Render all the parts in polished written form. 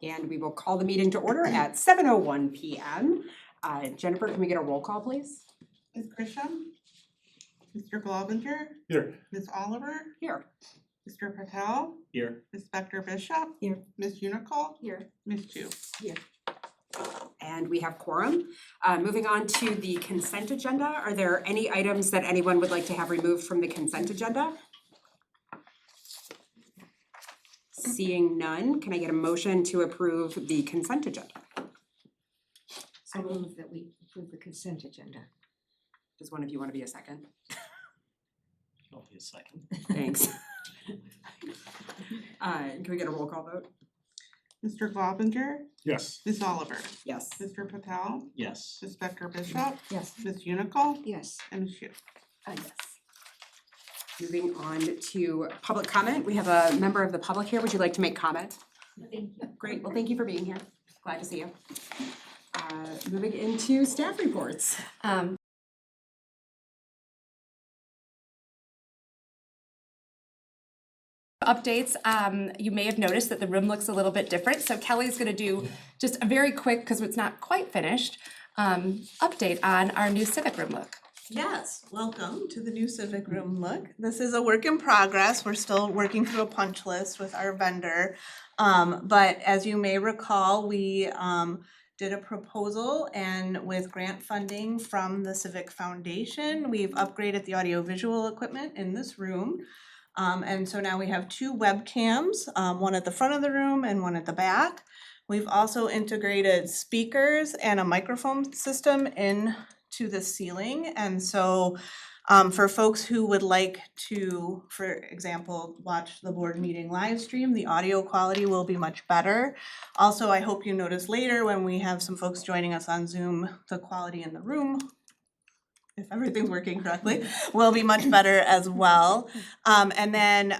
And we will call the meeting to order at 7:01 p.m. Jennifer, can we get a roll call, please? Ms. Grisham, Mr. Globinger, Here. Ms. Oliver, Here. Mr. Patel, Here. Ms. Spector Bishop, Here. Ms. Unicol, Here. Ms. Chu. And we have quorum. Moving on to the consent agenda, are there any items that anyone would like to have removed from the consent agenda? Seeing none, can I get a motion to approve the consent agenda? I move that we approve the consent agenda. Does one of you want to be a second? I'll be a second. Thanks. Can we get a roll call vote? Mr. Globinger, Yes. Ms. Oliver, Yes. Mr. Patel, Yes. Ms. Spector Bishop, Yes. Ms. Unicol, Yes. and Ms. Chu. Yes. Moving on to public comment, we have a member of the public here. Would you like to make comment? Thank you. Great, well, thank you for being here. Glad to see you. Moving into staff reports. Updates, you may have noticed that the room looks a little bit different, so Kelly's gonna do just a very quick, because it's not quite finished, update on our new civic room look. Yes, welcome to the new Civic Room look. This is a work in progress. We're still working through a punch list with our vendor. But as you may recall, we did a proposal, and with grant funding from the Civic Foundation, we've upgraded the audiovisual equipment in this room. And so now we have two webcams, one at the front of the room and one at the back. We've also integrated speakers and a microphone system into the ceiling. And so for folks who would like to, for example, watch the board meeting live stream, the audio quality will be much better. Also, I hope you notice later when we have some folks joining us on Zoom, the quality in the room, if everything's working correctly, will be much better as well. And then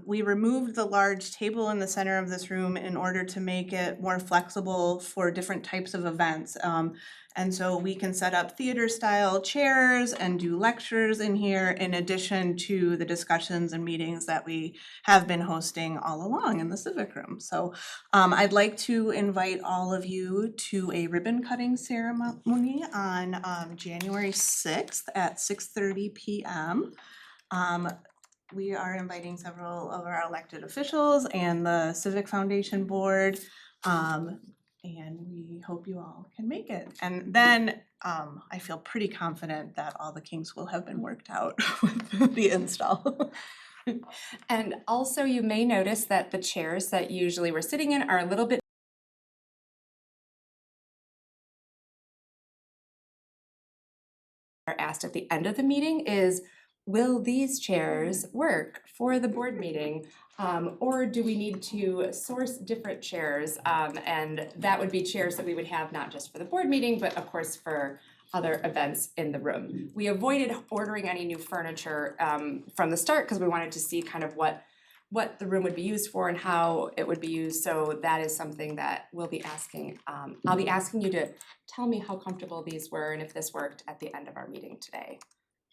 we removed the large table in the center of this room in order to make it more flexible for different types of events. And so we can set up theater style chairs and do lectures in here in addition to the discussions and meetings that we have been hosting all along in the civic room. So I'd like to invite all of you to a ribbon cutting ceremony on January 6th at 6:30 p.m. We are inviting several of our elected officials and the Civic Foundation Board. And we hope you all can make it. And then I feel pretty confident that all the kinks will have been worked out with the install. And also you may notice that the chairs that usually we're sitting in are a little bit asked at the end of the meeting is, will these chairs work for the board meeting? Or do we need to source different chairs? And that would be chairs that we would have not just for the board meeting, but of course for other events in the room. We avoided ordering any new furniture from the start because we wanted to see kind of what the room would be used for and how it would be used. So that is something that we'll be asking. I'll be asking you to tell me how comfortable these were and if this worked at the end of our meeting today.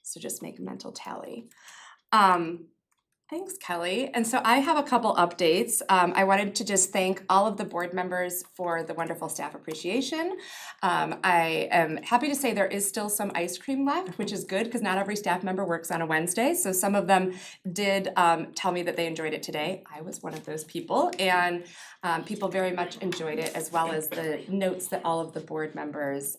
So just make a mental tally. Thanks, Kelly. And so I have a couple updates. I wanted to just thank all of the board members for the wonderful staff appreciation. I am happy to say there is still some ice cream left, which is good because not every staff member works on a Wednesday. So some of them did tell me that they enjoyed it today. I was one of those people, and people very much enjoyed it, as well as the notes that all of the board members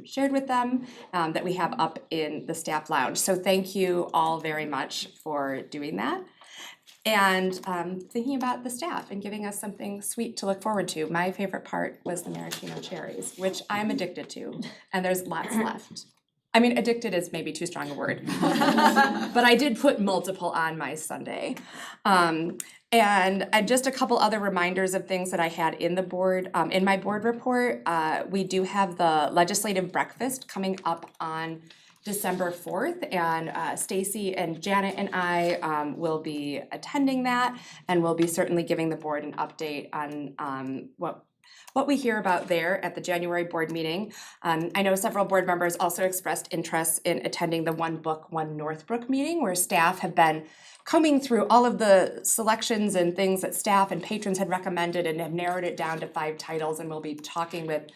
shared with them that we have up in the staff lounge. So thank you all very much for doing that. And thinking about the staff and giving us something sweet to look forward to. My favorite part was the maraschino cherries, which I'm addicted to, and there's lots left. I mean, addicted is maybe too strong a word, but I did put multiple on my sundae. And just a couple other reminders of things that I had in the board, in my board report. We do have the legislative breakfast coming up on December 4th, and Stacy and Janet and I will be attending that, and we'll be certainly giving the board an update on what what we hear about there at the January board meeting. I know several board members also expressed interest in attending the One Book, One Northbrook meeting, where staff have been combing through all of the selections and things that staff and patrons had recommended and have narrowed it down to 5 titles, and we'll be talking with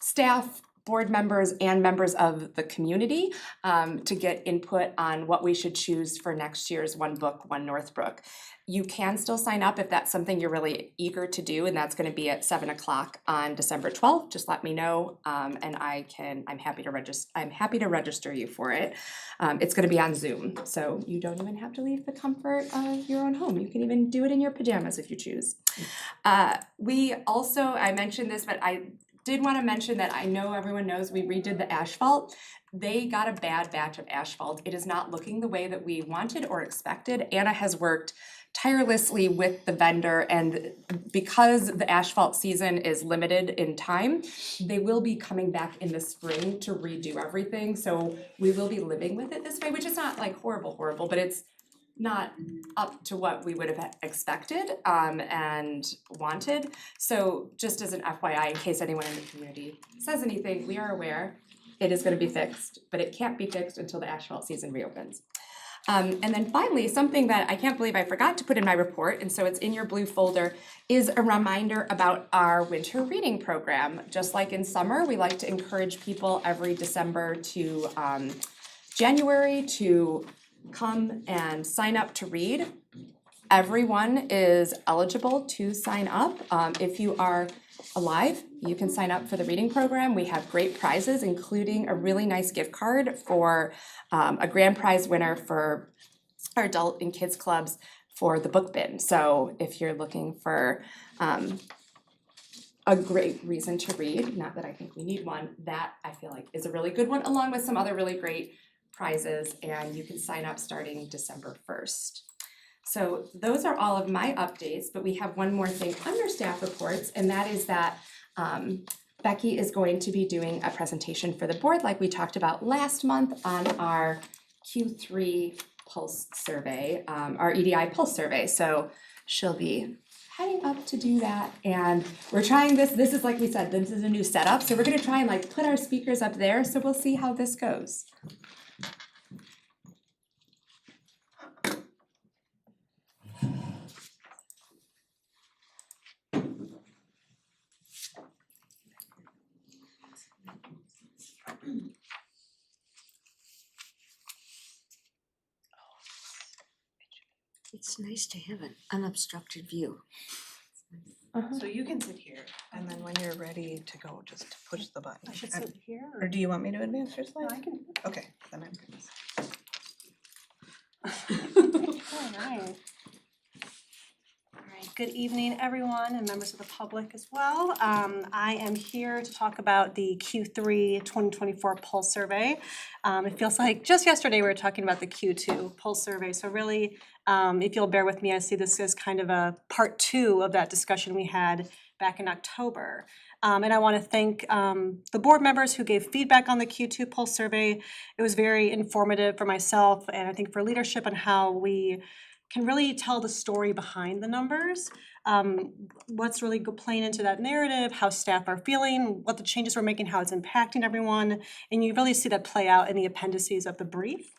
staff, board members, and members of the community to get input on what we should choose for next year's One Book, One Northbrook. You can still sign up if that's something you're really eager to do, and that's gonna be at 7 o'clock on December 12th. Just let me know, and I'm happy to register you for it. It's gonna be on Zoom, so you don't even have to leave the comfort of your own home. You can even do it in your pajamas if you choose. We also, I mentioned this, but I did wanna mention that I know everyone knows we redid the asphalt. They got a bad batch of asphalt. It is not looking the way that we wanted or expected. Anna has worked tirelessly with the vendor, and because the asphalt season is limited in time, they will be coming back in the spring to redo everything. So we will be living with it this way, which is not like horrible, but it's not up to what we would have expected and wanted. So just as an FYI, in case anyone in the community says anything, we are aware it is gonna be fixed, but it can't be fixed until the asphalt season reopens. And then finally, something that I can't believe I forgot to put in my report, and so it's in your blue folder, is a reminder about our winter reading program. Just like in summer, we like to encourage people every December to January to come and sign up to read. Everyone is eligible to sign up. If you are alive, you can sign up for the reading program. We have great prizes, including a really nice gift card for a grand prize winner for our adult and kids clubs for the book bin. So if you're looking for a great reason to read, not that I think we need one, that I feel like is a really good one, along with some other really great prizes, and you can sign up starting December 1st. So those are all of my updates, but we have one more thing under staff reports, and that is that Becky is going to be doing a presentation for the board like we talked about last month on our Q3 pulse survey, our EDI pulse survey. So she'll be heading up to do that, and we're trying this is like we said, this is a new setup, so we're gonna try and like put our speakers up there, so we'll see how this goes. It's nice to have an unobstructed view. So you can sit here, and then when you're ready to go, just push the button. I should sit here Or do you want me to advance your No, slide? I can. Okay, then I'm good. Alright. Alright, good evening, everyone, and members of the public as well. I am here to talk about the Q3 2024 Pulse Survey. It feels like just yesterday we were talking about the Q2 Pulse Survey, so really, if you'll bear with me, I see this as kind of a part 2 of that discussion we had back in October. And I want to thank the board members who gave feedback on the Q2 Pulse Survey. It was very informative for myself and I think for leadership on how we can really tell the story behind the numbers, what's really playing into that narrative, how staff are feeling, what the changes we're making, how it's impacting everyone, and you really see that play out in the appendices of the brief.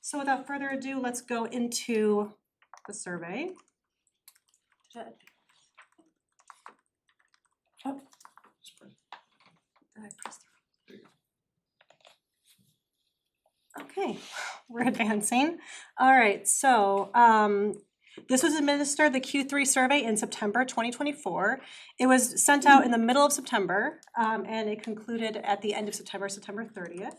So without further ado, let's go into the survey. Did I press the Okay, we're advancing. All right, so this was administered, the Q3 survey, in September 2024. It was sent out in the middle of September, and it concluded at the end of September, September 30th.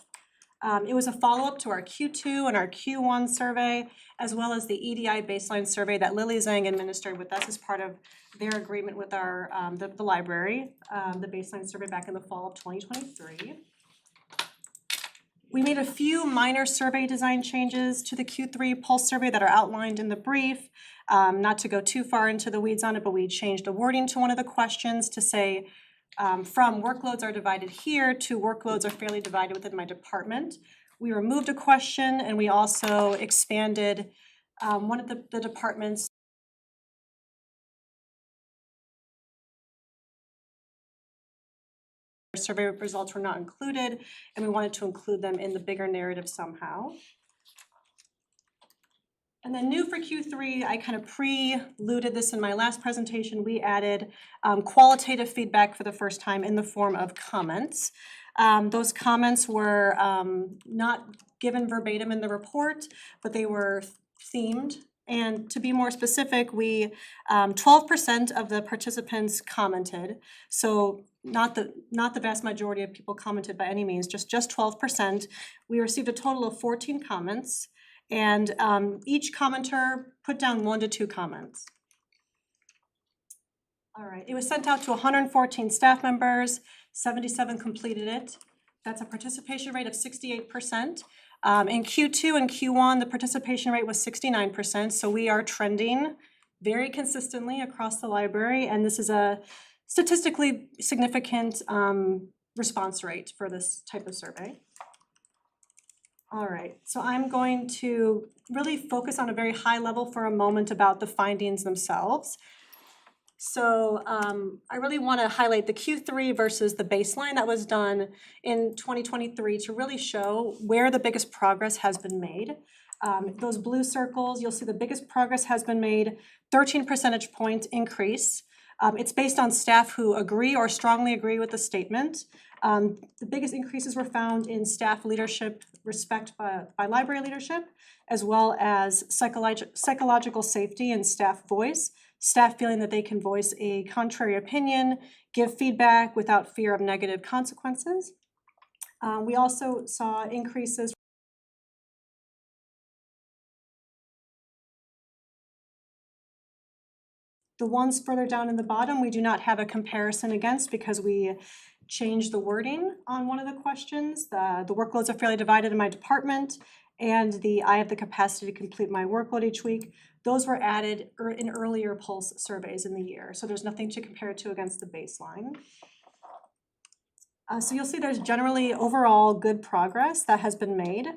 It was a follow-up to our Q2 and our Q1 survey, as well as the EDI baseline survey that Lily Zhang administered with us as part of their agreement with our the library, the baseline survey back in the fall of 2023. We made a few minor survey design changes to the Q3 Pulse survey that are outlined in the brief. Not to go too far into the weeds on it, but we changed the wording to one of the questions to say, from workloads are divided here to workloads are fairly divided within my department. We removed a question and we also expanded one of the departments survey results were not included, and we wanted to include them in the bigger narrative somehow. And then new for Q3, I kind of preluded this in my last presentation. We added qualitative feedback for the first time in the form of comments. Those comments were not given verbatim in the report, but they were themed. And to be more specific, 12% of the participants commented. So not the vast majority of people commented by any means, just 12%. We received a total of 14 comments. And each commenter put down 1 to 2 comments. All right, it was sent out to 114 staff members, 77 completed it. That's a participation rate of 68%. In Q2 and Q1, the participation rate was 69%, so we are trending very consistently across the library, and this is a statistically significant response rate for this type of survey. All right, so I'm going to really focus on a very high level for a moment about the findings themselves. So I really want to highlight the Q3 versus the baseline that was done in 2023 to really show where the biggest progress has been made. Those blue circles, you'll see the biggest progress has been made, 13 percentage point increase. It's based on staff who agree or strongly agree with the statement. The biggest increases were found in staff leadership, respect by library leadership, as well as psychological safety and staff voice. Staff feeling that they can voice a contrary opinion, give feedback without fear of negative consequences. We also saw increases. The ones further down in the bottom, we do not have a comparison against because we changed the wording on one of the questions. The workloads are fairly divided in my department, and I have the capacity to complete my workload each week. Those were added in earlier pulse surveys in the year, so there's nothing to compare to against the baseline. So you'll see there's generally overall good progress that has been made.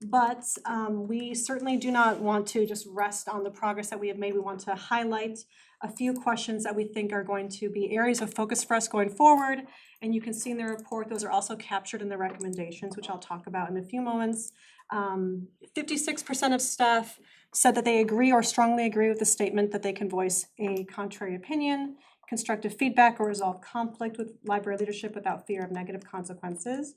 But we certainly do not want to just rest on the progress that we have made. We want to highlight a few questions that we think are going to be areas of focus for us going forward. And you can see in the report, those are also captured in the recommendations, which I'll talk about in a few moments. 56% of staff said that they agree or strongly agree with the statement that they can voice a contrary opinion, constructive feedback, or resolve conflict with library leadership without fear of negative consequences.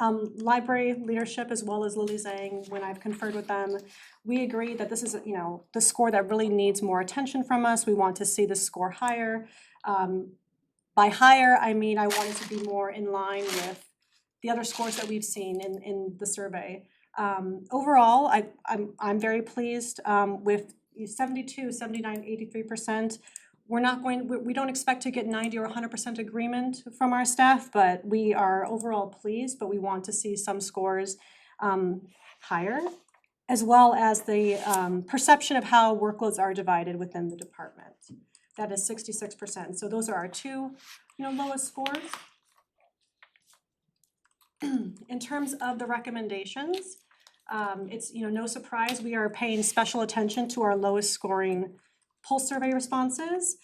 Library leadership, as well as Lily Zhang, when I've conferred with them, we agree that this is, the score that really needs more attention from us. We want to see the score higher. By higher, I mean I want it to be more in line with the other scores that we've seen in the survey. Overall, I'm very pleased with 72, 79, 83%. We don't expect to get 90 or 100% agreement from our staff, but we are overall pleased, but we want to see some scores higher, as well as the perception of how workloads are divided within the department. That is 66%. So those are our two, lowest scores. In terms of the recommendations, it's, no surprise, we are paying special attention to our lowest scoring pulse survey responses.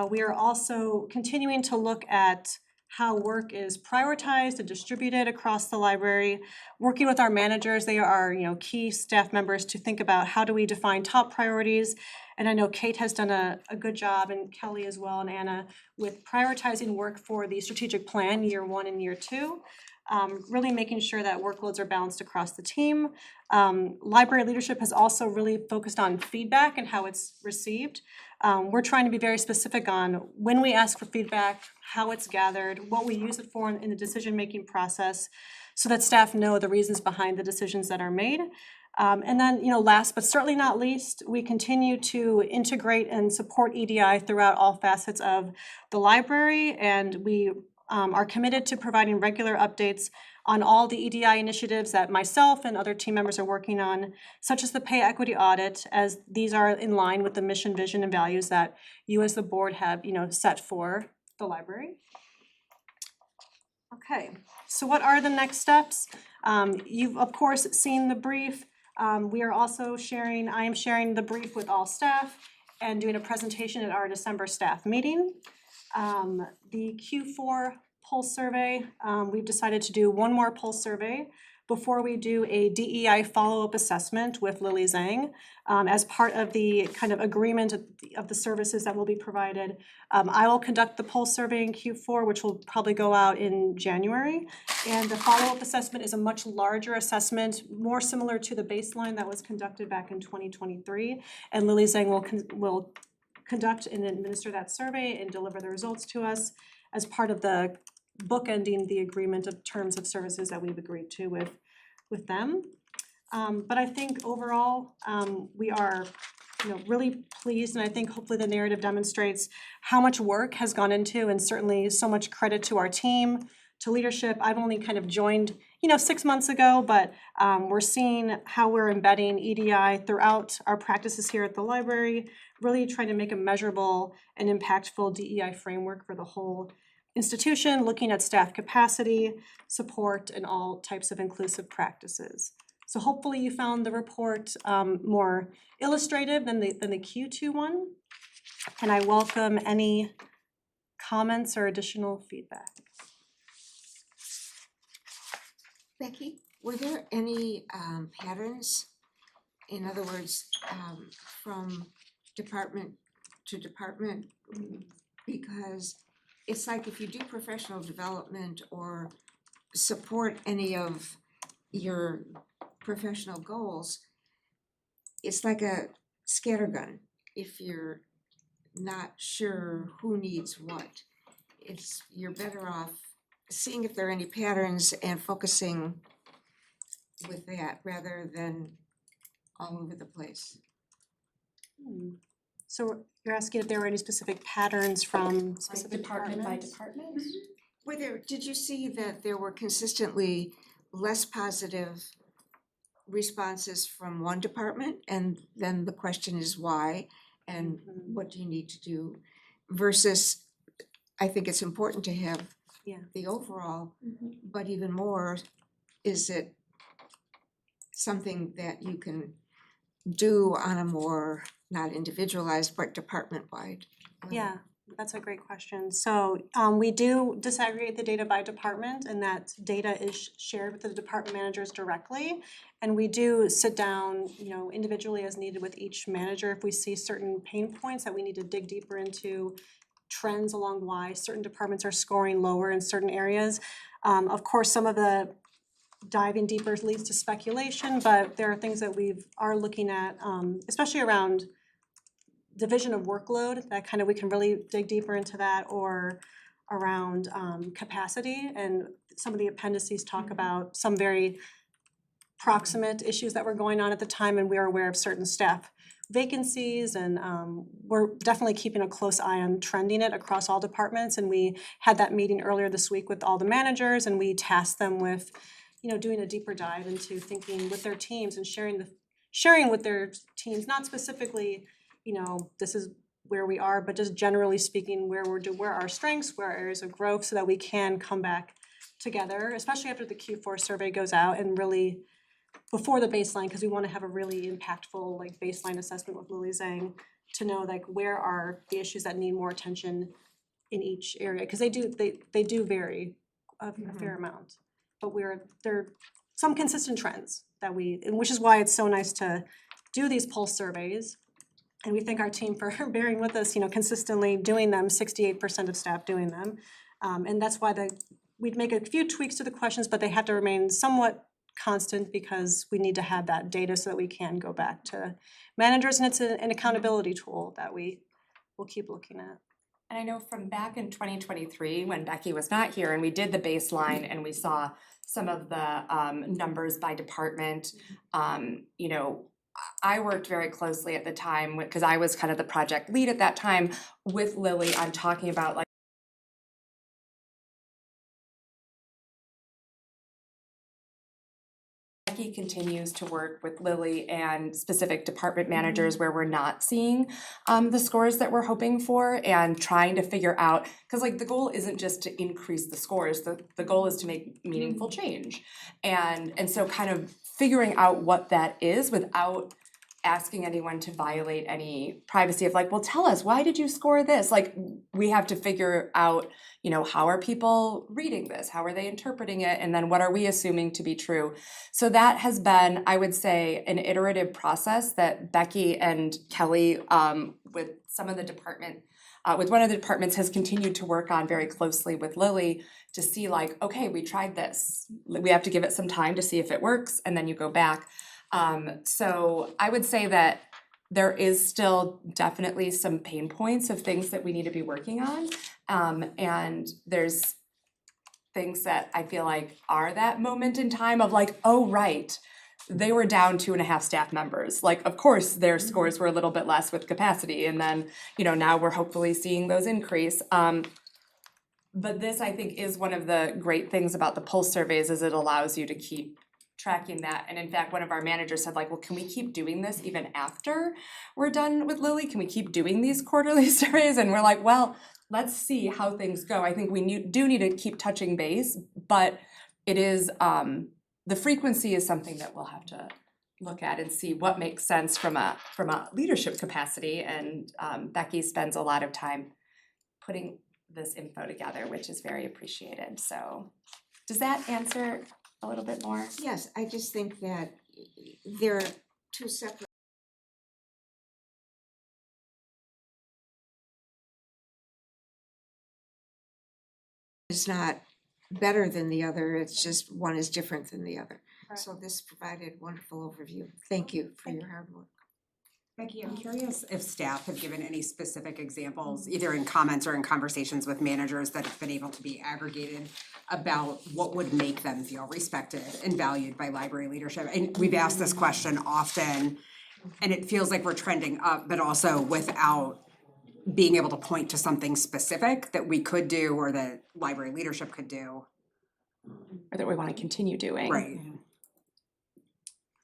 We are also continuing to look at how work is prioritized and distributed across the library. Working with our managers, they are key staff members to think about how do we define top priorities. And I know Kate has done a good job, and Kelly as well, and Anna, with prioritizing work for the strategic plan year 1 and year 2. Really making sure that workloads are balanced across the team. Library leadership has also really focused on feedback and how it's received. We're trying to be very specific on when we ask for feedback, how it's gathered, what we use it for in the decision-making process, so that staff know the reasons behind the decisions that are made. And then, last but certainly not least, we continue to integrate and support EDI throughout all facets of the library, and we are committed to providing regular updates on all the EDI initiatives that myself and other team members are working on, such as the pay equity audit, as these are in line with the mission, vision, and values that you as the board have, set for the library. Okay, so what are the next steps? You've of course seen the brief. I am sharing the brief with all staff and doing a presentation at our December staff meeting. The Q4 pulse survey, we've decided to do one more pulse survey before we do a DEI follow-up assessment with Lily Zhang. As part of the kind of agreement of the services that will be provided, I will conduct the pulse survey in Q4, which will probably go out in January. And the follow-up assessment is a much larger assessment, more similar to the baseline that was conducted back in 2023. And Lily Zhang will conduct and administer that survey and deliver the results to us as part of the bookending the agreement of terms of services that we've agreed to with them. But I think overall, we are, really pleased, and I think hopefully the narrative demonstrates how much work has gone into, and certainly so much credit to our team, to leadership. I've only kind of joined, 6 months ago, but we're seeing how we're embedding EDI throughout our practices here at the library, really trying to make a measurable and impactful DEI framework for the whole institution, looking at staff capacity, support, and all types of inclusive practices. So hopefully you found the report more illustrative than the Q2 one. And I welcome any comments or additional feedback. Becky, were there any patterns? In other words, from department to department? Because it's like if you do professional development or support any of your professional goals, it's like a scattergun. If you're not sure who needs what, you're better off seeing if there are any patterns and focusing with that rather than all over the place. So you're asking if there were any specific patterns from Like specific department by departments? department? Did you see that there were consistently less positive responses from one department? And then the question is why and what do you need to do? Versus, I think it's important to have the overall, but even more, is it something that you can do on a more, not individualized, but department-wide? Yeah, that's a great question. So we do disaggregate the data by department, and that data is shared with the department managers directly. And we do sit down, individually as needed with each manager if we see certain pain points that we need to dig deeper into, trends along why certain departments are scoring lower in certain areas. Of course, some of the diving deeper leads to speculation, but there are things that we are looking at, especially around division of workload, that kind of we can really dig deeper into that, or around capacity. And some of the appendices talk about some very proximate issues that were going on at the time, and we are aware of certain staff vacancies, and we're definitely keeping a close eye on trending it across all departments. And we had that meeting earlier this week with all the managers, and we tasked them with doing a deeper dive into thinking with their teams and sharing with their teams, not specifically this is where we are, but just generally speaking, where are our strengths, where are areas of growth, so that we can come back together, especially after the Q4 survey goes out, and really before the baseline, because we want to have a really impactful baseline assessment with Lily Zhang to know where are the issues that need more attention in each area, because they do vary a fair amount, but there are some consistent trends and which is why it's so nice to do these pulse surveys. And we thank our team for bearing with us, consistently doing them, 68% of staff doing them. And that's why we'd make a few tweaks to the questions, but they have to remain somewhat constant because we need to have that data so that we can go back to managers. And it's an accountability tool that we will keep looking at. And I know from back in 2023, when Becky was not here and we did the baseline and we saw some of the numbers by department, I worked very closely at the time because I was kind of the project lead at that time with Lily on talking about Becky continues to work with Lily and specific department managers where we're not seeing the scores that we're hoping for, and trying to figure out, because the goal isn't just to increase the scores, the goal is to make meaningful change. And so kind of figuring out what that is without asking anyone to violate any privacy of like, well, tell us, why did you score this? Like, we have to figure out, you know, how are people reading this? How are they interpreting it? And then what are we assuming to be true? So that has been, I would say, an iterative process that Becky and Kelly, with some of the department, with one of the departments, has continued to work on very closely with Lily to see like, okay, we tried this. We have to give it some time to see if it works, and then you go back. So I would say that there is still definitely some pain points of things that we need to be working on. And there's things that I feel like are that moment in time of like, oh, right, they were down 2.5 staff members. Like, of course, their scores were a little bit less with capacity. And then, you know, now we're hopefully seeing those increase. But this, I think, is one of the great things about the pulse surveys is it allows you to keep tracking that. And in fact, one of our managers said like, well, can we keep doing this even after we're done with Lily? Can we keep doing these quarterly surveys? And we're like, well, let's see how things go. I think we do need to keep touching base, but it is, the frequency is something that we'll have to look at and see what makes sense from a leadership capacity. And Becky spends a lot of time putting this info together, which is very appreciated. So does that answer a little bit more? Yes, I just think that there are two separate. It's not better than the other, it's just one is different than the other. Right. So this provided wonderful overview. Thank you for your hard work. Becky, I'm curious if staff have given any specific examples, either in comments or in conversations with managers that have been able to be aggregated about what would make them feel respected and valued by library leadership. And we've asked this question often, and it feels like we're trending up, but also without being able to point to something specific that we could do or that library leadership could do. Or that we want to continue doing? Right.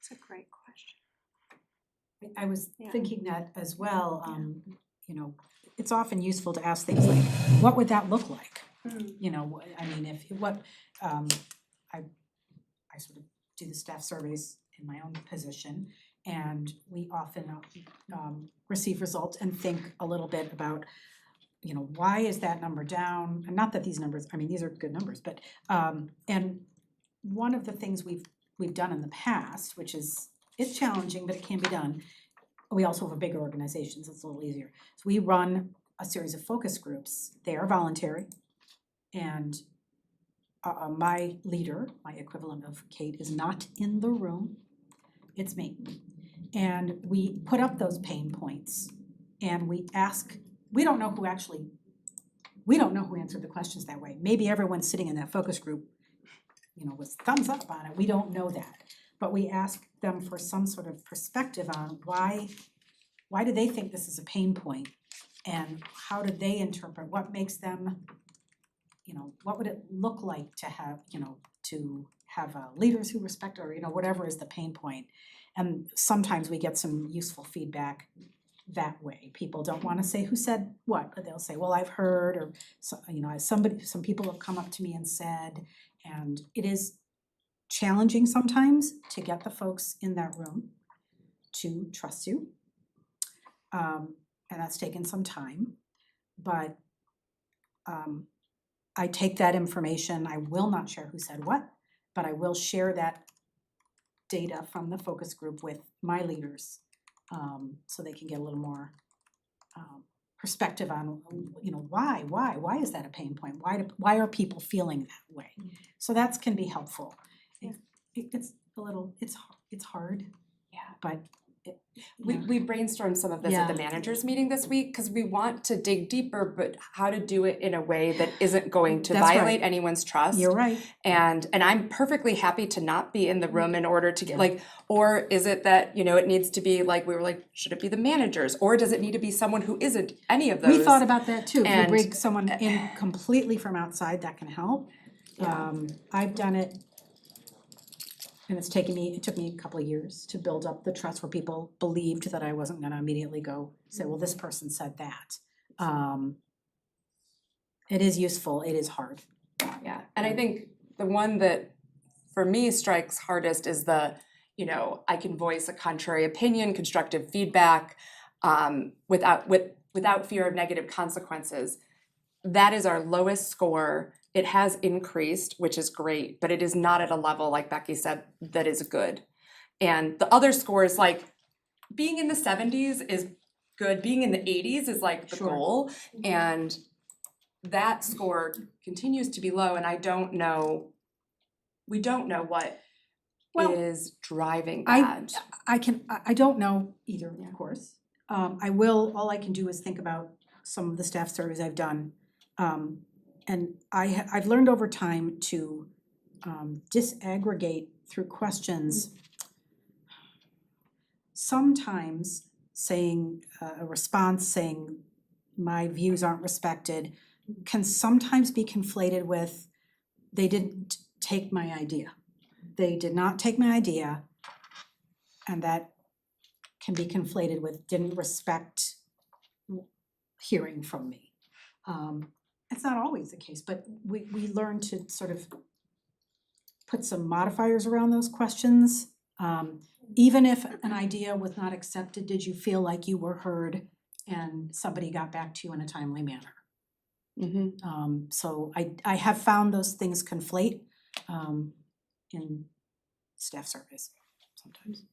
That's a great question. I was Yeah. thinking that as well, you know, it's often useful to ask things like, what would that look like? You know, I mean, I sort of do the staff surveys in my own position, and we often receive results and think a little bit about, you know, why is that number down? And not that these numbers, I mean, these are good numbers, but and one of the things we've done in the past, which is, it's challenging, but it can be done. We also have a bigger organization, so it's a little easier. So we run a series of focus groups. They are voluntary. And my leader, my equivalent of Kate, is not in the room. It's me. And we put up those pain points and we ask, we don't know who answered the questions that way. Maybe everyone sitting in that focus group, you know, was thumbs up on it. We don't know that. But we ask them for some sort of perspective on why do they think this is a pain point? And how do they interpret, what makes them, you know, what would it look like to have, you know, to have leaders who respect, or, you know, whatever is the pain point. And sometimes we get some useful feedback that way. People don't wanna say who said what, but they'll say, well, I've heard, or you know, some people have come up to me and said, and it is challenging sometimes to get the folks in that room to trust you. And that's taken some time, but I take that information, I will not share who said what, but I will share that data from the focus group with my leaders, so they can get a little more perspective on, you know, why is that a pain point? Why are people feeling that way? So that can be helpful. It's a little, it's hard. Yeah. But We brainstormed some of this at the managers meeting this week, because we want to dig deeper, but how to do it in a way that isn't going to That's right. violate anyone's trust. you're right. And I'm perfectly happy to not be in the room in order to get like, or is it that, you know, it needs to be like, we were like, should it be the managers? Or does it need to be someone who isn't any of those? We thought about that too. If you And- bring someone in completely from outside, that can help. Yeah. I've done it. And it took me a couple of years to build up the trust where people believed that I wasn't gonna immediately go say, well, this person said that. It is useful, it is hard. Yeah, and I think the one that for me strikes hardest is the, you know, I can voice a contrary opinion, constructive feedback, without fear of negative consequences. That is our lowest score. It has increased, which is great, but it is not at a level, like Becky said, that is good. And the other scores, like being in the 70s is good, being in the 80s is like the Sure. goal. And that score continues to be low, and we don't know what Well, is driving I- that. I don't know either, Yeah. of course. All I can do is think about some of the staff surveys I've done. And I've learned over time to disaggregate through questions. Sometimes saying a response saying my views aren't respected can sometimes be conflated with they didn't take my idea. They did not take my idea, and that can be conflated with didn't respect hearing from me. It's not always the case, but we learn to sort of put some modifiers around those questions. Even if an idea was not accepted, did you feel like you were heard and somebody got back to you in a timely manner? So I have found those things conflate in staff surveys sometimes.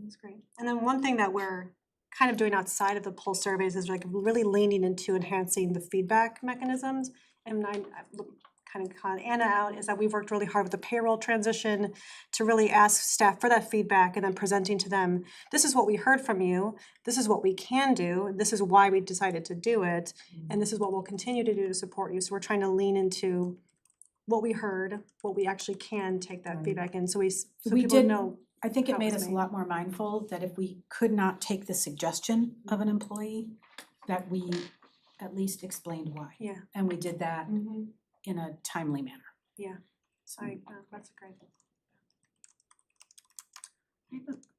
That's great. And then one thing that we're kind of doing outside of the pulse surveys is like really leaning into enhancing the feedback mechanisms. And I kind of call Anna out is that we've worked really hard with the payroll transition to really ask staff for that feedback and then presenting to them, this is what we heard from you, this is what we can do, this is why we decided to do it, and this is what we'll continue to do to support you. So we're trying to lean into what we heard, what we actually can take that Right. feedback in, so We people did- know. I think it How made it's us a made. lot more mindful that if we could not take the suggestion of an employee, that we at least explained why. Yeah. And we did that in a timely manner. That's great.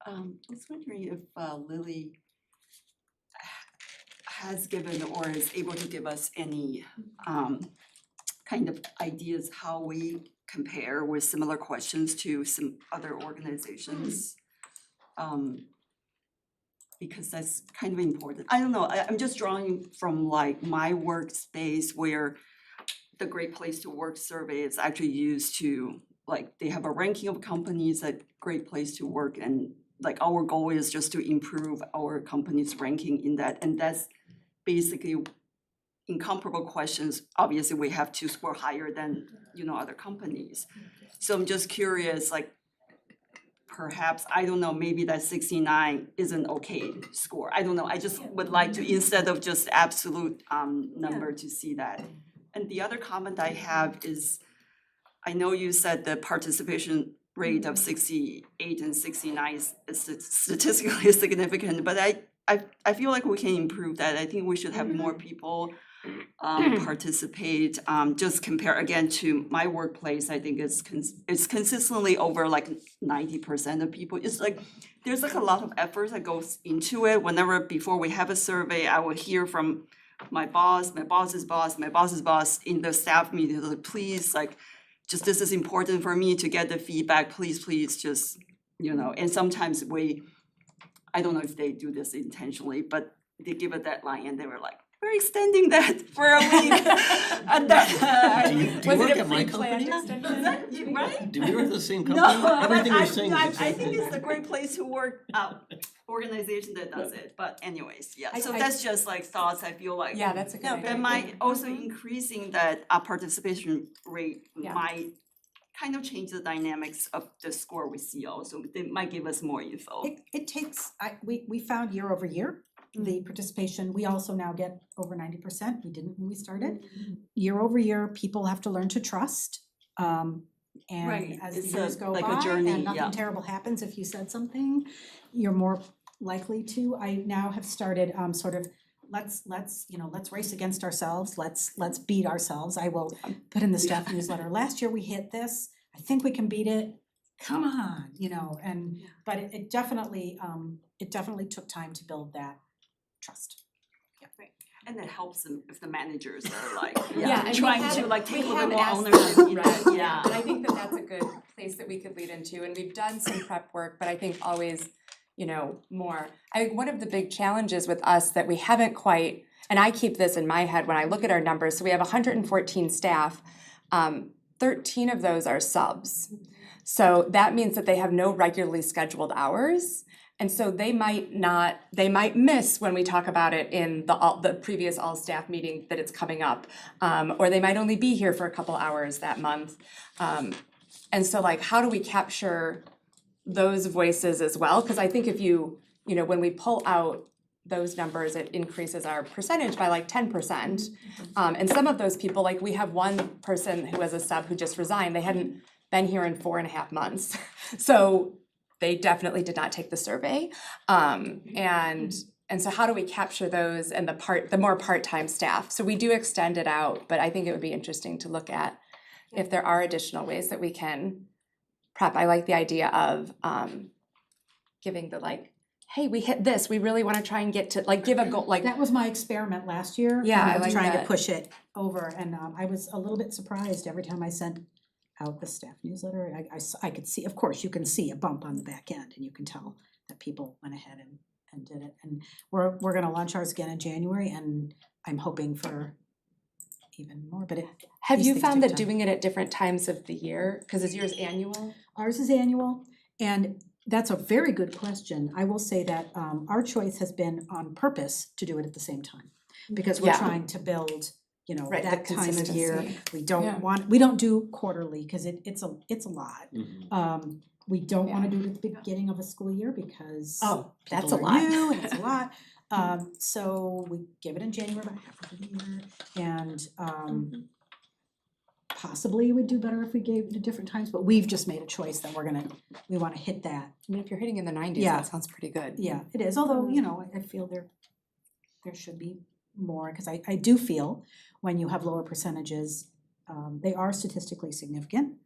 I was wondering if Lily has given or is able to give us any kind of ideas how we compare with similar questions to some other organizations. Because that's kind of important. I don't know, I'm just drawing from like my workspace where the Great Place to Work survey is actually used to, like, they have a ranking of companies that Great Place to Work, and like our goal is just to improve our company's ranking in that, and that's basically in comparable questions, obviously we have to score higher than, you know, other companies. So I'm just curious, like, perhaps, I don't know, maybe that 69 is an okay score. I don't know, I just would like to, instead of just absolute number, to see that. And the other comment I have is, I know you said the participation rate of 68 and 69 is statistically significant, but I feel like we can improve that. I think we should have more people participate. Just compare again to my workplace, I think it's consistently over like 90% of people. It's like, there's like a lot of effort that goes into it. Whenever, before we have a survey, I will hear from my boss, my boss's boss, my boss's boss in the staff meeting, like, please, like, just this is important for me to get the feedback, please just, you know, and sometimes I don't know if they do this intentionally, but they give a deadline and they were like, we're extending that for a week. And then, Do you Was work it a at my pre-planned company? extension? right? Do we work at the same No, company? but Everything you're saying is I exactly. think it's a great place to work, organization that does it, but anyways, yeah, so I- that's just like thoughts, I feel like. Yeah, that's a good No, idea. That might also increasing that participation rate Yeah. might kind of change the dynamics of the score we see also, they might give us more info. It takes, we found year over year, the participation, we also now get over 90%, we didn't when we started. Year over year, people have to learn to trust, and Right, as the it's years a- go like a by journey, and yeah. nothing terrible happens if you said something, you're more likely to. I now have started sort of, let's race against ourselves, let's beat ourselves. I will put in the staff newsletter, last year we hit this, I think we can beat it, come on, but it definitely took time to build that trust. And it helps them if the managers are like, Yeah, and we trying haven't- to like take a we little bit haven't more asked them, ownership, right, yeah. And I think that that's a good place that we could lead into, and we've done some prep work, but I think always, more. I think one of the big challenges with us that we haven't quite, and I keep this in my head when I look at our numbers, so we have 114 staff, 13 of those are subs. So that means that they have no regularly scheduled hours. And so they might miss when we talk about it in the previous all-staff meeting that it's coming up. Or they might only be here for a couple hours that month. And so like, how do we capture those voices as well? Because I think if when we pull out those numbers, it increases our percentage by like 10%. And some of those people, like we have one person who was a sub who just resigned, they hadn't been here in 4.5 months. So they definitely did not take the survey. And so how do we capture those and the more part-time staff? So we do extend it out, but I think it would be interesting to look at if there are additional ways that we can prep. I like the idea of giving the like, hey, we hit this, we really wanna try and get to, like, give a goal, like, That was my experiment last year. Yeah, I and like trying to that. push it over, and I was a little bit surprised every time I sent out the staff newsletter. I could see, of course, you can see a bump on the back end, and you can tell that people went ahead and did it. And we're gonna launch ours again in January, and I'm hoping for even more, but have these you things found take that time. doing it at different times of the year, cause is yours annual? Ours is annual, and that's a very good question. I will say that our choice has been on purpose to do it at the same time. Because we're Yeah. trying to build, Right, the that time of year. consistency. We Yeah. don't do quarterly, cause it's a lot. We don't wanna do it at the beginning of a school year because Oh, that's people a are lot. new and it's a lot. So we give it in January, about half of the year, and possibly we'd do better if we gave it at different times, but we've just made a choice that we wanna hit that. I mean, if you're hitting in the 90s, Yeah. that sounds pretty good. Yeah, it is, although, I feel there should be more, cause I do feel when you have lower percentages, they are statistically significant.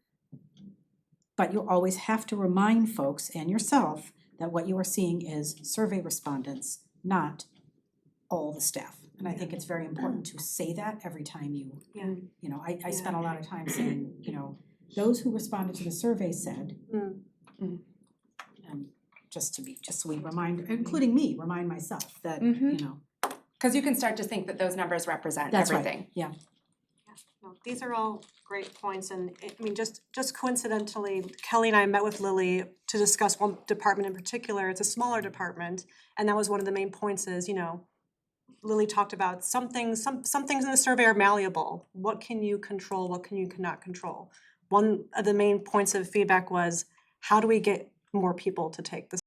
But you always have to remind folks and yourself that what you are seeing is survey respondents, not all the staff. And I think it's very important to say that every time I spent a lot of time saying, those who responded to the survey said. And just so we remind, including me, remind myself that, Cause you can start to think that those numbers represent that's right, everything. yeah. No, these are all great points, and just coincidentally, Kelly and I met with Lily to discuss one department in particular. It's a smaller department, and that was one of the main points is, Lily talked about some things in the survey are malleable. What can you control, what can you cannot control? One of the main points of feedback was, how do we get more people to take this?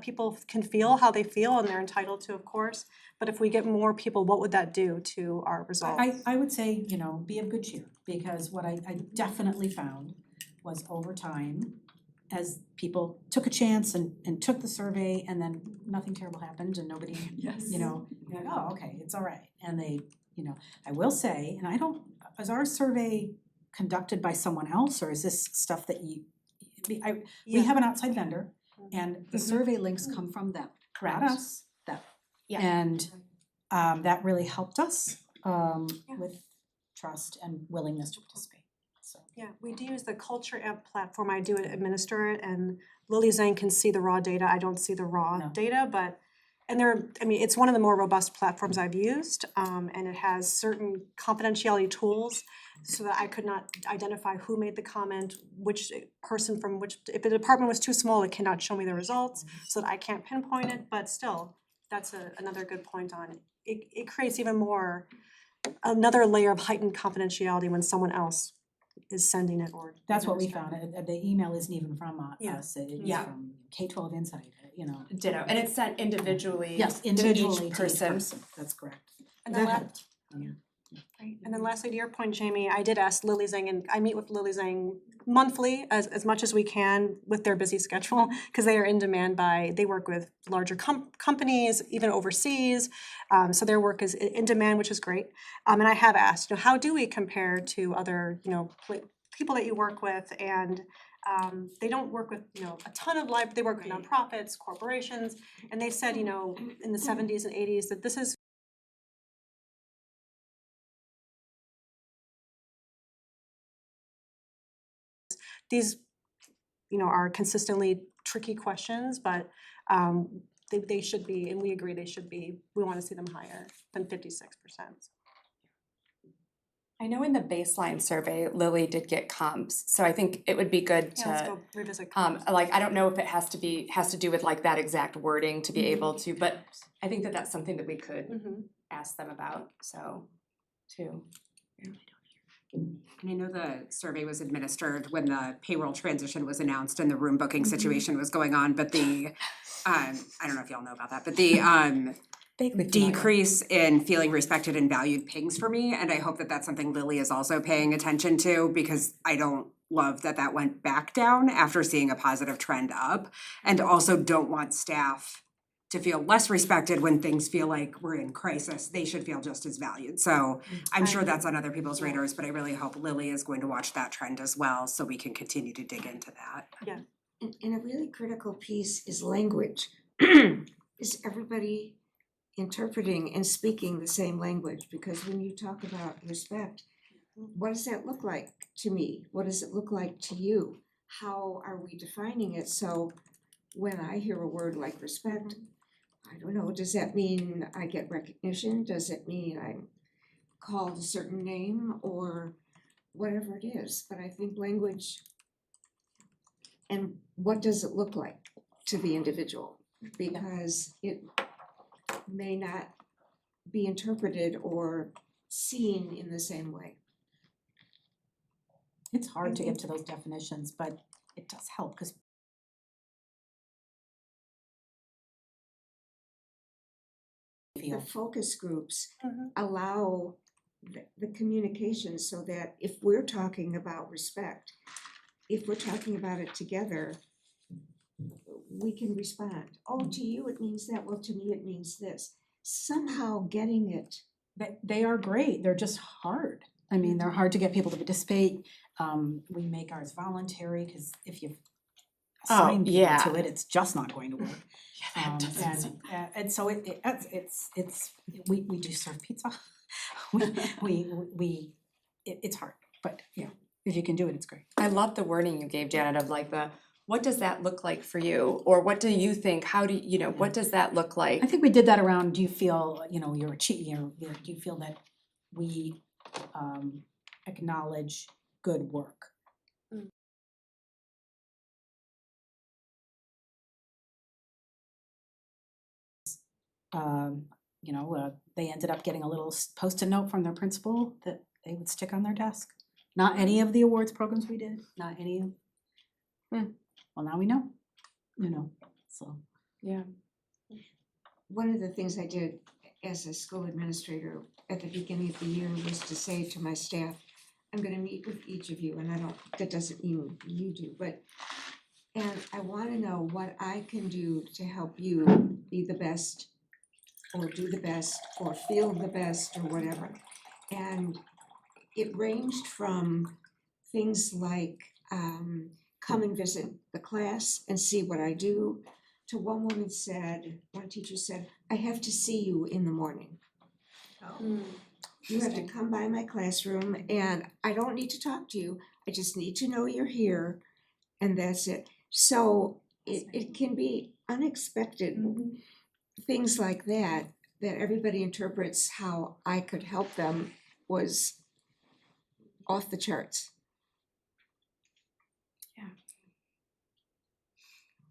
People can feel how they feel, and they're entitled to, of course, but if we get more people, what would that do to our results? I would say, be of good cheer, because what I definitely found was over time, as people took a chance and took the survey, and then nothing terrible happened and nobody, Yes. you're like, oh, okay, it's all right. And they, I will say, and is our survey conducted by someone else, or is this stuff that we have an outside vendor, and the survey links come from them, not us, them. Yeah. And that really helped us with trust and willingness to participate, so. Yeah, we do use the Culture Amp platform. I do administer it, and Lily Zhang can see the raw data. I don't see the raw No. data, but it's one of the more robust platforms I've used, and it has certain confidentiality tools so that I could not identify who made the comment, which person from which, if the department was too small, it cannot show me the results, so that I can't pinpoint it, but still, that's another good point on it. It creates even more, another layer of heightened confidentiality when someone else is sending it or. That's what we found, the email isn't even from Yeah. us, it's Yeah. from K-12 Insight, Ditto, and it's sent individually Yes, to individually each to each person. person, that's correct. And That then helped. Right, and then lastly, to your point, Jamie, I did ask Lily Zhang, and I meet with Lily Zhang monthly as much as we can with their busy schedule, because they are in demand they work with larger companies, even overseas, so their work is in demand, which is great. And I have asked, how do we compare to other, people that you work with, and they don't work with, a ton of they work with nonprofits, corporations, and they said, in the 70s and 80s that this is these, are consistently tricky questions, but they should be, and we agree they should be, we wanna see them higher than 56%. I know in the baseline survey, Lily did get comps, so I think it would be good Yeah, let's to, go revisit. I don't know if it has to do with like that exact wording to be able to, but I think that that's something that we could Mhm. ask them about, so, too. And I know the survey was administered when the payroll transition was announced and the room booking situation was going on, but the I don't know if y'all know about that, but the Vaguely familiar. decrease in feeling respected and valued pings for me, and I hope that that's something Lily is also paying attention to, because I don't love that that went back down after seeing a positive trend up, and also don't want staff to feel less respected when things feel like we're in crisis. They should feel just as valued. So I'm sure that's on other people's radars, but I really hope Lily is going to watch that trend as well, so we can continue to dig into that. And a really critical piece is language. Is everybody interpreting and speaking the same language? Because when you talk about respect, what does that look like to me? What does it look like to you? How are we defining it? So when I hear a word like respect, I don't know, does that mean I get recognition? Does it mean I'm called a certain name or whatever it is? But I think language, and what does it look like to the individual? Because it may not be interpreted or seen in the same way. It's hard to get to those definitions, but it does help, because The focus groups Mhm. allow the communication so that if we're talking about respect, if we're talking about it together, we can respond. Oh, to you it means that, well, to me it means this. Somehow getting it. they are great, they're just hard. I mean, they're hard to get people to participate. We make ours voluntary, because if you assign people yeah. to it, it's just not going to work. that doesn't And so it's we do serve pizza. It's hard, but yeah, if you can do it, it's great. I love the wording you gave, Janet, of like what does that look like for you? Or what do you think, what does that look like? I think we did that around, do you feel, you're do you feel that we acknowledge good work? They ended up getting a little post-it note from their principal that they would stick on their desk. Not any of the awards programs we did, not any of. Well, now we know, so. Yeah. One of the things I did as a school administrator at the beginning of the year was to say to my staff, I'm gonna meet with each of you, and that doesn't mean you do, and I wanna know what I can do to help you be the best, or do the best, or feel the best, or whatever. And it ranged from things like, come and visit the class and see what I do, to one teacher said, I have to see you in the morning. You have to come by my classroom, and I don't need to talk to you, I just need to know you're here, and that's it. So it can be unexpected things like that everybody interprets how I could help them was off the charts.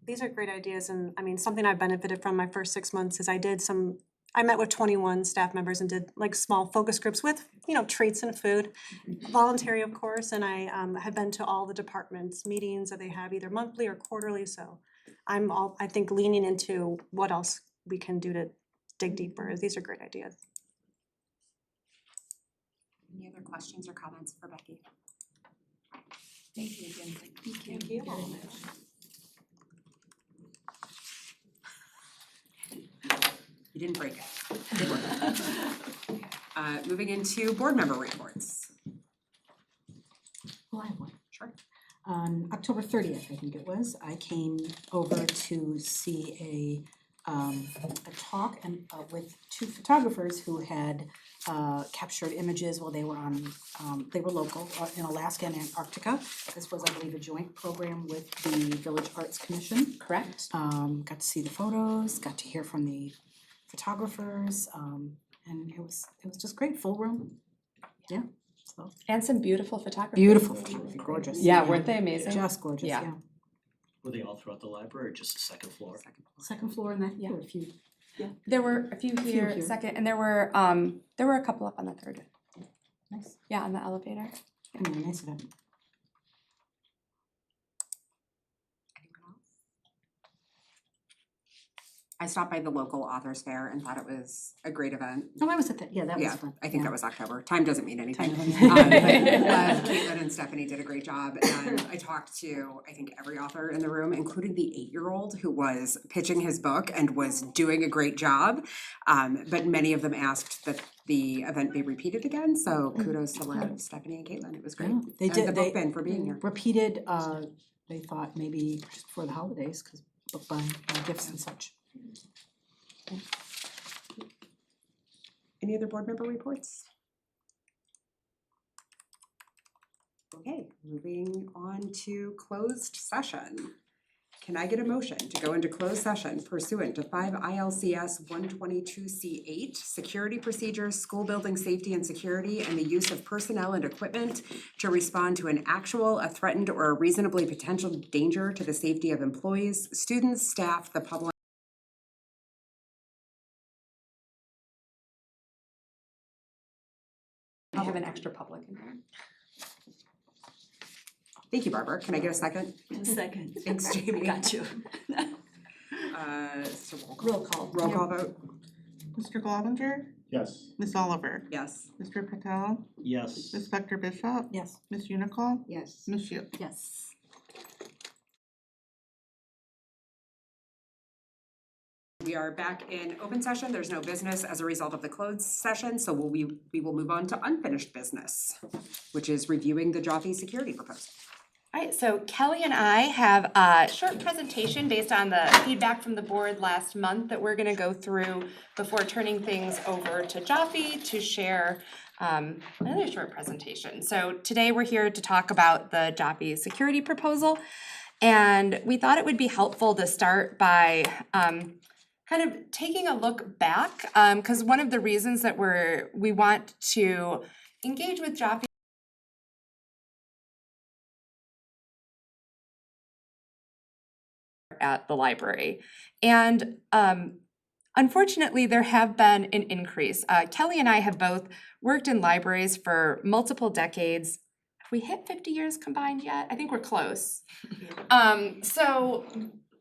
These are great ideas, and I mean, something I've benefited from my first 6 months is I met with 21 staff members and did like small focus groups with, treats and food, voluntary of course, and I have been to all the departments' meetings that they have either monthly or quarterly, so I think leaning into what else we can do to dig deeper. These are great ideas. Any other questions or comments for Becky? Thank you again. Thank you. Very much. You didn't break it. Good work. Moving into board member reports. Well, I have one. Sure. On October 30th, I think it was, I came over to see a talk and with two photographers who had captured images while they were on, they were local in Alaska and Antarctica. This was, I believe, a joint program with the Village Arts Commission. Correct. Got to see the photos, got to hear from the photographers, and it was just great, full room. Yeah, so And some beautiful photography. beautiful photography, gorgeous. Yeah, weren't they amazing? Just gorgeous, Yeah. yeah. Were they all throughout the library or just the second floor? Second floor and that, Yeah. there were a few. There were a few here, here. second, and there were a couple up on the third. Nice. Yeah, on the elevator. Nice event. I stopped by the local authors fair and thought it was a great event. Oh, I was at that, yeah, that was Yeah, fun. I think that was October. Time doesn't mean anything. Time doesn't mean But Caitlin and Stephanie did a great job, and I talked to, I think, every author in the room, including the 8-year-old who was pitching his book and was doing a great job. But many of them asked that the event be repeated again, so kudos to Stephanie and Caitlin. It was great. Yeah, they And did, the they book bin for being here. repeated, they thought maybe just before the holidays, cause book buying, gifts and such. Any other board member reports? Okay, moving on to closed session. Can I get a motion to go into closed session pursuant to 5 ILCS 122C8, security procedures, school building safety and security, and the use of personnel and equipment to respond to an actual, a threatened, or a reasonably potential danger to the safety of employees, students, staff, the public, I have an extra public in there. Thank you, Barbara. Can I get a second? Second. Thanks, Jamie. Got you. So Roll call. roll call vote? Mr. Glovinger? Yes. Ms. Oliver? Yes. Mr. Patel? Yes. Ms. Spector Bishop? Yes. Ms. Unical? Yes. Ms. Shu? Yes. We are back in open session. There's no business as a result of the closed session, so we will move on to unfinished business, which is reviewing the Jaffe security proposal. Alright, so Kelly and I have a short presentation based on the feedback from the board last month that we're gonna go through before turning things over to Jaffe to share another short presentation. So today we're here to talk about the Jaffe security proposal. And we thought it would be helpful to start by kind of taking a look back, because one of the reasons that we want to engage with Jaffe at the library. And unfortunately, there have been an increase. Kelly and I have both worked in libraries for multiple decades. Have we hit 50 years combined yet? I think we're close. So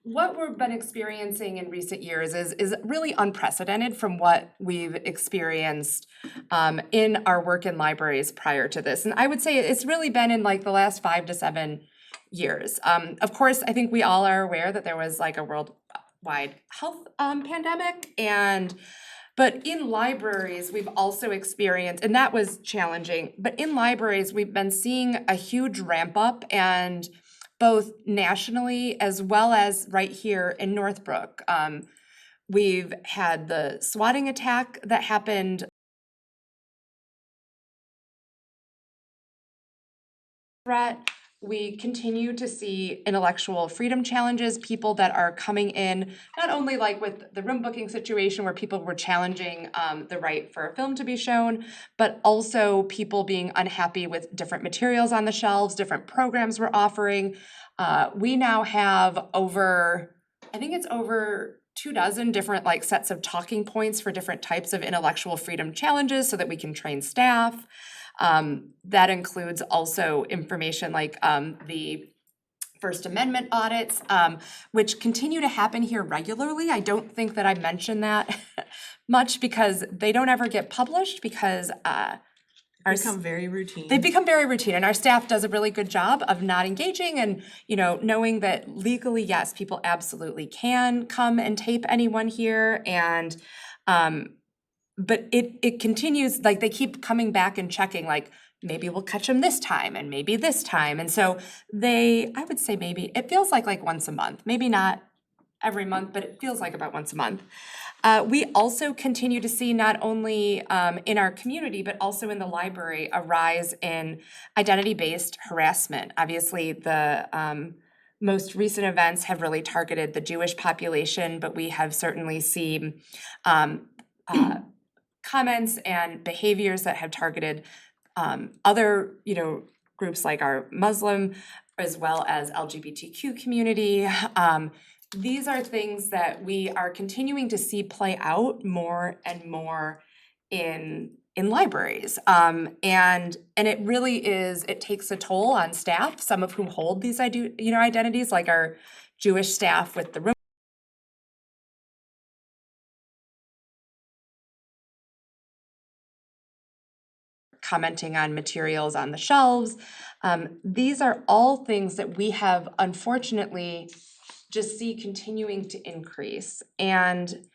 what we've been experiencing in recent years is really unprecedented from what we've experienced in our work in libraries prior to this. And I would say it's really been in like the last 5 to 7 years. Of course, I think we all are aware that there was like a worldwide health pandemic, but in libraries, we've also experienced, and that was challenging, but in libraries, we've been seeing a huge ramp up, and both nationally as well as right here in Northbrook. We've had the swatting attack that happened threat. We continue to see intellectual freedom challenges, people that are coming in, not only like with the room booking situation where people were challenging the right for a film to be shown, but also people being unhappy with different materials on the shelves, different programs we're offering. We now have over 24 different like sets of talking points for different types of intellectual freedom challenges so that we can train staff. That includes also information like the First Amendment audits, which continue to happen here regularly. I don't think that I mentioned that much because they don't ever get published because Become very routine. They become very routine, and our staff does a really good job of not engaging and, knowing that legally, yes, people absolutely can come and tape anyone here, and but it continues, like they keep coming back and checking, like, maybe we'll catch them this time and maybe this time. And so I would say maybe, it feels like once a month, maybe not every month, but it feels like about once a month. We also continue to see not only in our community, but also in the library, a rise in identity-based harassment. Obviously, the most recent events have really targeted the Jewish population, but we have certainly seen comments and behaviors that have targeted other, groups like our Muslim as well as LGBTQ community. These are things that we are continuing to see play out more and more in libraries. And it really is, it takes a toll on staff, some of whom hold these identities, like our Jewish staff with the room commenting on materials on the shelves. These are all things that we have unfortunately just see continuing to increase. And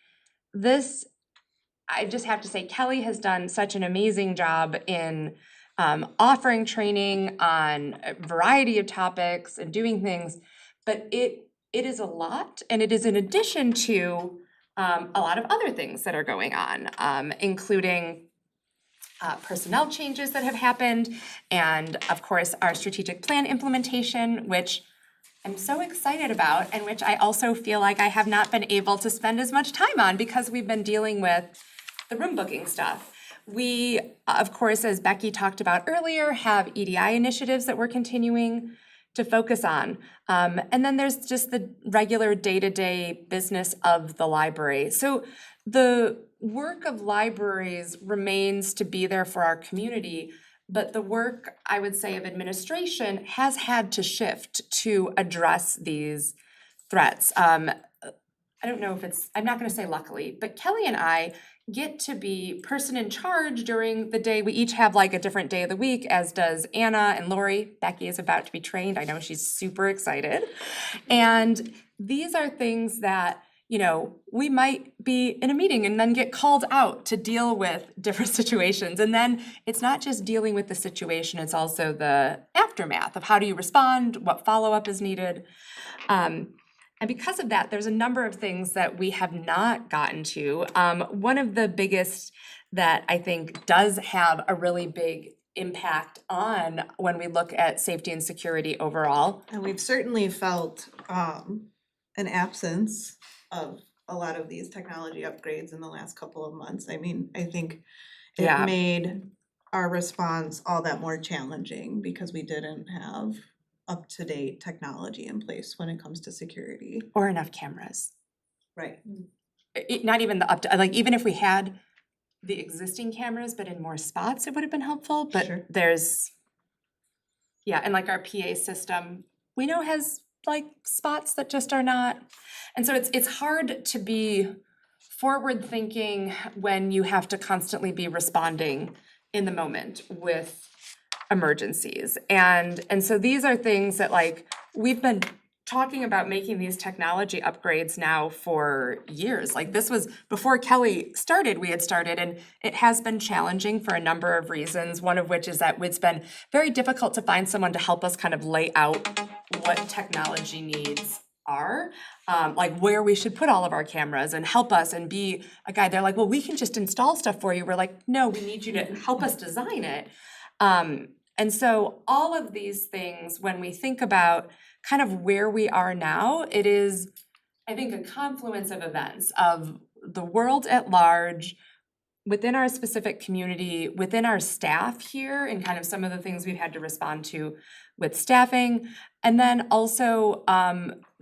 this, I just have to say, Kelly has done such an amazing job in offering training on a variety of topics and doing things, but it is a lot, and it is in addition to a lot of other things that are going on, including personnel changes that have happened, and of course, our strategic plan implementation, which I'm so excited about, and which I also feel like I have not been able to spend as much time on because we've been dealing with the room booking stuff. We, of course, as Becky talked about earlier, have EDI initiatives that we're continuing to focus on. And then there's just the regular day-to-day business of the library. So the work of libraries remains to be there for our community, but the work, I would say, of administration has had to shift to address these threats. I don't know if I'm not gonna say luckily, but Kelly and I get to be person in charge during the day. We each have like a different day of the week, as does Anna and Lori. Becky is about to be trained. I know she's super excited. And these are things that, we might be in a meeting and then get called out to deal with different situations. And then it's not just dealing with the situation, it's also the aftermath of how do you respond, what follow-up is needed. And because of that, there's a number of things that we have not gotten to. One of the biggest that I think does have a really big impact on when we look at safety and security overall. And we've certainly felt an absence of a lot of these technology upgrades in the last couple of months. I mean, I think it Yeah. made our response all that more challenging because we didn't have up-to-date technology in place when it comes to security. Or enough cameras. Right. Not even even if we had the existing cameras, but in more spots, it would have been helpful, but Sure. and like our PA system, we know has like spots that just are not. And so it's hard to be forward thinking when you have to constantly be responding in the moment with emergencies. And so these are things that we've been talking about making these technology upgrades now for years. Like this was before Kelly started, we had started, and it has been challenging for a number of reasons. One of which is that it's been very difficult to find someone to help us kind of lay out what technology needs are, like where we should put all of our cameras and help us and be a guide. They're like, well, we can just install stuff for you. We're like, no, we need you to help us design it. And so all of these things, when we think about kind of where we are now, it is, I think, a confluence of events of the world at large, within our specific community, within our staff here, and kind of some of the things we've had to respond to with staffing, and then also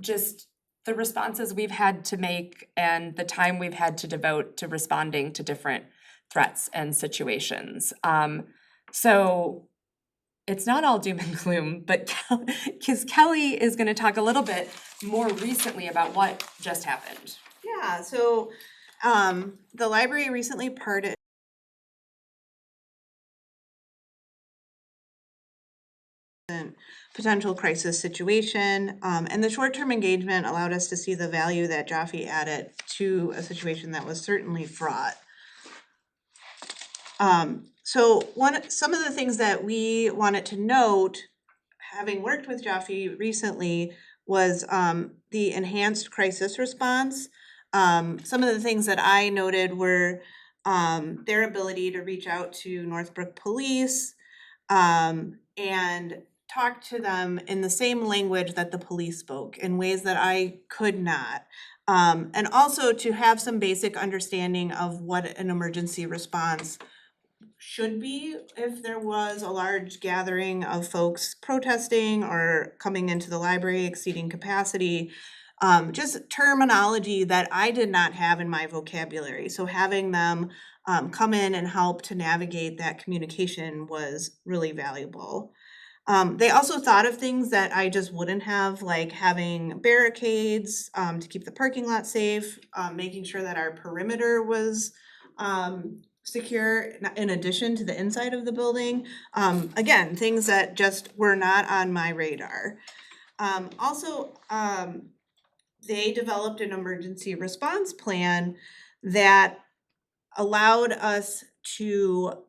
just the responses we've had to make and the time we've had to devote to responding to different threats and situations. So it's not all doom and gloom, but because Kelly is going to talk a little bit more recently about what just happened. Yeah, so the library recently parted potential crisis situation, and the short-term engagement allowed us to see the value that Jaffe added to a situation that was certainly fraught. So some of the things that we wanted to note, having worked with Jaffe recently, was the enhanced crisis response. Some of the things that I noted were their ability to reach out to Northbrook Police and talk to them in the same language that the police spoke in ways that I could not. And also to have some basic understanding of what an emergency response should be if there was a large gathering of folks protesting or coming into the library exceeding capacity. Just terminology that I did not have in my vocabulary. So having them come in and help to navigate that communication was really valuable. They also thought of things that I just wouldn't have, like having barricades to keep the parking lot safe, making sure that our perimeter was secure in addition to the inside of the building. Again, things that just were not on my radar. They developed an emergency response plan that allowed us to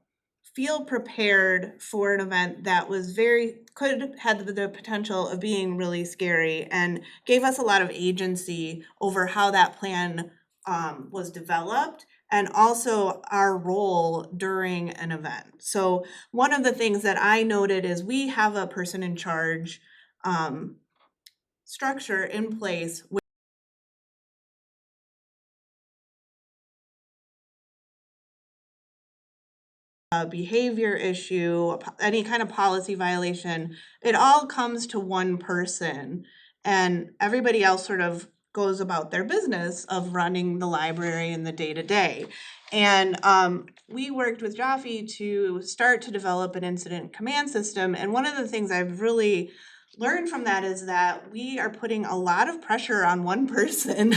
feel prepared for an event that was had the potential of being really scary, and gave us a lot of agency over how that plan was developed and also our role during an event. So one of the things that I noted is we have a person in charge structure in place with a behavior issue, any kind of policy violation. It all comes to one person, and everybody else sort of goes about their business of running the library in the day-to-day. And we worked with Jaffe to start to develop an incident command system, and one of the things I've really learned from that is that we are putting a lot of pressure on one person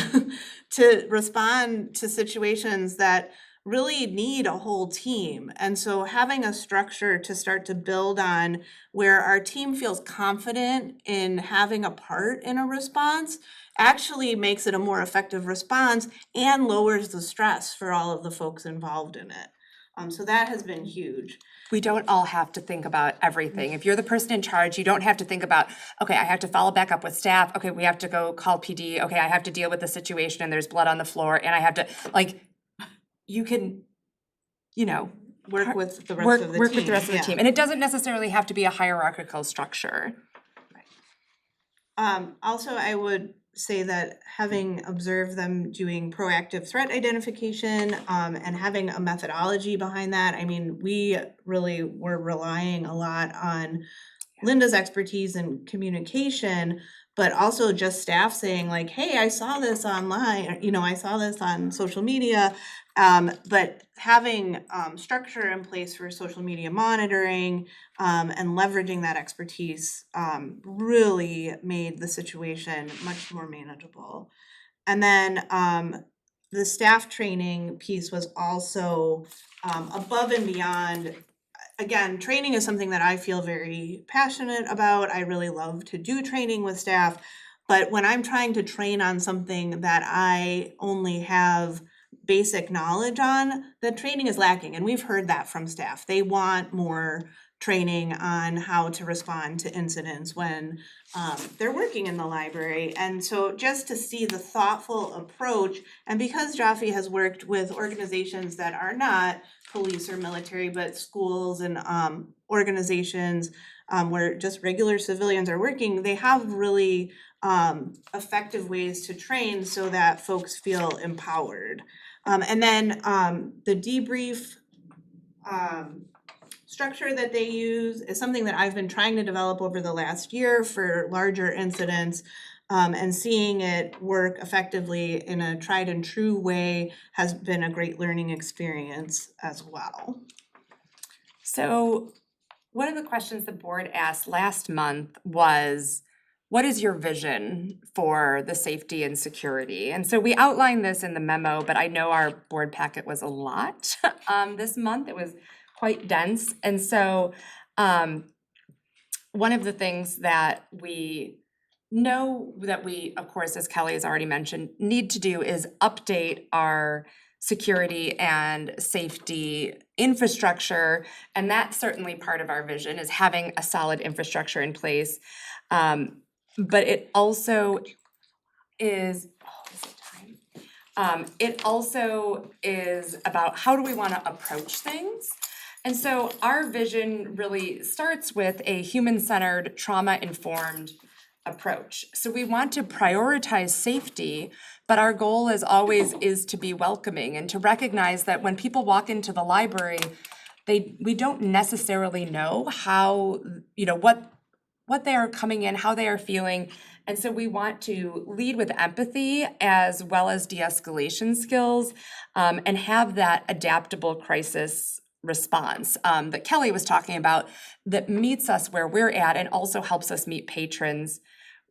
to respond to situations that really need a whole team. And so having a structure to start to build on where our team feels confident in having a part in a response actually makes it a more effective response and lowers the stress for all of the folks involved in it. So that has been huge. We don't all have to think about everything. If you're the person in charge, you don't have to think about, okay, I have to follow back up with staff. Okay, we have to go call PD. Okay, I have to deal with the situation and there's blood on the floor and I have to, like, you can, you know, Work with the rest of the team. work with the rest of the yeah. team. And it doesn't necessarily have to be a hierarchical structure. Also, I would say that having observed them doing proactive threat identification and having a methodology behind that, I mean, we really were relying a lot on Linda's expertise in communication, but also just staff saying like, hey, I saw this online, you know, I saw this on social media. But having structure in place for social media monitoring and leveraging that expertise really made the situation much more manageable. And then the staff training piece was also above and beyond. Again, training is something that I feel very passionate about. I really love to do training with staff. But when I'm trying to train on something that I only have basic knowledge on, the training is lacking. And we've heard that from staff. They want more training on how to respond to incidents when they're working in the library. And so just to see the thoughtful approach, and because Jaffe has worked with organizations that are not police or military, but schools and organizations where just regular civilians are working, they have really effective ways to train so that folks feel empowered. And then the debrief structure that they use is something that I've been trying to develop over the last year for larger incidents. And seeing it work effectively in a tried and true way has been a great learning experience as well. So one of the questions the board asked last month was, what is your vision for the safety and security? And so we outlined this in the memo, but I know our board packet was a lot this month. It was quite dense. And so one of the things that we know that we, of course, as Kelly has already mentioned, need to do is update our security and safety infrastructure. And that's certainly part of our vision, is having a solid infrastructure in place. But it also is, is it time? It also is about how do we want to approach things. And so our vision really starts with a human-centered, trauma-informed approach. So we want to prioritize safety, but our goal as always is to be welcoming and to recognize that when people walk into the library, we don't necessarily know how, what they are coming in, how they are feeling. And so we want to lead with empathy as well as de-escalation skills, and have that adaptable crisis response that Kelly was talking about, that meets us where we're at and also helps us meet patrons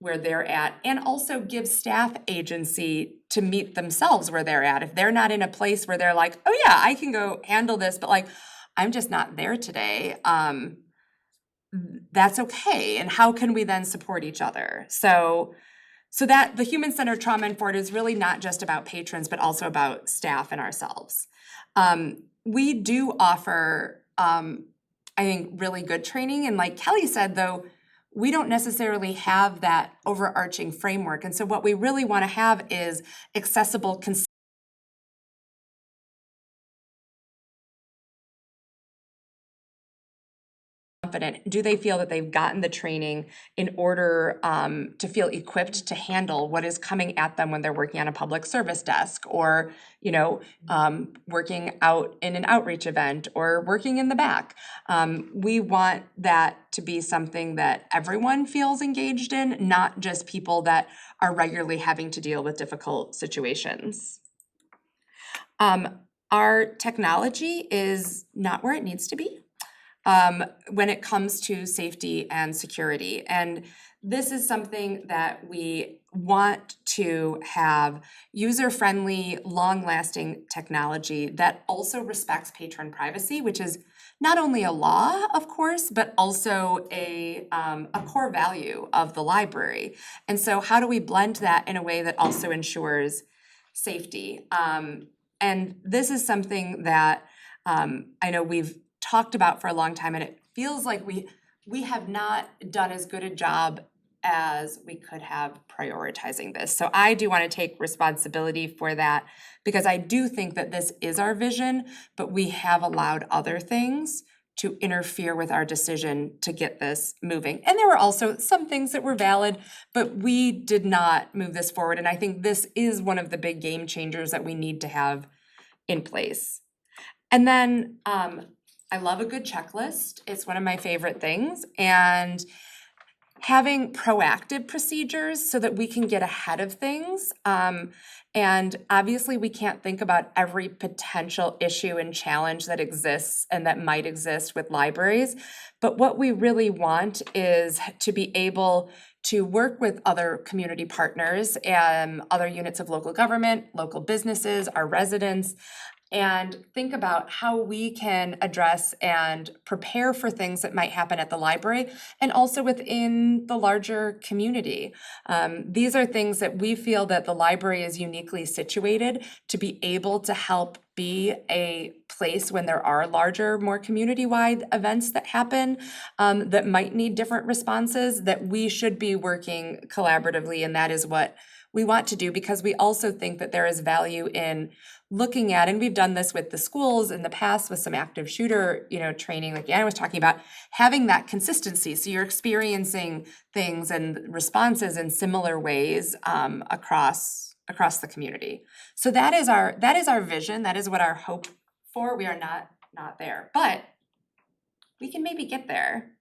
where they're at, and also gives staff agency to meet themselves where they're at. If they're not in a place where they're like, oh yeah, I can go handle this, but like, I'm just not there today, that's okay. And how can we then support each other? So that the human-centered trauma-informed is really not just about patrons, but also about staff and ourselves. We do offer, I think, really good training. And like Kelly said, though, we don't necessarily have that overarching framework. And so what we really want to have is accessible, confident. Do they feel that they've gotten the training in order to feel equipped to handle what is coming at them when they're working on a public service desk, or working out in an outreach event, or working in the back? We want that to be something that everyone feels engaged in, not just people that are regularly having to deal with difficult situations. Our technology is not where it needs to be when it comes to safety and security. And this is something that we want to have user-friendly, long-lasting technology that also respects patron privacy, which is not only a law, of course, but also a core value of the library. And so how do we blend that in a way that also ensures safety? And this is something that I know we've talked about for a long time, and it feels like we have not done as good a job as we could have prioritizing this. So I do want to take responsibility for that, because I do think that this is our vision, but we have allowed other things to interfere with our decision to get this moving. And there were also some things that were valid, but we did not move this forward. And I think this is one of the big game changers that we need to have in place. And then I love a good checklist. It's one of my favorite things. And having proactive procedures so that we can get ahead of things. And obviously we can't think about every potential issue and challenge that exists and that might exist with libraries. But what we really want is to be able to work with other community partners and other units of local government, local businesses, our residents, and think about how we can address and prepare for things that might happen at the library and also within the larger community. These are things that we feel that the library is uniquely situated to be able to help be a place when there are larger, more community-wide events that happen that might need different responses, that we should be working collaboratively, and that is what we want to do, because we also think that there is value in looking at, and we've done this with the schools in the past with some active shooter, training, like Anna was talking about, having that consistency. So you're experiencing things and responses in similar ways across the community. So that is our vision. That is what our hope for. We are not there, but we can maybe get there.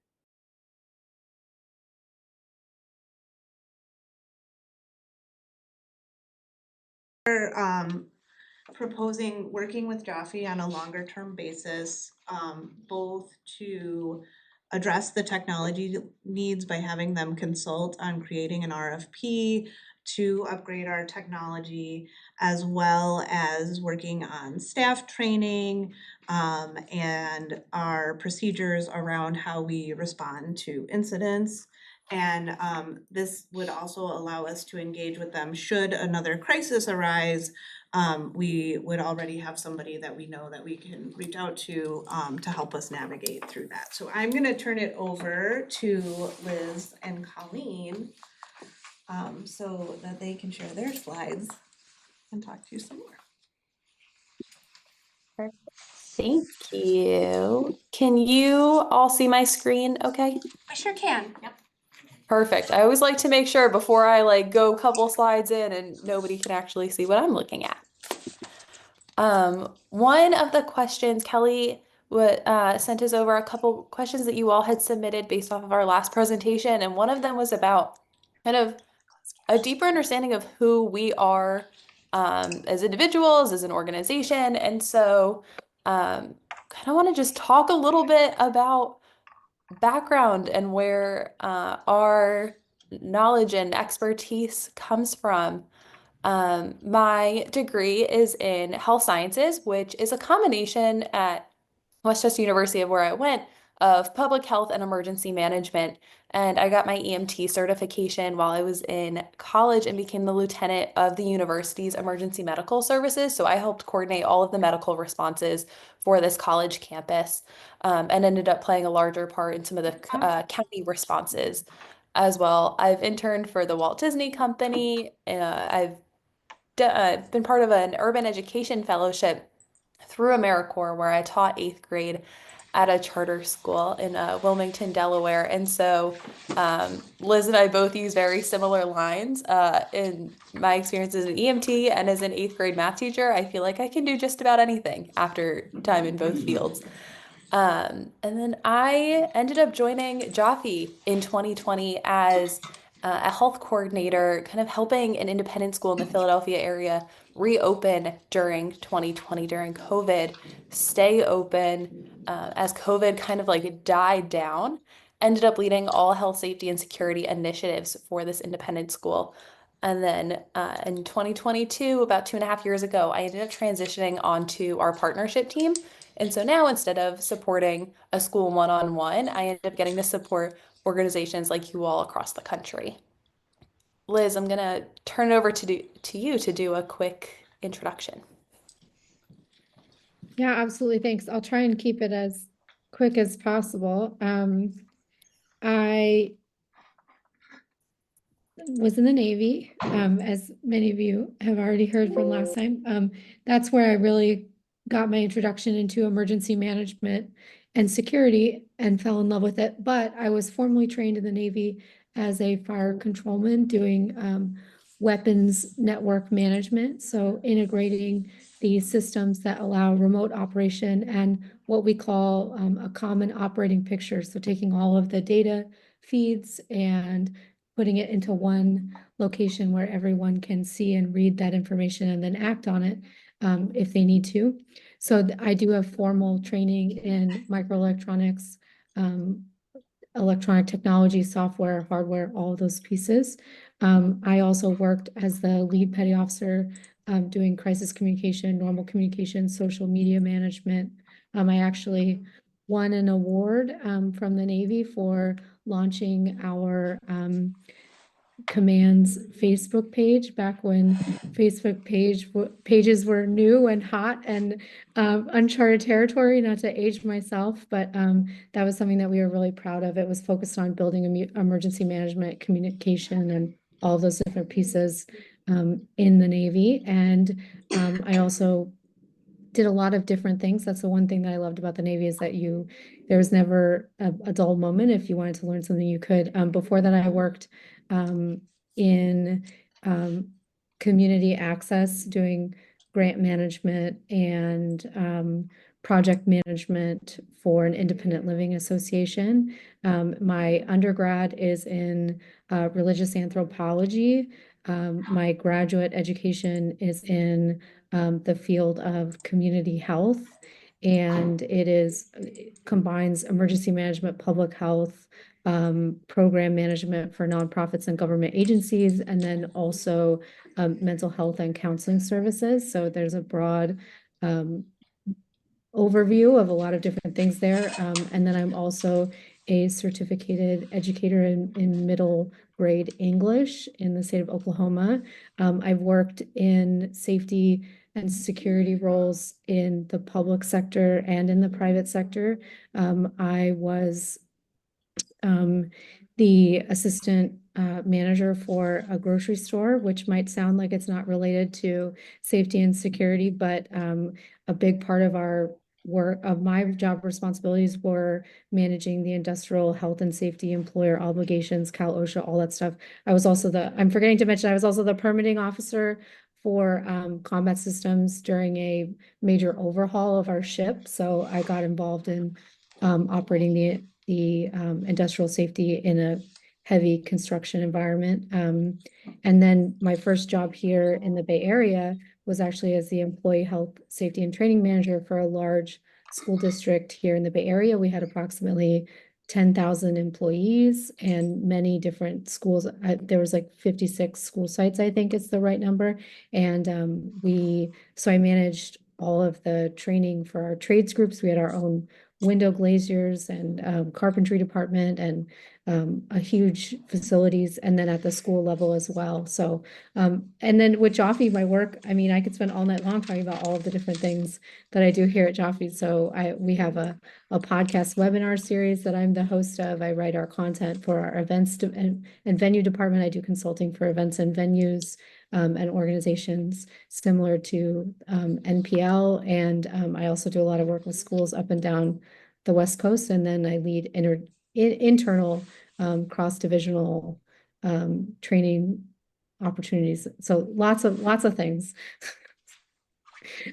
Proposing working with Jaffe on a longer term basis, both to address the technology needs by having them consult on creating an RFP to upgrade our technology, as well as working on staff training and our procedures around how we respond to incidents, And this would also allow us to engage with them should another crisis arise. We would already have somebody that we know that we can reach out to help us navigate through that. So I'm gonna turn it over to Liz and Colleen so that they can share their slides and talk to you some more. Thank you. Can you all see my screen okay? I sure can. Yep. Perfect. I always like to make sure before I like go a couple slides in and nobody can actually see what I'm looking at. One of the questions, Kelly sent us over a couple questions that you all had submitted based off of our last presentation, and one of them was about kind of a deeper understanding of who we are as individuals, as an organization. And so kind of want to just talk a little bit about background and where our knowledge and expertise comes from. My degree is in health sciences, which is a combination at Westchester University of where I went of public health and emergency management. And I got my EMT certification while I was in college and became the lieutenant of the university's emergency medical services. So I helped coordinate all of the medical responses for this college campus and ended up playing a larger part in some of the county responses as well. I've interned for the Walt Disney Company. I've been part of an urban education fellowship through AmeriCorps where I taught 8th grade at a charter school in Wilmington, Delaware. And so Liz and I both use very similar lines. In my experience as an EMT and as an 8th grade math teacher, I feel like I can do just about anything after time in both fields. And then I ended up joining Jaffe in 2020 as a health coordinator, kind of helping an independent school in the Philadelphia area reopen during 2020 during COVID, stay open as COVID kind of like died down. Ended up leading all health, safety, and security initiatives for this independent school. And then in 2022, about 2.5 years ago, I ended up transitioning onto our partnership team. And so now instead of supporting a school one-on-one, I end up getting to support organizations like you all across the country. Liz, I'm gonna turn it over to you to do a quick introduction. Yeah, absolutely. Thanks. I'll try and keep it as quick as possible. I was in the Navy, as many of you have already heard from last time. That's where I really got my introduction into emergency management and security and fell in love with it. But I was formally trained in the Navy as a fire controlman doing weapons network management. So integrating these systems that allow remote operation and what we call a common operating picture. So taking all of the data feeds and putting it into one location where everyone can see and read that information and then act on it if they need to. So I do have formal training in microelectronics, electronic technology, software, hardware, all of those pieces. I also worked as the lead petty officer doing crisis communication, normal communication, social media management. I actually won an award from the Navy for launching our command's Facebook page back when Facebook pages were new and hot and uncharted territory, not to age myself, but that was something that we were really proud of. It was focused on building emergency management, communication, and all those different pieces in the Navy. And I also did a lot of different things. That's the one thing that I loved about the Navy is that there was never a dull moment. If you wanted to learn something, you could. Before that, I worked in community access, doing grant management and project management for an independent living association. My undergrad is in religious anthropology. My graduate education is in the field of community health, and it combines emergency management, public health, program management for nonprofits and government agencies, and then also mental health and counseling services. So there's a broad overview of a lot of different things there. And then I'm also a certificated educator in middle grade English in the state of Oklahoma. I've worked in safety and security roles in the public sector and in the private sector. I was the assistant manager for a grocery store, which might sound like it's not related to safety and security, but a big part of our work of my job responsibilities were managing the industrial health and safety, employer obligations, Cal OSHA, all that stuff. I was also I'm forgetting to mention, I was also the permitting officer for combat systems during a major overhaul of our ship. So I got involved in operating the industrial safety in a heavy construction environment. And then my first job here in the Bay Area was actually as the employee health, safety, and training manager for a large school district here in the Bay Area. We had approximately 10,000 employees and many different schools. There was like 56 school sites, I think is the right number. And so I managed all of the training for our trades groups. We had our own window glaziers and carpentry department and a huge facilities, and then at the school level as well. So, and then with Joffy, my work, I mean, I could spend all night long talking about all of the different things that I do here at Joffy. So we have a podcast webinar series that I'm the host of. I write our content for our events and venue department. I do consulting for events and venues and organizations similar to NPL. And I also do a lot of work with schools up and down the West Coast. And then I lead internal cross-divisional training opportunities. So lots of things.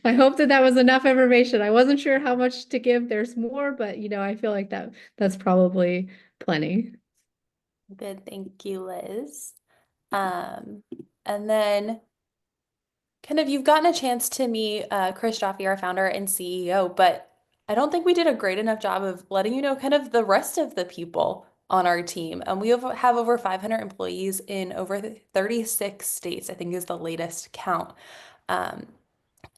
I hope that was enough information. I wasn't sure how much to give. There's more, but I feel like that's probably plenty. Good, thank you, Liz. And then kind of you've gotten a chance to meet Chris Jaffe, our founder and CEO, but I don't think we did a great enough job of letting you know kind of the rest of the people on our team. And we have over 500 employees in over 36 states, I think is the latest count. And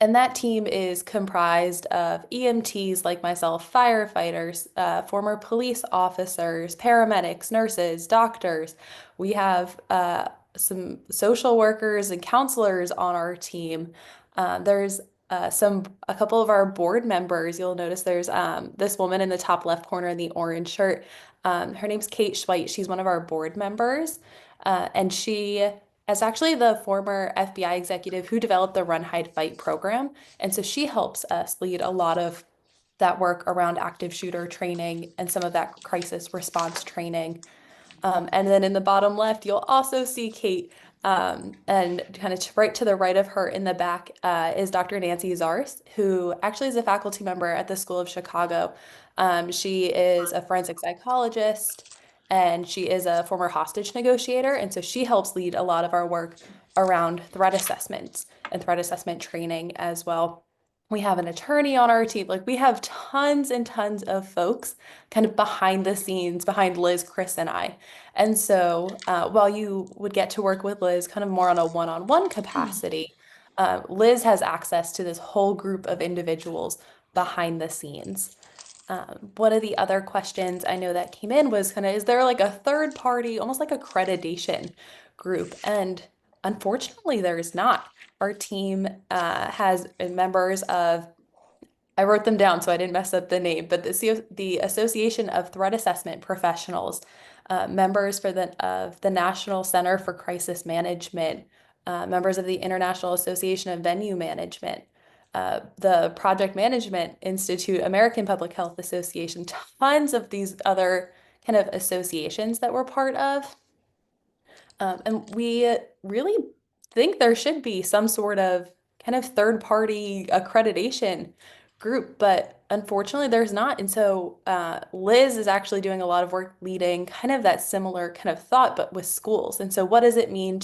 that team is comprised of EMTs like myself, firefighters, former police officers, paramedics, nurses, doctors. We have some social workers and counselors on our team. There's a couple of our board members. You'll notice there's this woman in the top left corner in the orange shirt. Her name's Kate Schweit. She's one of our board members, and she is actually the former FBI executive who developed the Run, Hide, Fight program. And so she helps us lead a lot of that work around active shooter training and some of that crisis response training. And then in the bottom left, you'll also see Kate. And kind of right to the right of her in the back is Dr. Nancy Zars, who actually is a faculty member at the School of Chicago. She is a forensic psychologist and she is a former hostage negotiator. And so she helps lead a lot of our work around threat assessments and threat assessment training as well. We have an attorney on our team. Like we have tons and tons of folks kind of behind the scenes, behind Liz, Chris, and I. And so while you would get to work with Liz kind of more on a one-on-one capacity, Liz has access to this whole group of individuals behind the scenes. One of the other questions I know that came in was kind of, is there like a third party, almost like accreditation group? And unfortunately, there is not. Our team has members of, I wrote them down so I didn't mess up the name, but the Association of Threat Assessment Professionals, members of the National Center for Crisis Management, members of the International Association of Venue Management, the Project Management Institute, American Public Health Association, tons of these other kind of associations that we're part of. And we really think there should be some sort of kind of third-party accreditation group, but unfortunately there's not. And so Liz is actually doing a lot of work leading kind of that similar kind of thought, but with schools. And so what does it mean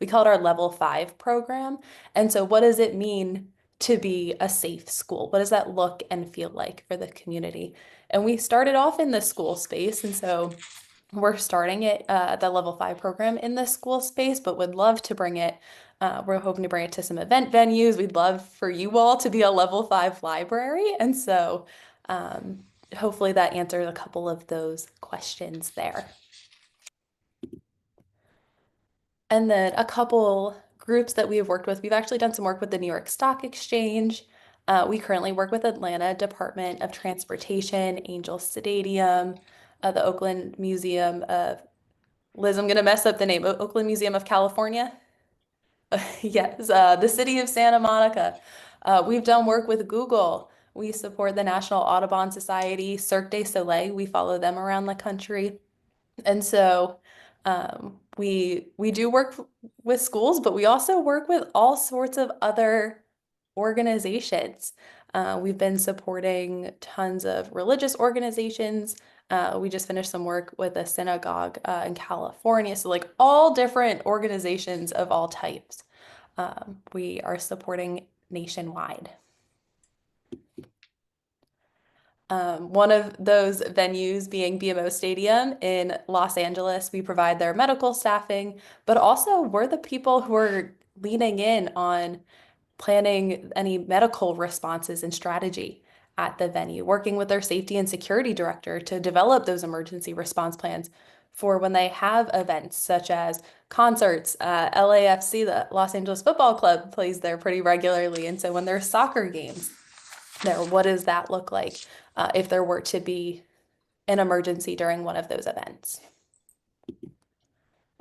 we call it our level 5 program. And so what does it mean to be a safe school? What does that look and feel like for the community? And we started off in the school space. And so we're starting it, the level 5 program in the school space, but would love to bring it. We're hoping to bring it to some event venues. We'd love for you all to be a level 5 library. And so hopefully that answers a couple of those questions there. And then a couple groups that we've worked with, we've actually done some work with the New York Stock Exchange. We currently work with Atlanta Department of Transportation, Angel Stadium, the Oakland Museum of, Liz, I'm gonna mess up the name, Oakland Museum of California. Yes, the city of Santa Monica. We've done work with Google. We support the National Audubon Society, Cirque du Soleil. We follow them around the country. And so we do work with schools, but we also work with all sorts of other organizations. We've been supporting tons of religious organizations. We just finished some work with a synagogue in California. So like all different organizations of all types, we are supporting nationwide. One of those venues being BMO Stadium in Los Angeles. We provide their medical staffing, but also we're the people who are leaning in on planning any medical responses and strategy at the venue, working with their safety and security director to develop those emergency response plans for when they have events such as concerts. LAFC, the Los Angeles Football Club, plays there pretty regularly. And so when there's soccer games there, what does that look like if there were to be an emergency during one of those events?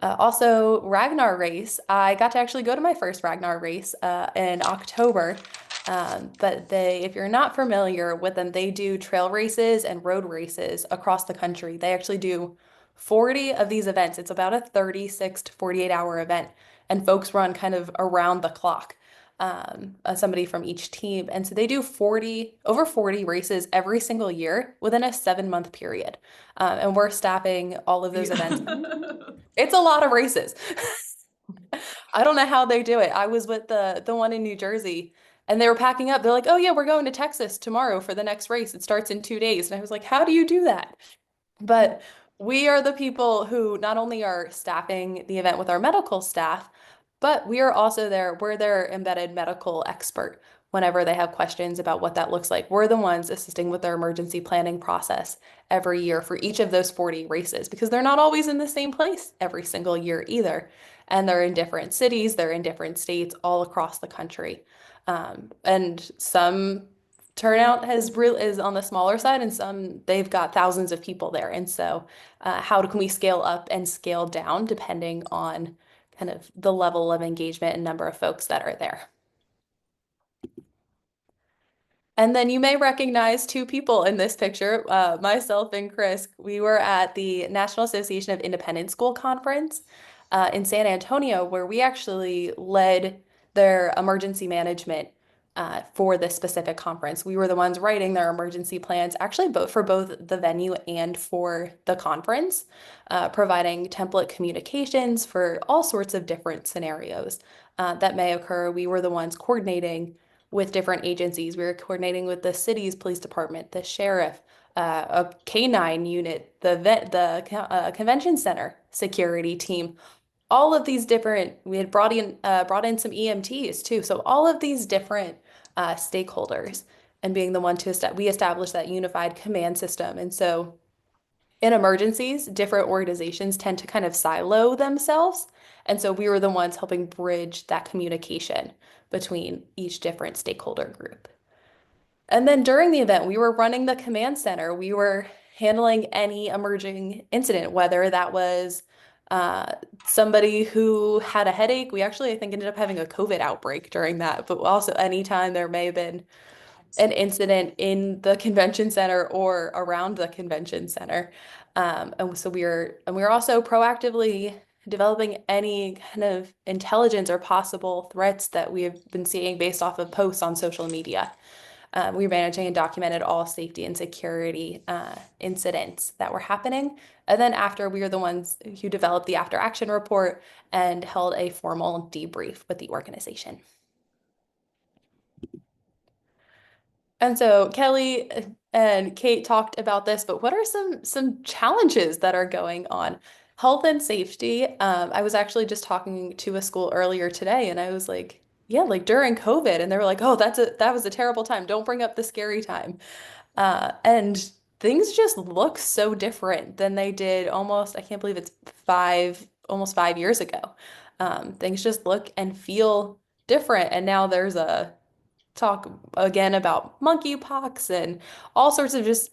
Also, Ragnar race. I got to actually go to my first Ragnar race in October. But if you're not familiar with them, they do trail races and road races across the country. They actually do 40 of these events. It's about a 36 to 48-hour event, and folks run kind of around the clock. Somebody from each team. And so they do over 40 races every single year within a 7-month period. And we're staffing all of those events. It's a lot of races. I don't know how they do it. I was with the one in New Jersey and they were packing up. They're like, "Oh yeah, we're going to Texas tomorrow for the next race. It starts in 2 days." And I was like, "How do you do that?" But we are the people who not only are staffing the event with our medical staff, but we are also there. We're their embedded medical expert whenever they have questions about what that looks like. We're the ones assisting with their emergency planning process every year for each of those 40 races because they're not always in the same place every single year either. And they're in different cities, they're in different states all across the country. And some turnout is on the smaller side, and some they've got thousands of people there. And so how can we scale up and scale down depending on kind of the level of engagement and number of folks that are there? And then you may recognize two people in this picture, myself and Chris. We were at the National Association of Independent School Conference in San Antonio, where we actually led their emergency management for this specific conference. We were the ones writing their emergency plans, actually both for both the venue and for the conference, providing template communications for all sorts of different scenarios that may occur. We were the ones coordinating with different agencies. We were coordinating with the city's police department, the sheriff, a canine unit, the convention center security team. All of these different, we had brought in some EMTs too. So all of these different stakeholders, and being the one we established that unified command system. And so in emergencies, different organizations tend to kind of silo themselves. And so we were the ones helping bridge that communication between each different stakeholder group. And then during the event, we were running the command center. We were handling any emerging incident, whether that was somebody who had a headache. We actually, I think, ended up having a COVID outbreak during that, but also anytime there may have been an incident in the convention center or around the convention center. And so we're also proactively developing any kind of intelligence or possible threats that we have been seeing based off of posts on social media. We were managing and documented all safety and security incidents that were happening. And then after, we were the ones who developed the after action report and held a formal debrief with the organization. And so Kelly and Kate talked about this, but what are some challenges that are going on? Health and safety. I was actually just talking to a school earlier today, and I was like, yeah, like during COVID, and they were like, "Oh, that was a terrible time. Don't bring up the scary time." And things just look so different than they did almost, I can't believe it's almost 5 years ago. Things just look and feel different. And now there's a talk again about monkeypox and all sorts of just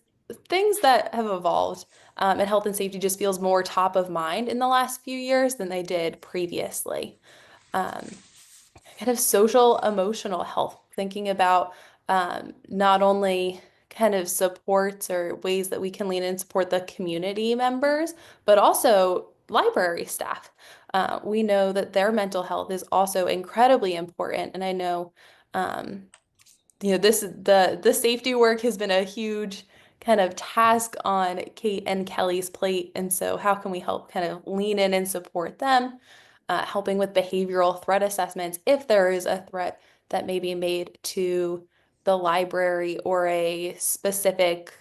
things that have evolved. And health and safety just feels more top of mind in the last few years than they did previously. Um, Kind of social emotional health, thinking about not only kind of supports or ways that we can lean in and support the community members, but also library staff. We know that their mental health is also incredibly important, and I know the safety work has been a huge kind of task on Kate and Kelly's plate, and so how can we help kind of lean in and support them, helping with behavioral threat assessments if there is a threat that may be made to the library or a specific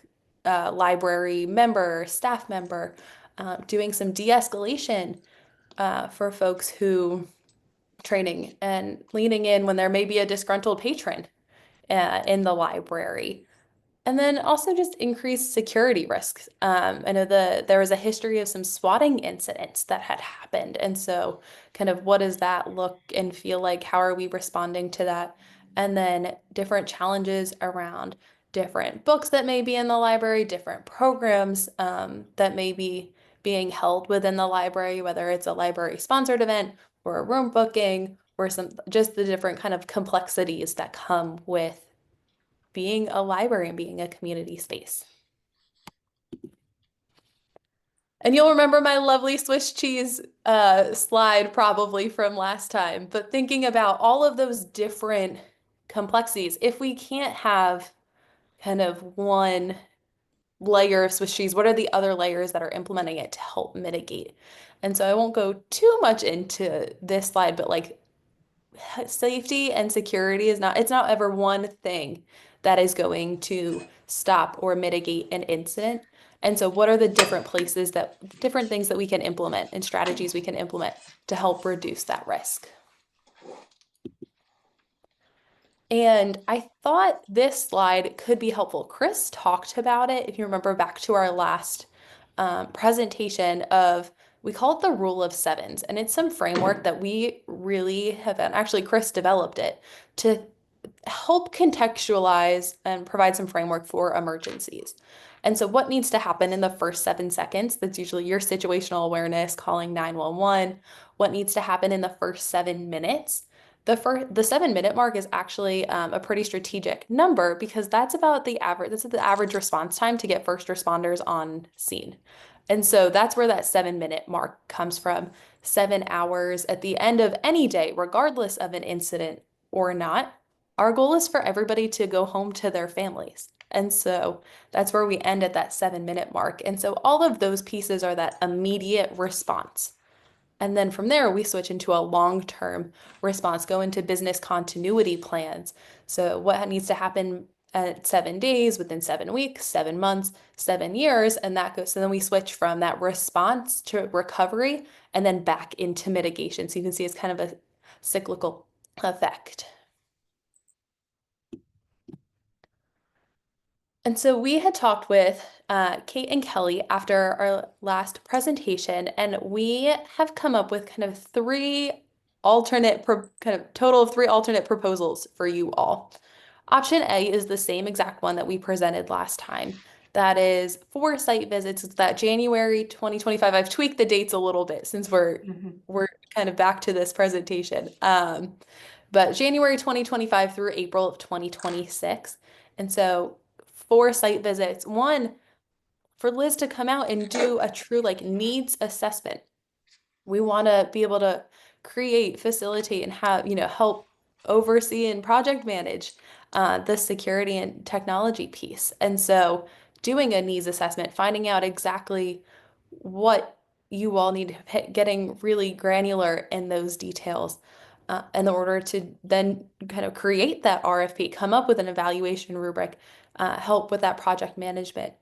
library member or staff member, doing some de-escalation for folks who training and leaning in when there may be a disgruntled patron in the library. And then also just increased security risks. I know there was a history of some swatting incidents that had happened. And so kind of what does that look and feel like? How are we responding to that? And then different challenges around different books that may be in the library, different programs that may be being held within the library, whether it's a library sponsored event or a room booking or some just the different kind of complexities that come with being a library and being a community space. And you'll remember my lovely Swiss cheese slide probably from last time, but thinking about all of those different complexities, if we can't have kind of one layer of Swiss cheese, what are the other layers that are implementing it to help mitigate? And so I won't go too much into this slide, but like safety and security it's not ever one thing that is going to stop or mitigate an incident. And so what are the different different things that we can implement and strategies we can implement to help reduce that risk? And I thought this slide could be helpful. Chris talked about it, if you remember back to our last presentation of, we call it the rule of sevens. And it's some framework that we really have, and actually Chris developed it to help contextualize and provide some framework for emergencies. And so what needs to happen in the first 7 seconds? That's usually your situational awareness, calling 911. What needs to happen in the first 7 minutes? The 7 minute mark is actually a pretty strategic number because that's the average response time to get first responders on scene. And so that's where that 7 minute mark comes from. 7 hours at the end of any day, regardless of an incident or not. Our goal is for everybody to go home to their families. And so that's where we end at that 7 minute mark. And so all of those pieces are that immediate response. And then from there, we switch into a long-term response, go into business continuity plans. So what needs to happen at 7 days, within 7 weeks, 7 months, 7 years, and that goes. So then we switch from that response to recovery and then back into mitigation. So you can see it's kind of a cyclical effect. And so we had talked with Kate and Kelly after our last presentation, and we have come up with kind of total of three alternate proposals for you all. Option A is the same exact one that we presented last time. That is 4 site visits. It's that January 2025. I've tweaked the dates a little bit since we're kind of back to this presentation. But January 2025 through April of 2026. And so 4 site visits. One, for Liz to come out and do a true needs assessment. We want to be able to create, facilitate, and have, help oversee and project manage the security and technology piece. And so doing a needs assessment, finding out exactly what you all need, getting really granular in those details in order to then kind of create that RFP, come up with an evaluation rubric, help with that project management,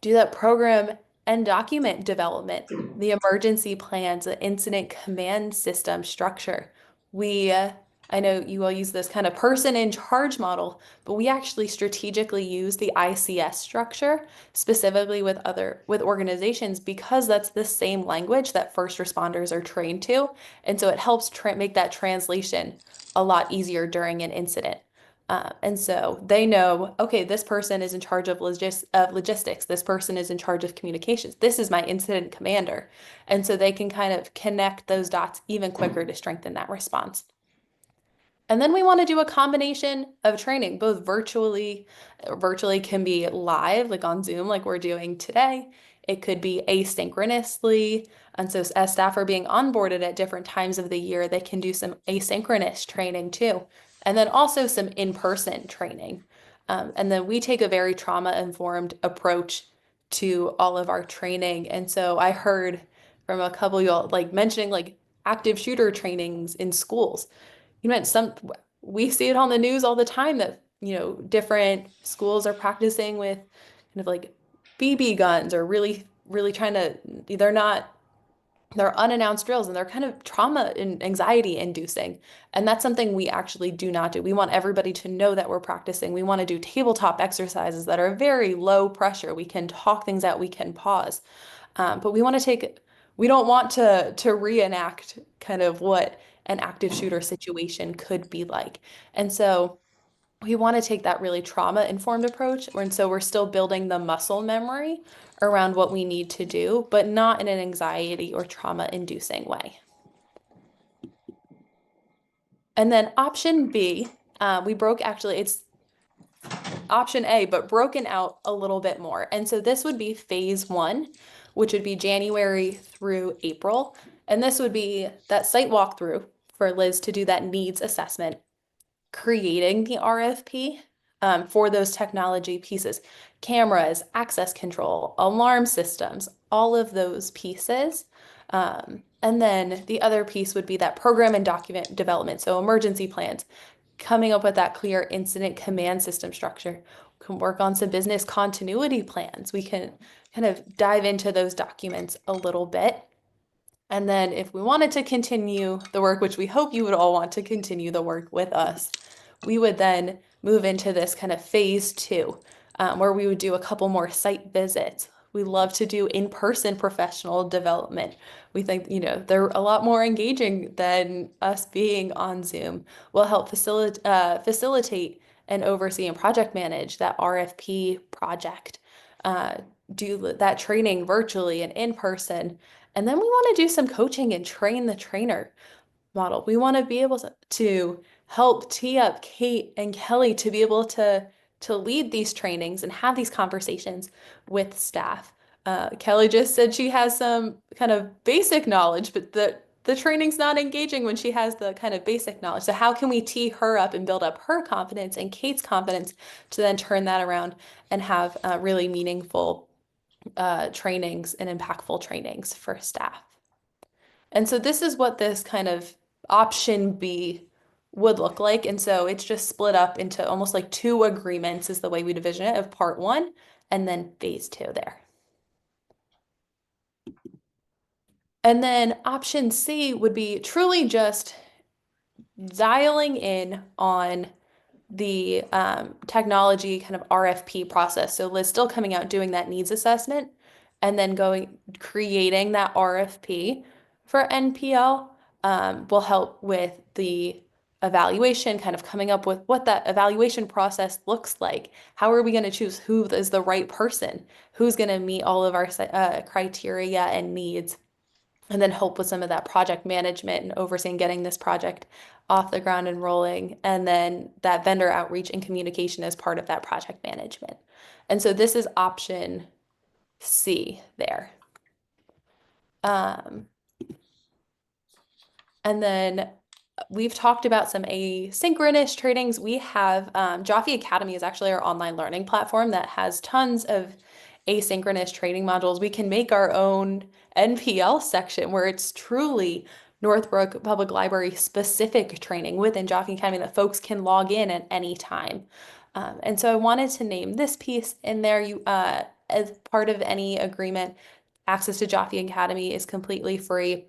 do that program and document development, the emergency plans, the incident command system structure. We I know you all use this kind of person in charge model, but we actually strategically use the ICS structure specifically with organizations because that's the same language that first responders are trained to. And so it helps make that translation a lot easier during an incident. And so they know, okay, this person is in charge of logistics. This person is in charge of communications. This is my incident commander. And so they can kind of connect those dots even quicker to strengthen that response. And then we want to do a combination of training, both virtually can be live, like on Zoom, like we're doing today. It could be asynchronously. And so as staff are being onboarded at different times of the year, they can do some asynchronous training too. And then also some in-person training. And then we take a very trauma-informed approach to all of our training. And so I heard from a couple of y'all like mentioning like active shooter trainings in schools. You meant we see it on the news all the time that, different schools are practicing with kind of like BB guns or really, really trying to, they're unannounced drills and they're kind of trauma and anxiety inducing. And that's something we actually do not do. We want everybody to know that we're practicing. We want to do tabletop exercises that are very low pressure. We can talk things out, we can pause. But we don't want to reenact kind of what an active shooter situation could be like. And so we want to take that really trauma-informed approach. And so we're still building the muscle memory around what we need to do, but not in an anxiety or trauma-inducing way. And then option B, it's option A, but broken out a little bit more. And so this would be phase 1, which would be January through April. And this would be that site walkthrough for Liz to do that needs assessment, creating the RFP for those technology pieces, cameras, access control, alarm systems, all of those pieces. And then the other piece would be that program and document development, so emergency plans, coming up with that clear incident command system structure. We can work on some business continuity plans. We can kind of dive into those documents a little bit. And then if we wanted to continue the work, which we hope you would all want to continue the work with us, we would then move into this kind of phase 2, where we would do a couple more site visits. We love to do in-person professional development. We think, they're a lot more engaging than us being on Zoom. Will help facilitate and oversee and project manage that RFP project, do that training virtually and in person. And then we want to do some coaching and train the trainer model. We want to be able to help tee up Kate and Kelly to be able to lead these trainings and have these conversations with staff. Kelly just said she has some kind of basic knowledge, but the training's not engaging when she has the kind of basic knowledge. So how can we tee her up and build up her confidence and Kate's confidence to then turn that around and have really meaningful trainings and impactful trainings for staff? And so this is what this kind of option B would look like. And so it's just split up into almost like 2 agreements is the way we division it, of part 1 and then phase 2 there. And then option C would be truly just dialing in on the technology kind of RFP process. So Liz still coming out doing that needs assessment and then creating that RFP for NPL will help with the evaluation, kind of coming up with what that evaluation process looks like. How are we going to choose who is the right person? Who's going to meet all of our criteria and needs? And then help with some of that project management and overseeing getting this project off the ground and rolling. And then that vendor outreach and communication as part of that project management. And so this is option C there. And then we've talked about some asynchronous trainings. We have Joffe Academy is actually our online learning platform that has tons of asynchronous training modules. We can make our own NPL section where it's truly Northbrook Public Library specific training within Joffe Academy that folks can log in at any time. And so I wanted to name this piece in there. As part of any agreement, access to Joffe Academy is completely free.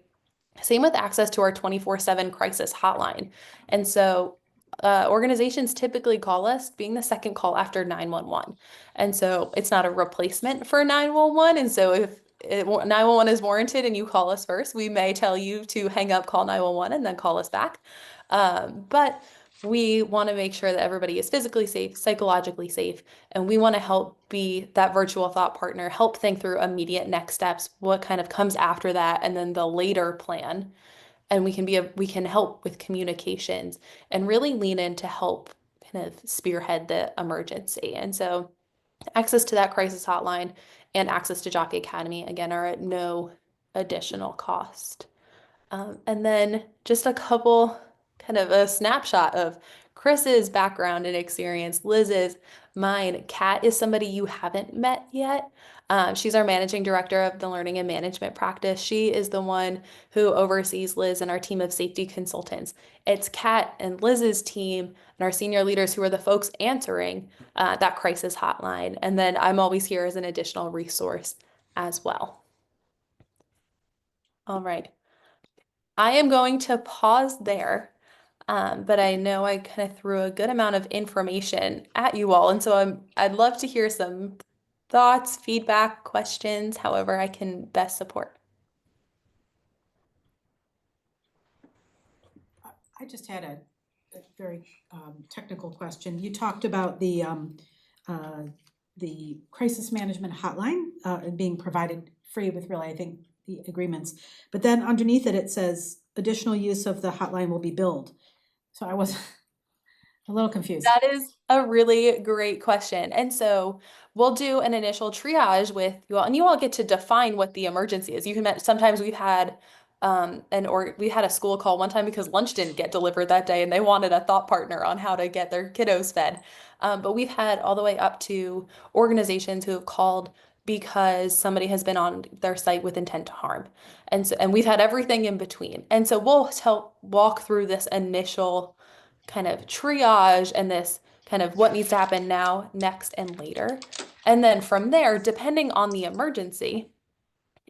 Same with access to our 24/7 crisis hotline. And so organizations typically call us being the second call after 911. And so it's not a replacement for 911. And so if 911 is warranted and you call us first, we may tell you to hang up, call 911, and then call us back. But we want to make sure that everybody is physically safe, psychologically safe, and we want to help be that virtual thought partner, help think through immediate next steps, what kind of comes after that, and then the later plan. And we can help with communications and really lean in to help kind of spearhead the emergency. And so access to that crisis hotline and access to Jockey Academy, again, are at no additional cost. And then just a couple, kind of a snapshot of Chris's background and experience, Liz's, mine. Kat is somebody you haven't met yet. She's our managing director of the learning and management practice. She is the one who oversees Liz and our team of safety consultants. It's Kat and Liz's team and our senior leaders who are the folks answering that crisis hotline. And then I'm always here as an additional resource as well. All right. I am going to pause there, but I know I kind of threw a good amount of information at you all, and so I'd love to hear some thoughts, feedback, questions, however I can best support. I just had a very technical question. You talked about the crisis management hotline being provided free with really, I think, the agreements. But then underneath it, it says additional use of the hotline will be billed. So I was a little confused. That is a really great question. And so we'll do an initial triage with you all, and you all get to define what the emergency is. You can sometimes we've had we had a school call one time because lunch didn't get delivered that day and they wanted a thought partner on how to get their kiddos fed. But we've had all the way up to organizations who have called because somebody has been on their site with intent to harm. And we've had everything in between. And so we'll walk through this initial kind of triage and this kind of what needs to happen now, next, and later. And then from there, depending on the emergency,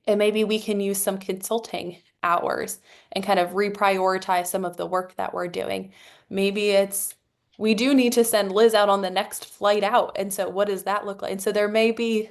and maybe we can use some consulting hours and kind of reprioritize some of the work that we're doing. Maybe we do need to send Liz out on the next flight out. And so what does that look like? And so there may be,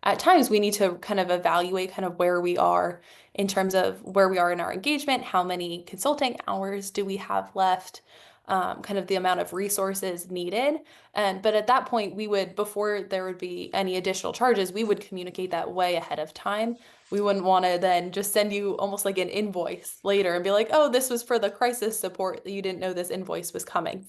at times we need to kind of evaluate kind of where we are in terms of where we are in our engagement, how many consulting hours do we have left, kind of the amount of resources needed. But at that point, before there would be any additional charges, we would communicate that way ahead of time. We wouldn't want to then just send you almost like an invoice later and be like, oh, this was for the crisis support. You didn't know this invoice was coming.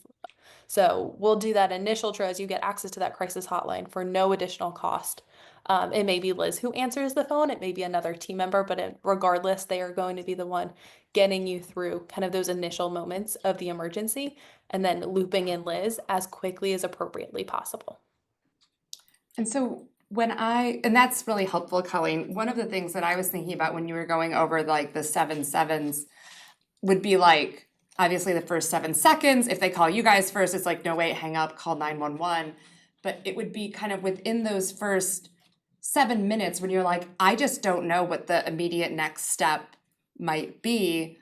So we'll do that initial triage. You get access to that crisis hotline for no additional cost. It may be Liz who answers the phone. It may be another team member, but regardless, they are going to be the one getting you through kind of those initial moments of the emergency and then looping in Liz as quickly as appropriately possible. And so and that's really helpful, Colleen. One of the things that I was thinking about when you were going over like the 7 sevens would be like, obviously the first 7 seconds, if they call you guys first, it's like, no, wait, hang up, call 911. But it would be kind of within those first 7 minutes when you're like, I just don't know what the immediate next step might be.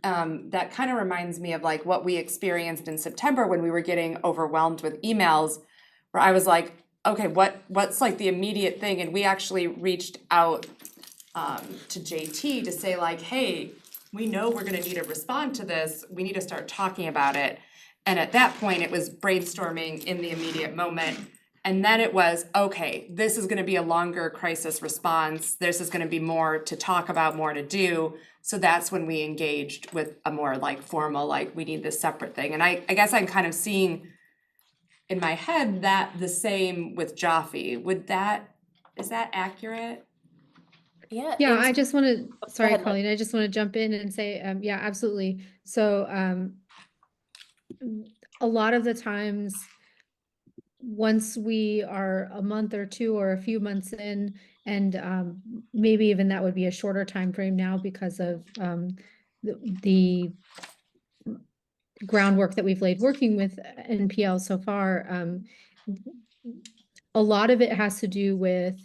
That kind of reminds me of like what we experienced in September when we were getting overwhelmed with emails, where I was like, okay, what's like the immediate thing? And we actually reached out to JT to say like, hey, we know we're gonna need to respond to this. We need to start talking about it. And at that point, it was brainstorming in the immediate moment. And then it was, okay, this is gonna be a longer crisis response. This is gonna be more to talk about, more to do. So that's when we engaged with a more like formal, like we need this separate thing. And I guess I'm kind of seeing in my head that the same with Jaffe. Is that accurate? Yeah. Yeah, I just want to, sorry, ahead, Liz. Colleen, I just want to jump in and say, yeah, absolutely. So, a lot of the times, once we are a month or two or a few months in, and maybe even that would be a shorter time frame now because of the groundwork that we've laid working with NPL so far. A lot of it has to do with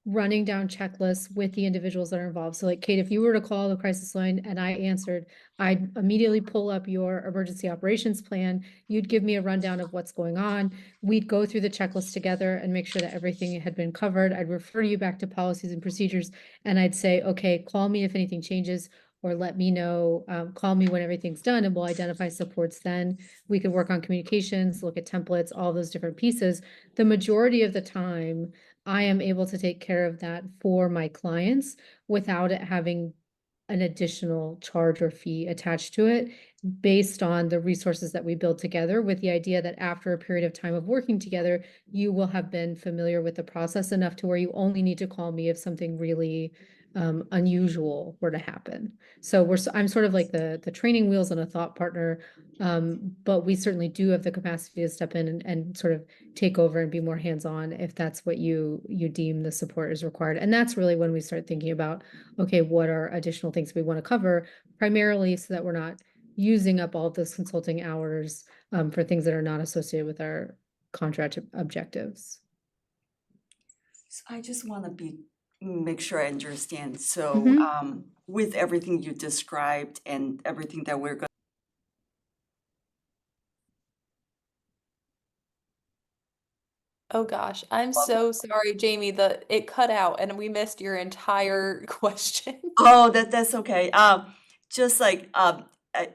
running down checklists with the individuals that are involved. So like Kate, if you were to call the crisis line and I answered, I'd immediately pull up your emergency operations plan. You'd give me a rundown of what's going on. We'd go through the checklist together and make sure that everything had been covered. I'd refer you back to policies and procedures, and I'd say, okay, call me if anything changes, or let me know, call me when everything's done, and we'll identify supports then. We could work on communications, look at templates, all those different pieces. The majority of the time, I am able to take care of that for my clients without it having an additional charge or fee attached to it, based on the resources that we build together, with the idea that after a period of time of working together, you will have been familiar with the process enough to where you only need to call me if something really unusual were to happen. So I'm sort of like the training wheels and a thought partner, but we certainly do have the capacity to step in and sort of take over and be more hands-on if that's what you deem the support is required. And that's really when we start thinking about, okay, what are additional things we want to cover, primarily so that we're not using up all of those consulting hours for things that are not associated with our contract objectives. So I just wanna make sure I understand. So, Mhm. with everything you described and everything that we're Oh gosh, I'm so sorry, Jamie, that it cut out and we missed your entire question. Oh, that's okay. Just like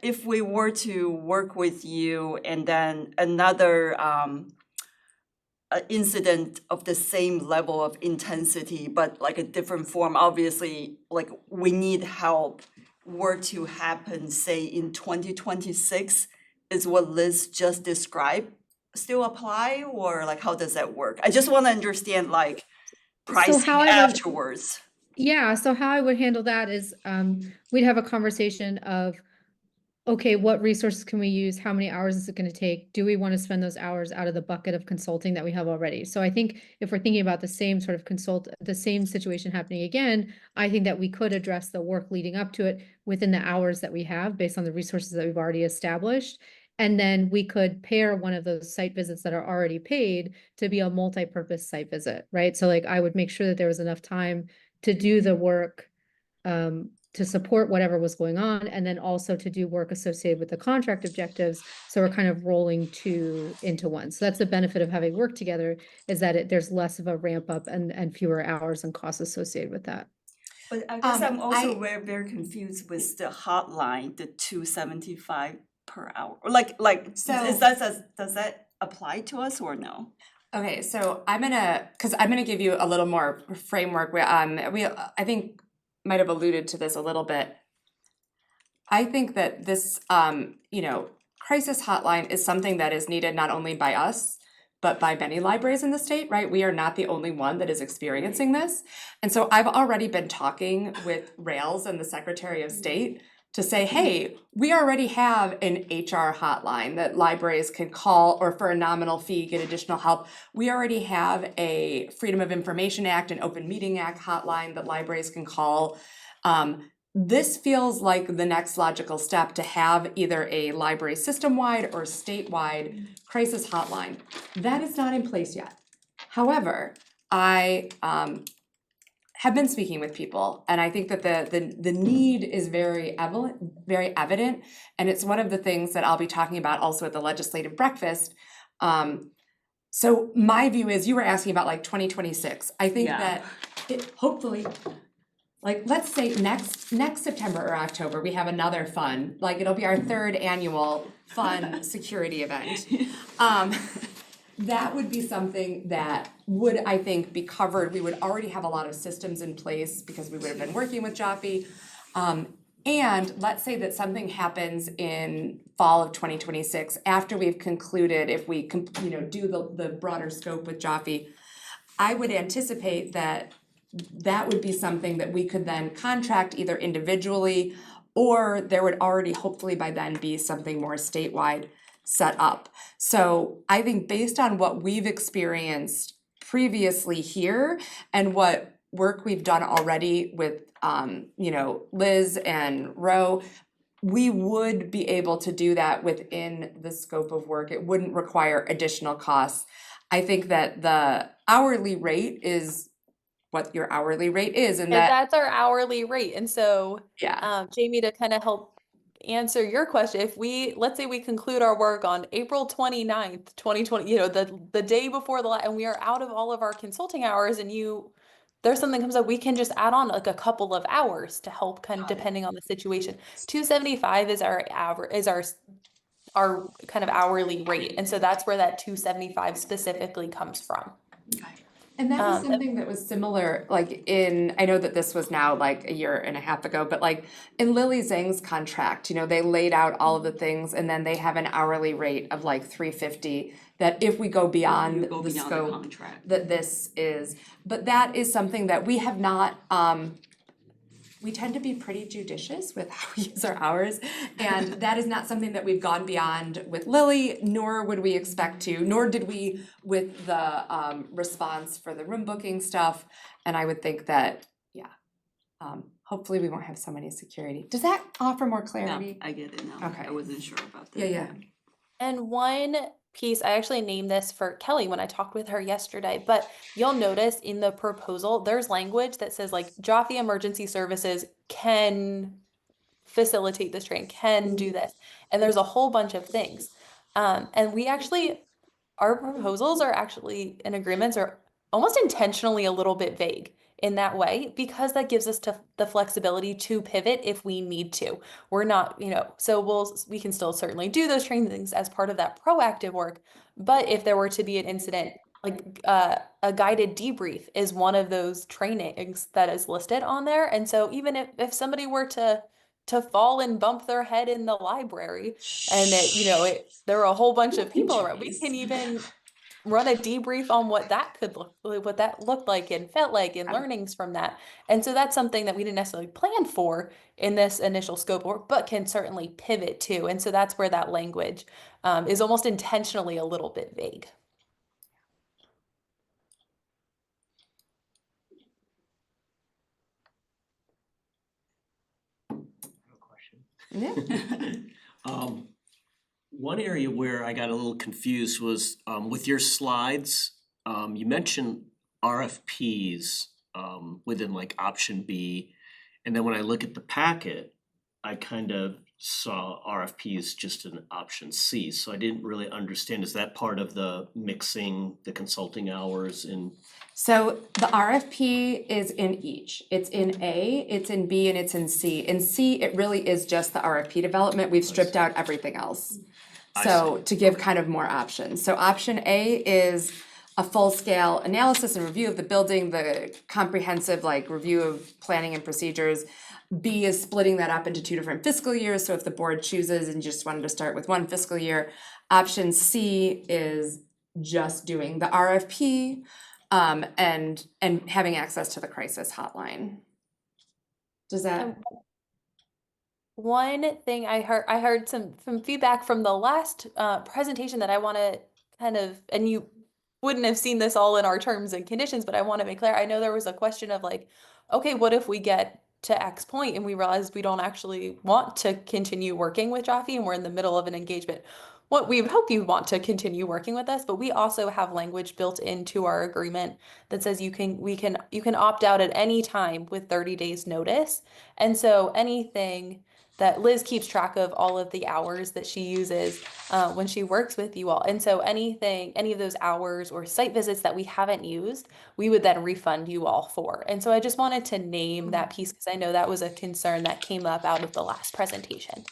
if we were to work with you and then another incident of the same level of intensity, but like a different form, obviously, like we need help, were to happen, say in 2026, is what Liz just described still apply, or like how does that work? I just want to understand like So pricing how I would, afterwards. yeah, so how I would handle that is we'd have a conversation of, okay, what resources can we use? How many hours is it going to take? Do we want to spend those hours out of the bucket of consulting that we have already? So I think if we're thinking about the same sort of the same situation happening again, I think that we could address the work leading up to it within the hours that we have based on the resources that we've already established. And then we could pair one of those site visits that are already paid to be a multi-purpose site visit, right? So like I would make sure that there was enough time to do the work to support whatever was going on, and then also to do work associated with the contract objectives. So we're kind of rolling two into one. So that's the benefit of having worked together, is that there's less of a ramp up and fewer hours and costs associated with that. But I guess I'm also I- very confused with the hotline, the 275 per hour. So- Does that apply to us or no? Okay, so I'm gonna give you a little more framework. I think might have alluded to this a little bit. I think that this, crisis hotline is something that is needed not only by us, but by many libraries in the state, right? We are not the only one that is experiencing this. And so I've already been talking with Rails and the Secretary of State to say, hey, we already have an HR hotline that libraries can call, or for a nominal fee, get additional help. We already have a Freedom of Information Act and Open Meeting Act hotline that libraries can call. This feels like the next logical step, to have either a library system-wide or statewide crisis hotline. That is not in place yet. However, I have been speaking with people, and I think that the need is very evident, and it's one of the things that I'll be talking about also at the legislative breakfast. So my view is, you were asking about like 2026. I think Yeah. that hopefully, like, let's say next September or October, we have another fun, like it'll be our third annual fun security event. That would be something that would, I think, be covered. We would already have a lot of systems in place because we would have been working with Jaffe. And let's say that something happens in fall of 2026, after we've concluded, if we do the broader scope with Jaffe, I would anticipate that would be something that we could then contract either individually, or there would already hopefully by then be something more statewide set up. So I think based on what we've experienced previously here and what work we've done already with Liz and Ro, we would be able to do that within the scope of work. It wouldn't require additional costs. I think that the hourly rate is what your hourly rate is and And that, that's our hourly rate. And so, yeah. Jamie, to kind of help answer your question, if let's say we conclude our work on April 29th, 2020, the day before and we are out of all of our consulting hours and there's something comes up, we can just add on like a couple of hours to help kind of depending on the situation. 275 is our average, is our kind of hourly rate. And so that's where that 275 specifically comes from. And that was Um, something that was similar, like I know that this was now like a year and a half ago, but like in Lily Zhang's contract, they laid out all of the things and then they have an hourly rate of like $350 that if we go beyond Go the beyond scope, contract. that this is, but that is something that we have not, we tend to be pretty judicious with how we use our hours. And that is not something that we've gone beyond with Lily, nor would we expect to, nor did we with the response for the room booking stuff. And I would think that, hopefully we won't have so many security. Does that offer more No, clarity? I get it now. Okay. I wasn't sure about that. Yeah. And one piece, I actually named this for Kelly when I talked with her yesterday, but you'll notice in the proposal, there's language that says like Jaffe Emergency Services can facilitate this training, can do this. And there's a whole bunch of things. And our proposals are actually and agreements are almost intentionally a little bit vague in that way because that gives us the flexibility to pivot if we need to. We're not, so we can still certainly do those trainings as part of that proactive work. But if there were to be an incident, like a guided debrief is one of those trainings that is listed on there. And so even if somebody were to fall and bump their head in the library and there were a whole bunch of people around, we can even run a debrief on what that what that looked like and felt like and learnings from that. And so that's something that we didn't necessarily plan for in this initial scope of work, but can certainly pivot to. And so that's where that language is almost intentionally a little bit vague. Yeah. One area where I got a little confused was with your slides, you mentioned RFPs within like option B. And then when I look at the packet, I kind of saw RFPs just in option C. So I didn't really understand, is that part of the mixing the consulting hours in? So the RFP is in each. It's in A, it's in B, and it's in C. In C, it really is just the RFP development. We've stripped out everything else. So to give kind of more options. So option A is a full-scale analysis and review of the building, the comprehensive like review of planning and procedures. B is splitting that up into 2 different fiscal years. So if the board chooses and just wanted to start with 1 fiscal year, option C is just doing the RFP and having access to the crisis hotline. Does that? One thing I heard some feedback from the last presentation that I want to kind of, and you wouldn't have seen this all in our terms and conditions, but I want to make clear. I know there was a question of like, okay, what if we get to X point and we realize we don't actually want to continue working with Jaffe and we're in the middle of an engagement? What we hope you want to continue working with us, but we also have language built into our agreement that says you can opt out at any time with 30 days notice. And so anything that Liz keeps track of all of the hours that she uses when she works with you all. And so any of those hours or site visits that we haven't used, we would then refund you all for. And so I just wanted to name that piece because I know that was a concern that came up out of the last presentation.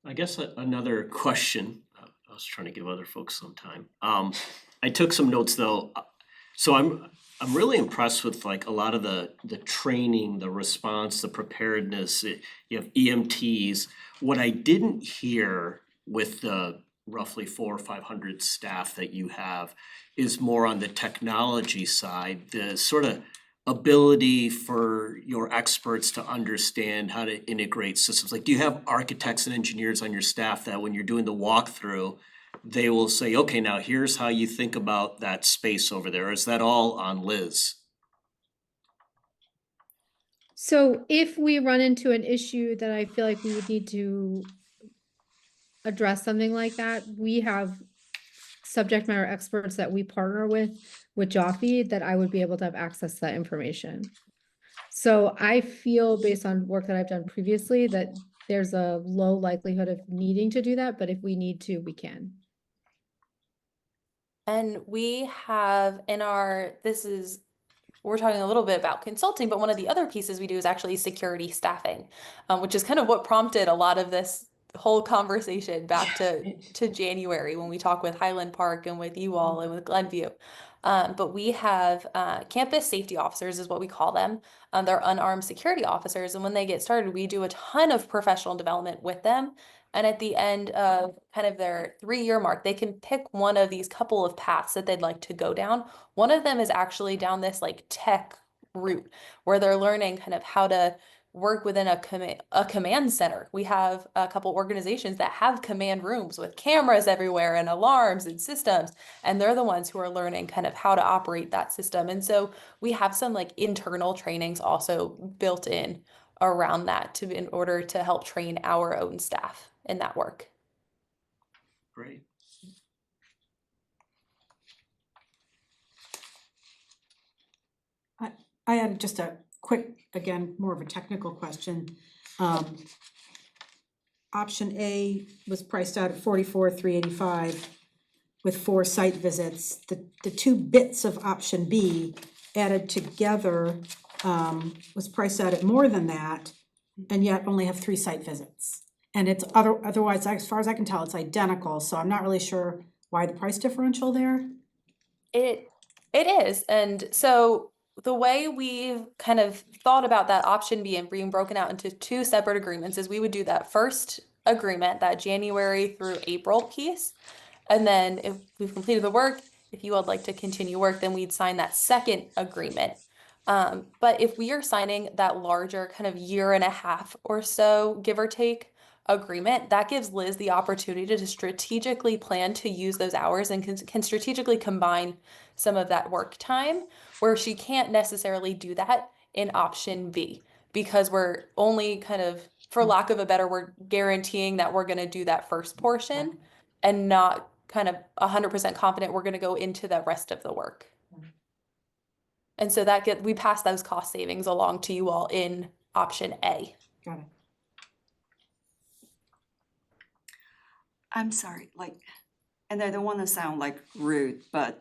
I guess another question, I was trying to give other folks some time. I took some notes though. So I'm really impressed with like a lot of the training, the response, the preparedness. You have EMTs. What I didn't hear with the roughly 400 or 500 staff that you have is more on the technology side, the sort of ability for your experts to understand how to integrate systems. Like, do you have architects and engineers on your staff that when you're doing the walkthrough, they will say, okay, now here's how you think about that space over there? Or is that all on Liz? So if we run into an issue that I feel like we would need to address something like that, we have subject matter experts that we partner with Joffy, that I would be able to have access to that information. So I feel based on work that I've done previously that there's a low likelihood of needing to do that, but if we need to, we can. And we have in our, we're talking a little bit about consulting, but one of the other pieces we do is actually security staffing, which is kind of what prompted a lot of this whole conversation back to January when we talk with Highland Park and with you all and with Glenview. But we have campus safety officers is what we call them. They're unarmed security officers, and when they get started, we do a ton of professional development with them. And at the end of kind of their 3-year mark, they can pick one of these couple of paths that they'd like to go down. One of them is actually down this like tech route where they're learning kind of how to work within a command center. We have a couple organizations that have command rooms with cameras everywhere and alarms and systems, and they're the ones who are learning kind of how to operate that system. And so we have some like internal trainings also built in around that in order to help train our own staff in that work. Great. I had just a quick, again, more of a technical question. Option A was priced out at $44,385 with 4 site visits. The 2 bits of option B added together was priced out at more than that, and yet only have 3 site visits. And it's otherwise, as far as I can tell, it's identical, so I'm not really sure why the price differential there. It is. And so the way we've kind of thought about that option being broken out into 2 separate agreements is we would do that first agreement, that January through April piece. And then if we've completed the work, if you would like to continue work, then we'd sign that second agreement. But if we are signing that larger kind of 1.5 year or so, give or take, agreement, that gives Liz the opportunity to strategically plan to use those hours and can strategically combine some of that work time, where she can't necessarily do that in option B, because we're only kind of, for lack of a better word, guaranteeing that we're going to do that first portion and not kind of 100% confident we're going to go into the rest of the work. And so we pass those cost savings along to you all in option A. Got it. I'm sorry, like, and I don't wanna sound like rude, but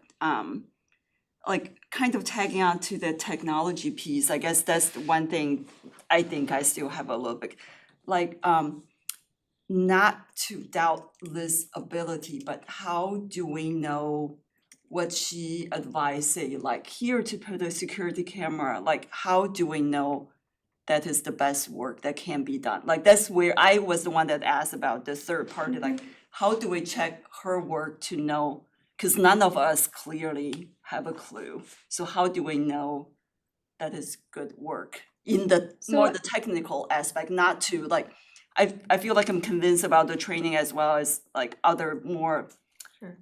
like kind of tagging on to the technology piece, I guess that's the one thing I think I still have a little bit, like, not to doubt Liz's ability, but how do we know what she advised, say, like here to put a security camera, like how do we know that is the best work that can be done? Like that's where I was the one that asked about the third party, like how do we check her work to know? Because none of us clearly have a clue. So how do we know that is good work in the more the technical aspect, not to like, I feel like I'm convinced about the training as well as like other more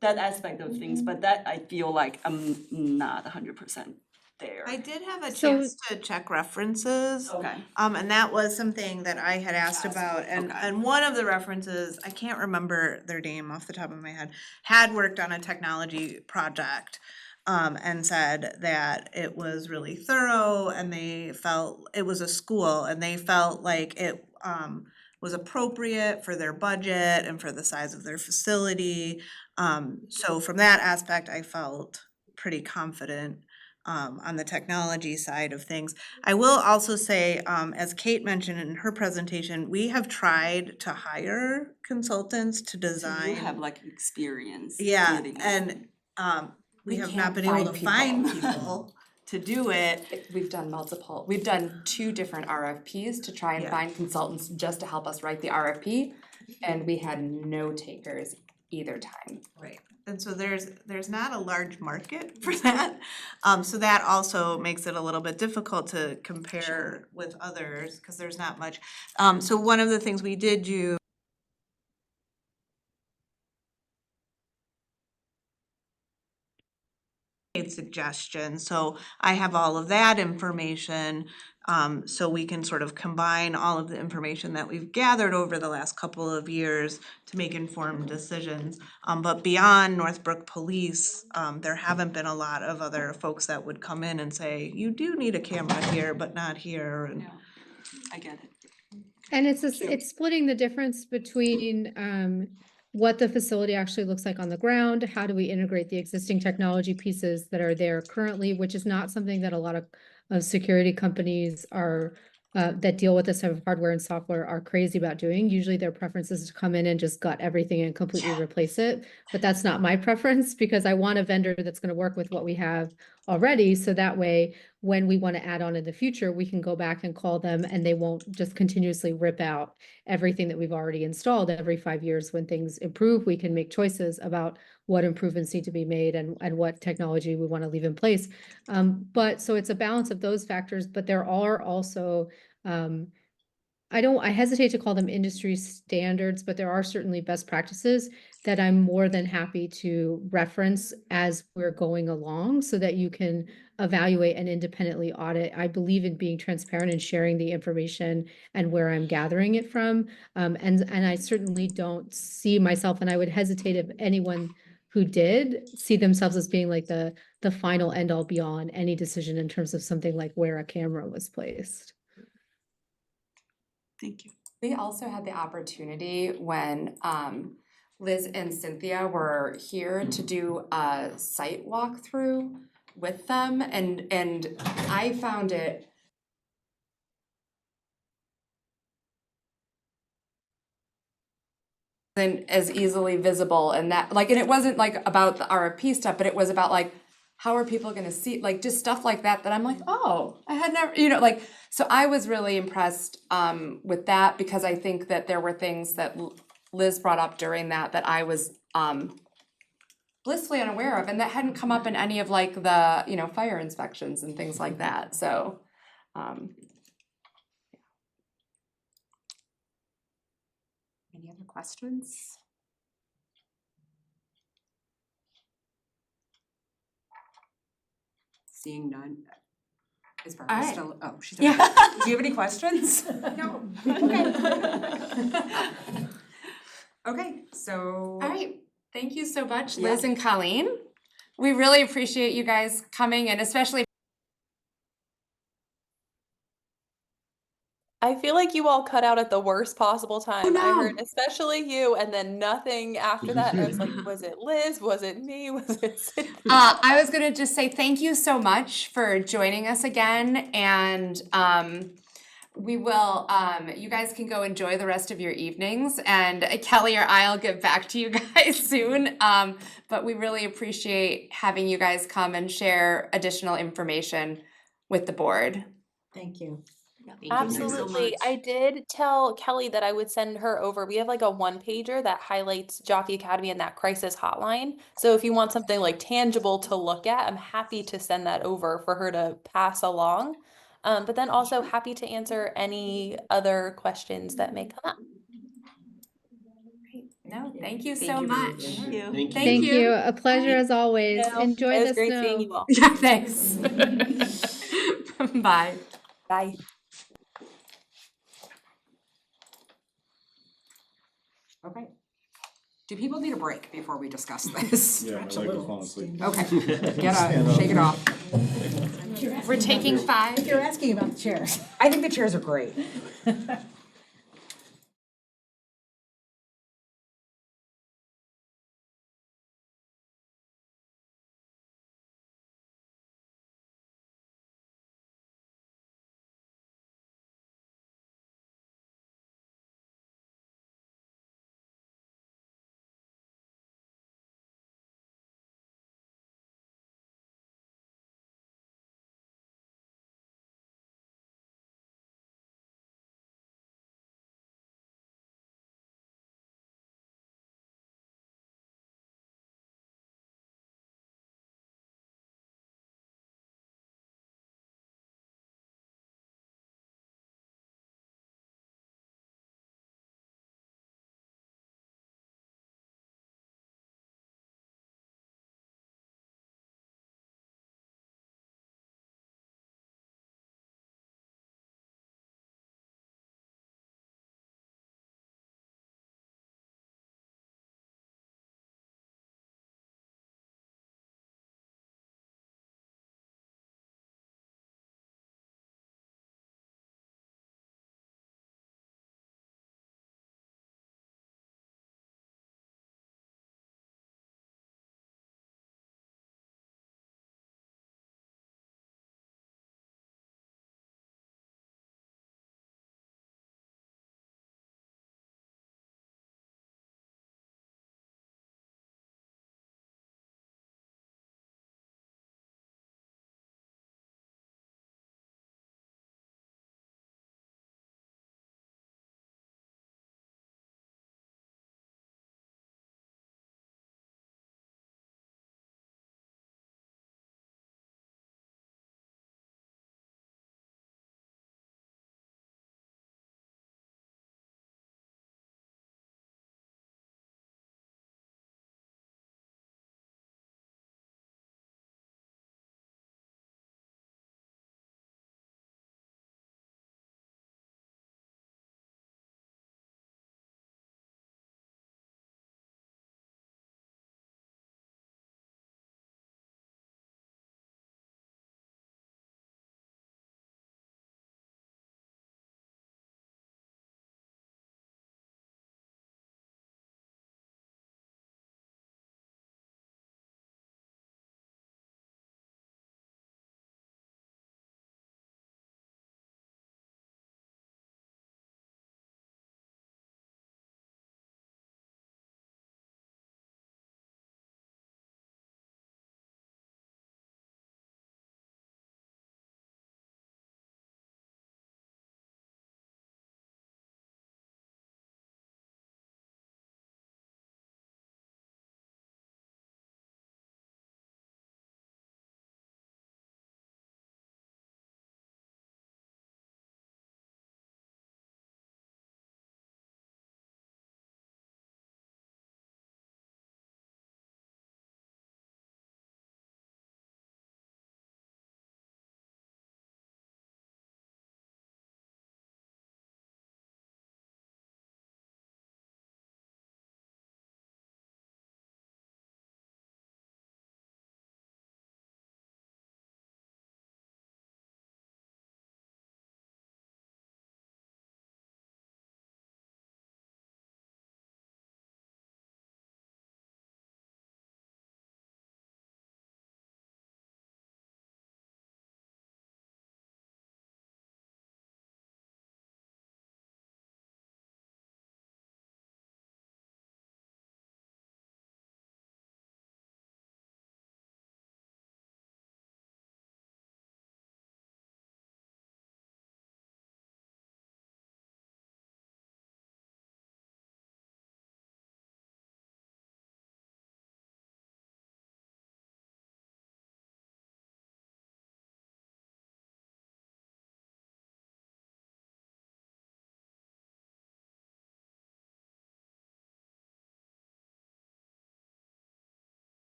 that aspect of things, but that I feel like I'm not 100% there. I did have a So- chance to check references. Okay. And that was something that I had asked about, and Okay. and one of the references, I can't remember their name off the top of my head, had worked on a technology project. And said that it was really thorough, and they felt, it was a school, and they felt like it was appropriate for their budget and for the size of their facility. So from that aspect, I felt pretty confident on the technology side of things. I will also say, as Kate mentioned in her presentation, we have tried to hire consultants to So design. you have like experience. Yeah, dealing with and we We have can't not been able to find find people to do it. We've done 2 different RFPs to try and Yeah. find consultants just to help us write the RFP, and we had no takers either time. Right. And so there's not a large market for that. So that also makes it a little bit difficult to compare with others, because there's not much. So one of the things we did do made suggestions, so I have all of that information So we can sort of combine all of the information that we've gathered over the last couple of years to make informed decisions. But beyond Northbrook Police, there haven't been a lot of other folks that would come in and say, you do need a camera here, but not here, and I get it. And it's splitting the difference between what the facility actually looks like on the ground, how do we integrate the existing technology pieces that are there currently, which is not something that a lot of security companies are that deal with this type of hardware and software are crazy about doing. Usually their preference is to come in and just gut everything and completely replace it. But that's not my preference because I want a vendor that's going to work with what we have already. So that way, when we want to add on in the future, we can go back and call them and they won't just continuously rip out everything that we've already installed. Every 5 years when things improve, we can make choices about what improvements need to be made and what technology we want to leave in place. But so it's a balance of those factors, but there are also I hesitate to call them industry standards, but there are certainly best practices that I'm more than happy to reference as we're going along so that you can evaluate and independently audit. I believe in being transparent and sharing the information and where I'm gathering it from. And I certainly don't see myself, and I would hesitate if anyone who did see themselves as being like the final end all be all in any decision in terms of something like where a camera was placed. Thank you. We also had the opportunity when Liz and Cynthia were here to do a site walkthrough with them and I found it wasn't as easily visible and that like and it wasn't like about the RFP stuff, but it was about like how are people gonna see like just stuff like that I'm like, oh, I had never like so I was really impressed with that because I think that there were things that Liz brought up during that I was blissfully unaware of and that hadn't come up in any of like the fire inspections and things like that. So Any other questions? Seeing none. Is Barbara Alright. still, oh, she's. Yeah. Do you have any questions? no. Okay. Okay, so. All right, thank you so much, Yeah. Liz and Colleen. We really appreciate you guys coming and especially I feel like you all cut out at the worst possible time. I no. heard especially you and then nothing after that. And I was like, was it Liz? Was it me? Was it Cynthia? I was gonna just say thank you so much for joining us again and we will you guys can go enjoy the rest of your evenings and Kelly or I'll get back to you guys soon. But we really appreciate having you guys come and share additional information with the board. Thank you. Absolutely. I did tell Kelly that I would send her over. We have like a one pager that highlights Jockey Academy and that crisis hotline. So if you want something like tangible to look at, I'm happy to send that over for her to pass along. But then also happy to answer any other questions that may come up. No, thank you so Thank you very much. Thank you. Thank Thank you. you. A pleasure as always. You know, Enjoy it was the great snow. seeing you all. Yeah, thanks. Bye. Bye. Okay. Do people need a break before we discuss this? Yeah, my leg was falling asleep. Okay, shake it off. We're taking 5. You're asking about the chairs. I think the chairs are great.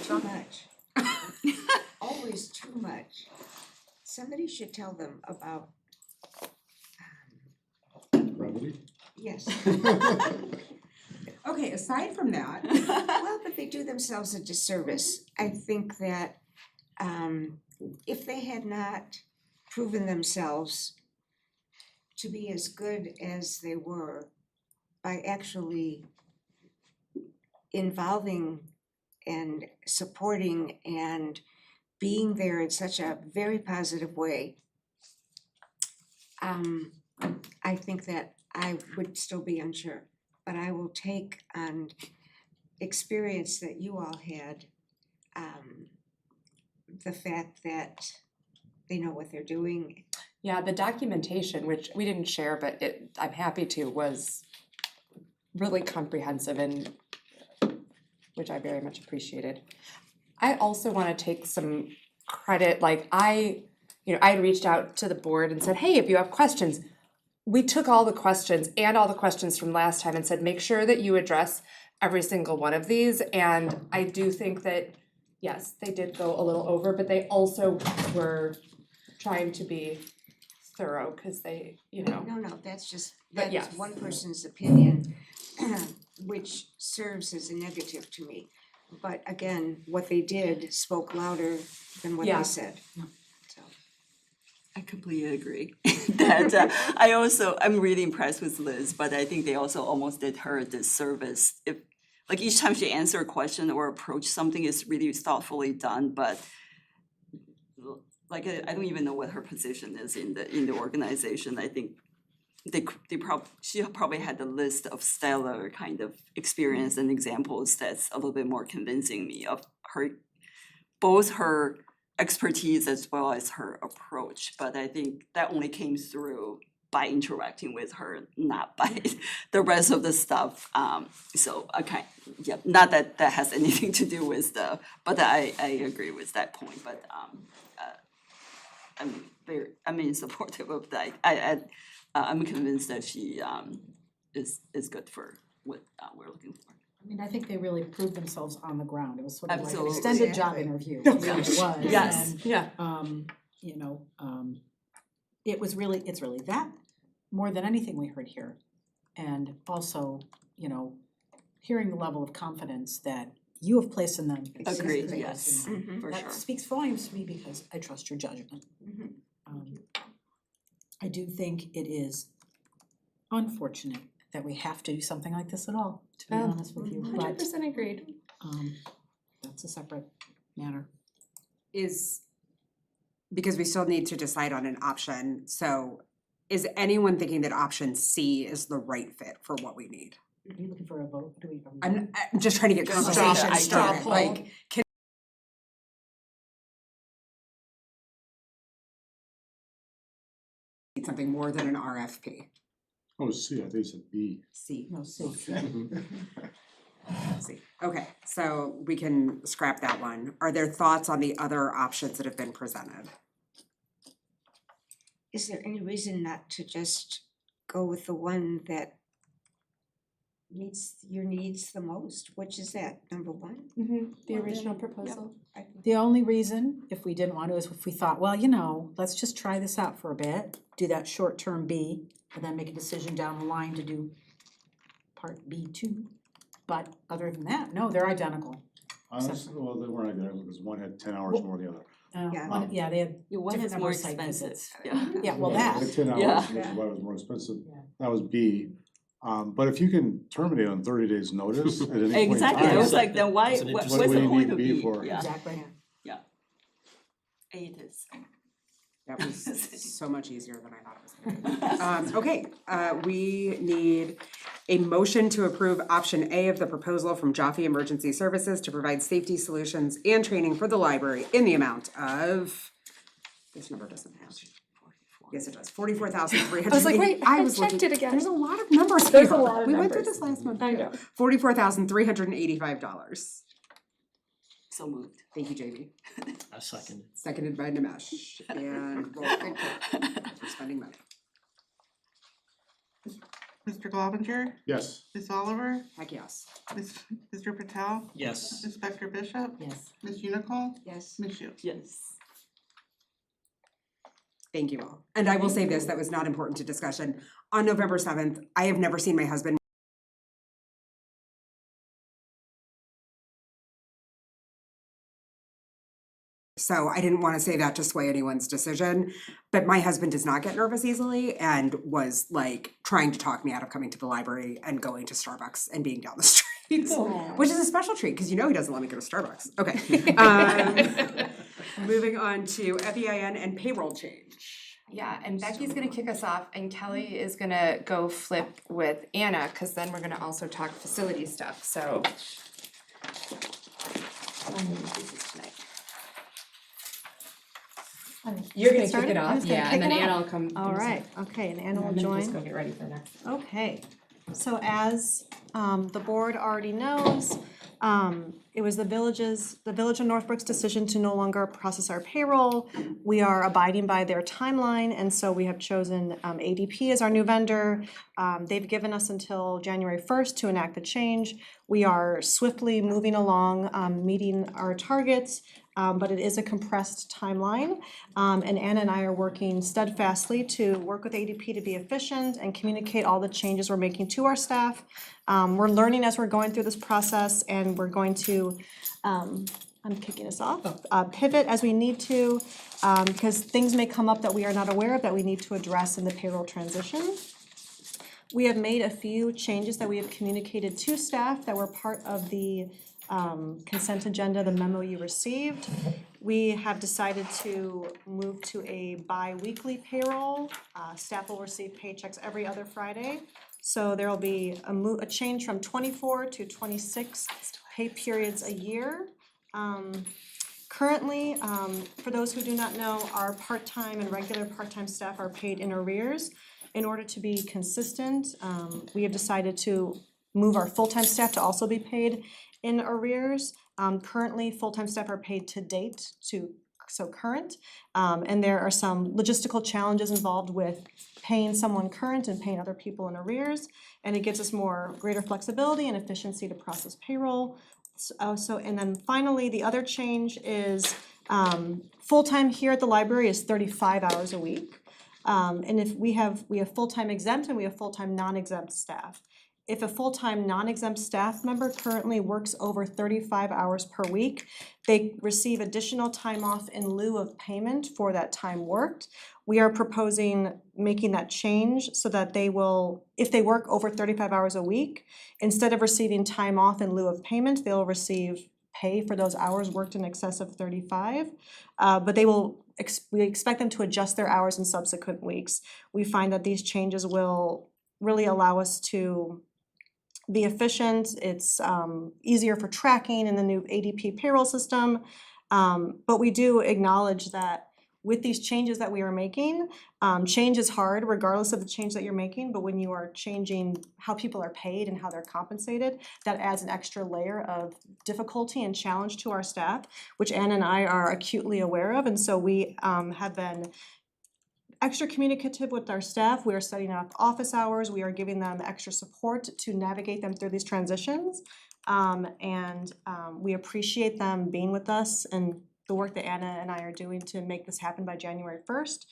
too much. Always too much. Somebody should tell them about, Brevity? yes. Okay, aside from that, Well, but they do themselves a disservice. I think that if they had not proven themselves to be as good as they were by actually involving and supporting and being there in such a very positive way, I think that I would still be unsure. But I will take on experience that you all had, the fact that they know what they're doing. Yeah, the documentation, which we didn't share, but I'm happy to, was really comprehensive and which I very much appreciated. I also wanna take some credit, like I had reached out to the board and said, hey, if you have questions, we took all the questions and all the questions from last time and said, make sure that you address every single one of these. And I do think that, yes, they did go a little over, but they also were trying to be thorough, cause they, No, that's just, But that's yes. one person's opinion, which serves as a negative to me. But again, what they did spoke louder than what Yeah. they said. So, I completely agree. That I'm really impressed with Liz, but I think they also almost did her a disservice. If like each time she answered a question or approached something is really thoughtfully done, but like I don't even know what her position is in the organization. I think she probably had a list of stellar kind of experience and examples that's a little bit more convincing me of both her expertise as well as her approach. But I think that only came through by interacting with her, not by the rest of the stuff. So not that that has anything to do with but I agree with that point. But I'm supportive of that. I'm convinced that she is good for what we're looking for. I mean, I think they really proved themselves on the ground. It was sort of like an Absolutely. extended job Exactly. interview, it really was. Yes. And, Yeah. it's really that more than anything we heard here. And also, hearing the level of confidence that you have placed in them. Agreed, exists, yes, and for that sure. speaks volumes to me because I trust your judgment. Mhm. I do think it is unfortunate that we have to do something like this at all, to be honest with you, but 100% agreed. that's a separate matter. because we still need to decide on an option, so is anyone thinking that option C is the right fit for what we need? Are you looking for a vote? I'm just trying to get Just conversation straw started, poll. like, can need something more than an RFP. Oh, C, I think you said B. C. No, see. C. Okay, so we can scrap that one. Are there thoughts on the other options that have been presented? is there any reason not to just go with the one that meets your needs the most? Which is that, number one? The Well, original then, proposal. The only reason, if we didn't want to, is if we thought, well, let's just try this out for a bit, do that short-term B, and then make a decision down the line to do part B2. But other than that, no, they're identical. Honestly, well, they weren't identical because one had 10 hours more than the other. Yeah. They had One different is number more of site expensive, visits. yeah. Yeah, well, One that, had 10 hours, Yeah. which is why it was more expensive. Yeah. That was B. But if you can terminate on 30 days' notice at any point in Exactly, I time, was like, then why, That's an what's interesting the point. point of What do you need B? B for? Yeah, exactly. A it is. That was so much easier than I thought it was gonna be. Okay, we need a motion to approve option A of the proposal from Jaffe Emergency Services to provide safety solutions and training for the library in the amount of, this number doesn't have. Yes, it does, $44,380. I was like, wait, I was checked looking- it again. There's a lot of numbers here. There's a lot of We went through numbers. this last month I too. know. $44,385. So moved. Thank you, Jamie. A second. Seconded by Nimesh, and roll call for spending money. Mr. Glovinger? Yes. Ms. Oliver? Heck yes. Mr. Patel? Yes. Inspector Bishop? Yes. Ms. Unical? Yes. Ms. Shields? Yes. Thank you all. And I will say this, that was not important to discussion. On November 7th, I have never seen my husband so I didn't want to say that to sway anyone's decision, but my husband does not get nervous easily and was like trying to talk me out of coming to the library and going to Starbucks and being down the street, which is a special treat because you know he doesn't let me go to Starbucks. Okay. Moving on to FEIN and payroll change. Yeah, and Becky's gonna kick us off and Kelly is gonna go flip with Anna, cause then we're gonna also talk facility stuff, so. Tonight. You're gonna kick Started? it I off, was gonna yeah, and kick then it Anna off. will come. All right, okay, and Anna will I'm gonna just join. go get ready for the next. Okay, so as the board already knows, it was the Village of Northbrook's decision to no longer process our payroll. We are abiding by their timeline, and so we have chosen ADP as our new vendor. They've given us until January 1st to enact the change. We are swiftly moving along, meeting our targets, but it is a compressed timeline. And Anna and I are working steadfastly to work with ADP to be efficient and communicate all the changes we're making to our staff. We're learning as we're going through this process, and we're going to, I'm kicking us off, pivot as we need to, because things may come up that we are not aware of that we need to address in the payroll transition. We have made a few changes that we have communicated to staff that were part of the consent agenda, the memo you received. We have decided to move to a bi-weekly payroll. Staff will receive paychecks every other Friday. So there will be a change from 24 to 26 pay periods a year. Currently, for those who do not know, our part-time and regular part-time staff are paid in arrears. In order to be consistent, we have decided to move our full-time staff to also be paid in arrears. Currently, full-time staff are paid to date, so current, and there are some logistical challenges involved with paying someone current and paying other people in arrears, and it gives us greater flexibility and efficiency to process payroll. And then finally, the other change is full-time here at the library is 35 hours a week. And if we have full-time exempt and we have full-time non-exempt staff. If a full-time non-exempt staff member currently works over 35 hours per week, they receive additional time off in lieu of payment for that time worked. We are proposing making that change so that they will, if they work over 35 hours a week, instead of receiving time off in lieu of payment, they'll receive pay for those hours worked in excess of 35. But we expect them to adjust their hours in subsequent weeks. We find that these changes will really allow us to be efficient. It's easier for tracking in the new ADP payroll system. But we do acknowledge that with these changes that we are making, change is hard regardless of the change that you're making, but when you are changing how people are paid and how they're compensated, that adds an extra layer of difficulty and challenge to our staff, which Anna and I are acutely aware of. And so we have been extra communicative with our staff. We are setting up office hours. We are giving them extra support to navigate them through these transitions. We appreciate them being with us and the work that Anna and I are doing to make this happen by January 1st.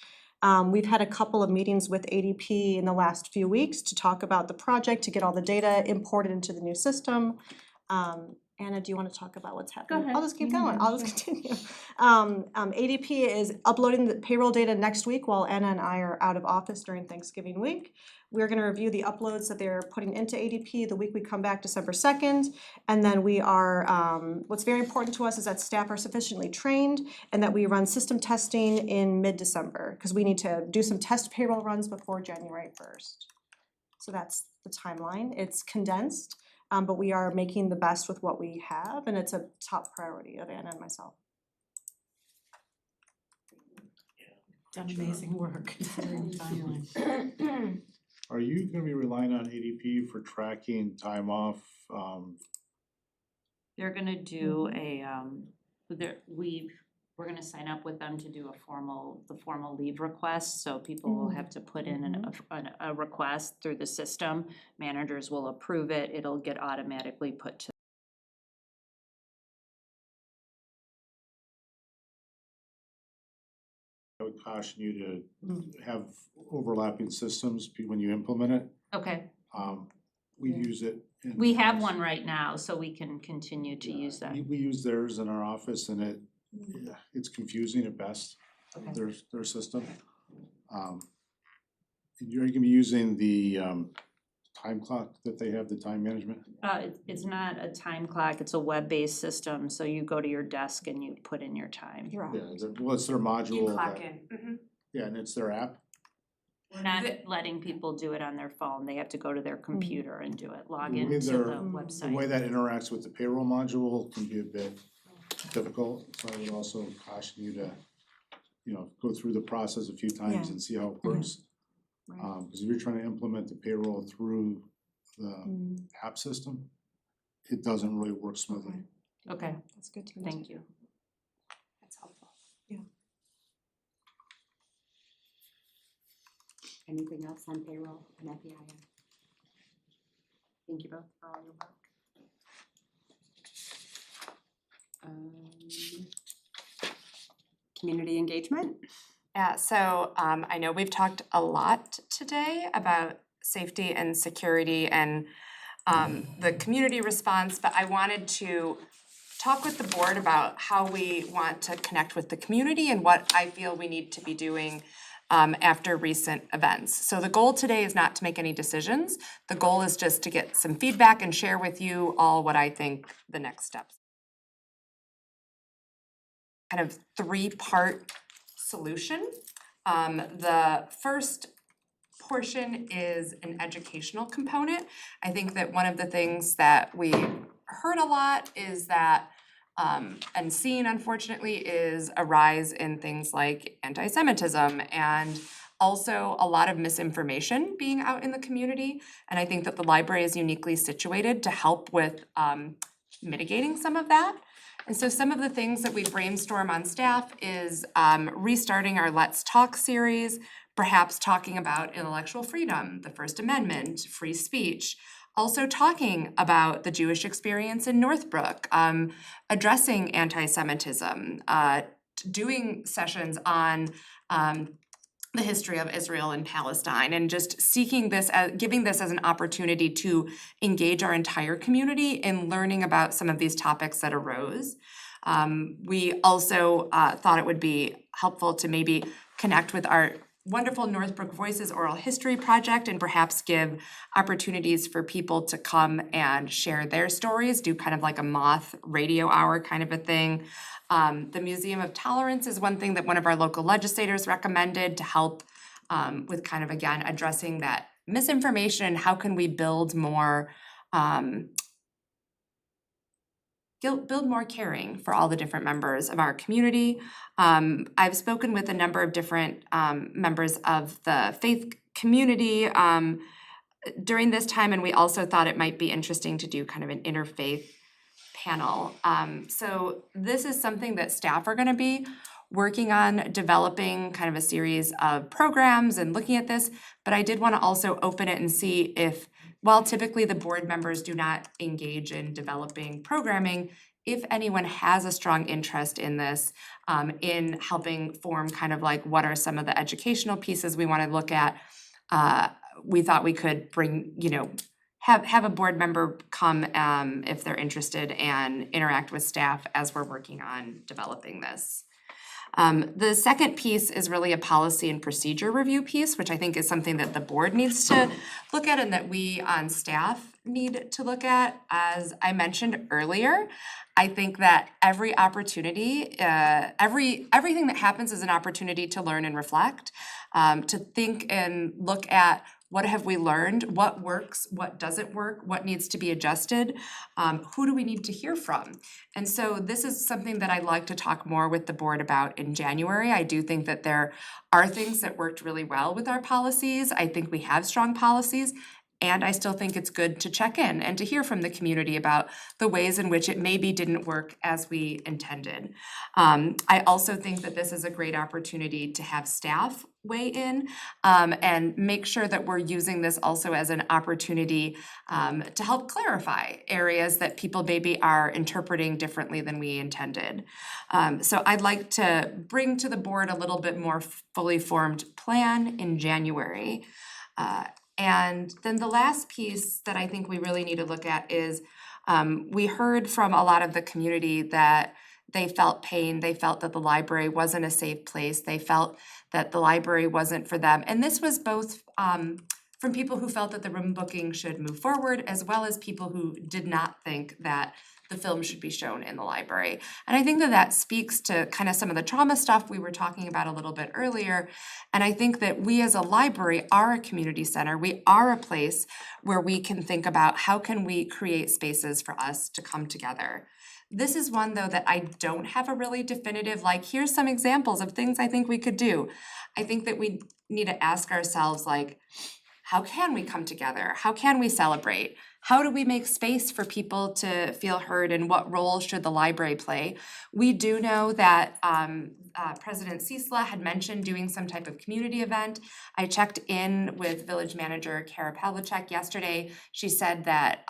We've had a couple of meetings with ADP in the last few weeks to talk about the project, to get all the data imported into the new system. Anna, do you want to talk about what's happening? ahead. I'll just keep No, going. no, I'll just continue. ADP is uploading the payroll data next week while Anna and I are out of office during Thanksgiving week. We're going to review the uploads that they're putting into ADP the week we come back December 2nd. And then we are, what's very important to us is that staff are sufficiently trained and that we run system testing in mid-December because we need to do some test payroll runs before January 1st. So that's the timeline. It's condensed. But we are making the best with what we have, and it's a top priority of Anna and myself. Done amazing work considering the timeline. Are you gonna be relying on ADP for tracking time off? They're gonna do a, we're gonna sign up with them to do the formal leave request, so people will have to put in a request through the system. Managers will approve it, it'll get automatically put to. I would caution you to have overlapping systems when you implement it. Okay, We use it. in we have house. one right now, so we can continue to use that. We use theirs in our office and it's confusing at best, Okay. their system. And you're gonna be using the time clock that they have, the time management? It's not a time clock, it's a web-based system, so you go to your desk and you put in your time. Yeah, well, it's their module. You clock that- in. Yeah, and it's their app. We're not letting people do it on their phone, they have to go to their computer and do it, log The way into their- the The website. way that interacts with the payroll module can be a bit difficult, so I would also caution you to, go through the process a few times Yeah. and see how it works. Right. Cause if you're trying to implement the payroll through the app system, it doesn't really work smoothly. Okay, That's good to know. thank you. That's helpful. Anything else on payroll and FEIS? Thank you both for all your work. Community engagement? Yeah, so I know we've talked a lot today about safety and security and the community response, but I wanted to talk with the board about how we want to connect with the community and what I feel we need to be doing after recent events. So the goal today is not to make any decisions. The goal is just to get some feedback and share with you all what I think the next steps. Kind of three-part solution. The first portion is an educational component. I think that one of the things that we heard a lot is that and seen unfortunately is a rise in things like anti-Semitism and also a lot of misinformation being out in the community. And I think that the library is uniquely situated to help with mitigating some of that. And so some of the things that we brainstorm on staff is restarting our Let's Talk series, perhaps talking about intellectual freedom, the First Amendment, free speech, also talking about the Jewish experience in Northbrook, addressing anti-Semitism, doing sessions on the history of Israel and Palestine, and just seeking this, giving this as an opportunity to engage our entire community in learning about some of these topics that arose. We also thought it would be helpful to maybe connect with our wonderful Northbrook Voices Oral History Project and perhaps give opportunities for people to come and share their stories, do kind of like a moth radio hour kind of a thing. The Museum of Tolerance is one thing that one of our local legislators recommended to help with kind of, again, addressing that misinformation. How can we build more caring for all the different members of our community. I've spoken with a number of different members of the faith community during this time, and we also thought it might be interesting to do kind of an interfaith panel. So this is something that staff are gonna be working on, developing kind of a series of programs and looking at this, but I did wanna also open it and see if, while typically the board members do not engage in developing programming, if anyone has a strong interest in this, in helping form kind of like what are some of the educational pieces we wanna look at, we thought we could bring, have a board member come if they're interested and interact with staff as we're working on developing this. The second piece is really a policy and procedure review piece, which I think is something that the board needs to look at and that we on staff need to look at. As I mentioned earlier, I think that every opportunity, everything that happens is an opportunity to learn and reflect, to think and look at what have we learned, what works, what doesn't work, what needs to be adjusted, who do we need to hear from? And so this is something that I'd like to talk more with the board about in January. I do think that there are things that worked really well with our policies. I think we have strong policies. And I still think it's good to check in and to hear from the community about the ways in which it maybe didn't work as we intended. I also think that this is a great opportunity to have staff weigh in and make sure that we're using this also as an opportunity to help clarify areas that people maybe are interpreting differently than we intended. So I'd like to bring to the board a little bit more fully formed plan in January. And then the last piece that I think we really need to look at is we heard from a lot of the community that they felt pain, they felt that the library wasn't a safe place, they felt that the library wasn't for them. And this was both from people who felt that the room booking should move forward, as well as people who did not think that the film should be shown in the library. And I think that that speaks to kind of some of the trauma stuff we were talking about a little bit earlier. And I think that we as a library are a community center. We are a place where we can think about how can we create spaces for us to come together. This is one though that I don't have a really definitive, like, here's some examples of things I think we could do. I think that we need to ask ourselves, like, how can we come together? How can we celebrate? How do we make space for people to feel heard, and what role should the library play? We do know that President Cicela had mentioned doing some type of community event. I checked in with Village Manager Kara Pavlicek yesterday. She said that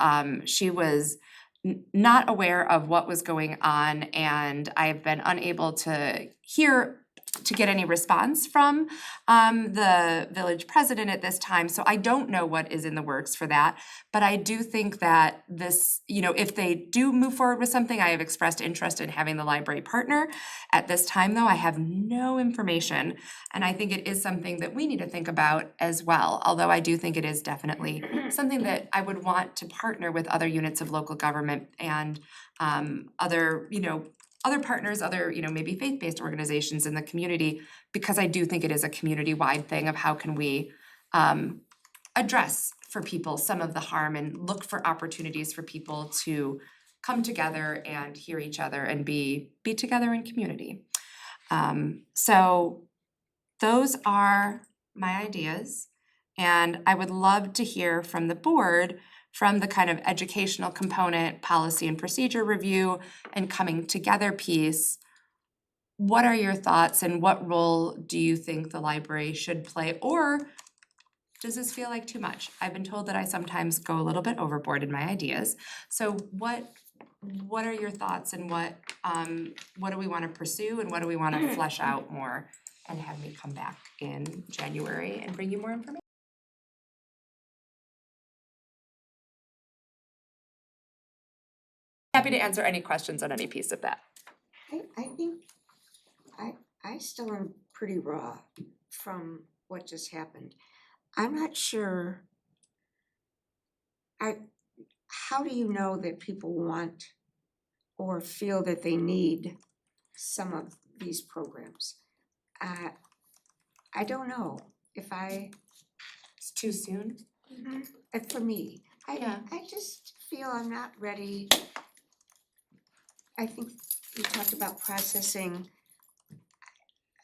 she was not aware of what was going on, and I've been unable to get any response from the village president at this time. So I don't know what is in the works for that. But I do think that this, if they do move forward with something, I have expressed interest in having the library partner. At this time, though, I have no information. And I think it is something that we need to think about as well. Although I do think it is definitely something that I would want to partner with other units of local government and other partners, other, maybe faith-based organizations in the community, because I do think it is a community-wide thing of how can we address for people some of the harm and look for opportunities for people to come together and hear each other and be together in community. So those are my ideas, and I would love to hear from the board from the kind of educational component, policy and procedure review, and coming together piece. What are your thoughts, and what role do you think the library should play? Or does this feel like too much? I've been told that I sometimes go a little bit overboard in my ideas. So what are your thoughts, and what do we want to pursue, and what do we want to flesh out more, and have me come back in January and bring you more information? Happy to answer any questions on any piece of that. I think I still am pretty raw from what just happened. I'm not sure. How do you know that people want or feel that they need some of these programs? I don't know if It's too soon. for me, Yeah. I just feel I'm not ready. I think you talked about processing.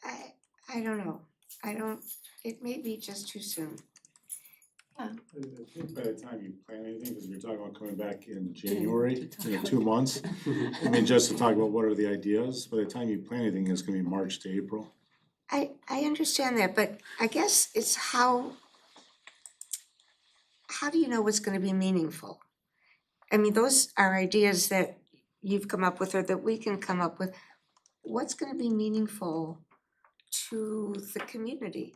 I don't know. It may be just too soon. I think by the time you plan anything, because you're talking about coming back in January, 2 months. I mean, just to talk about what are the ideas, by the time you plan anything, it's gonna be March to April. I understand that, but I guess it's how do you know what's gonna be meaningful? I mean, those are ideas that you've come up with or that we can come up with. What's gonna be meaningful to the community?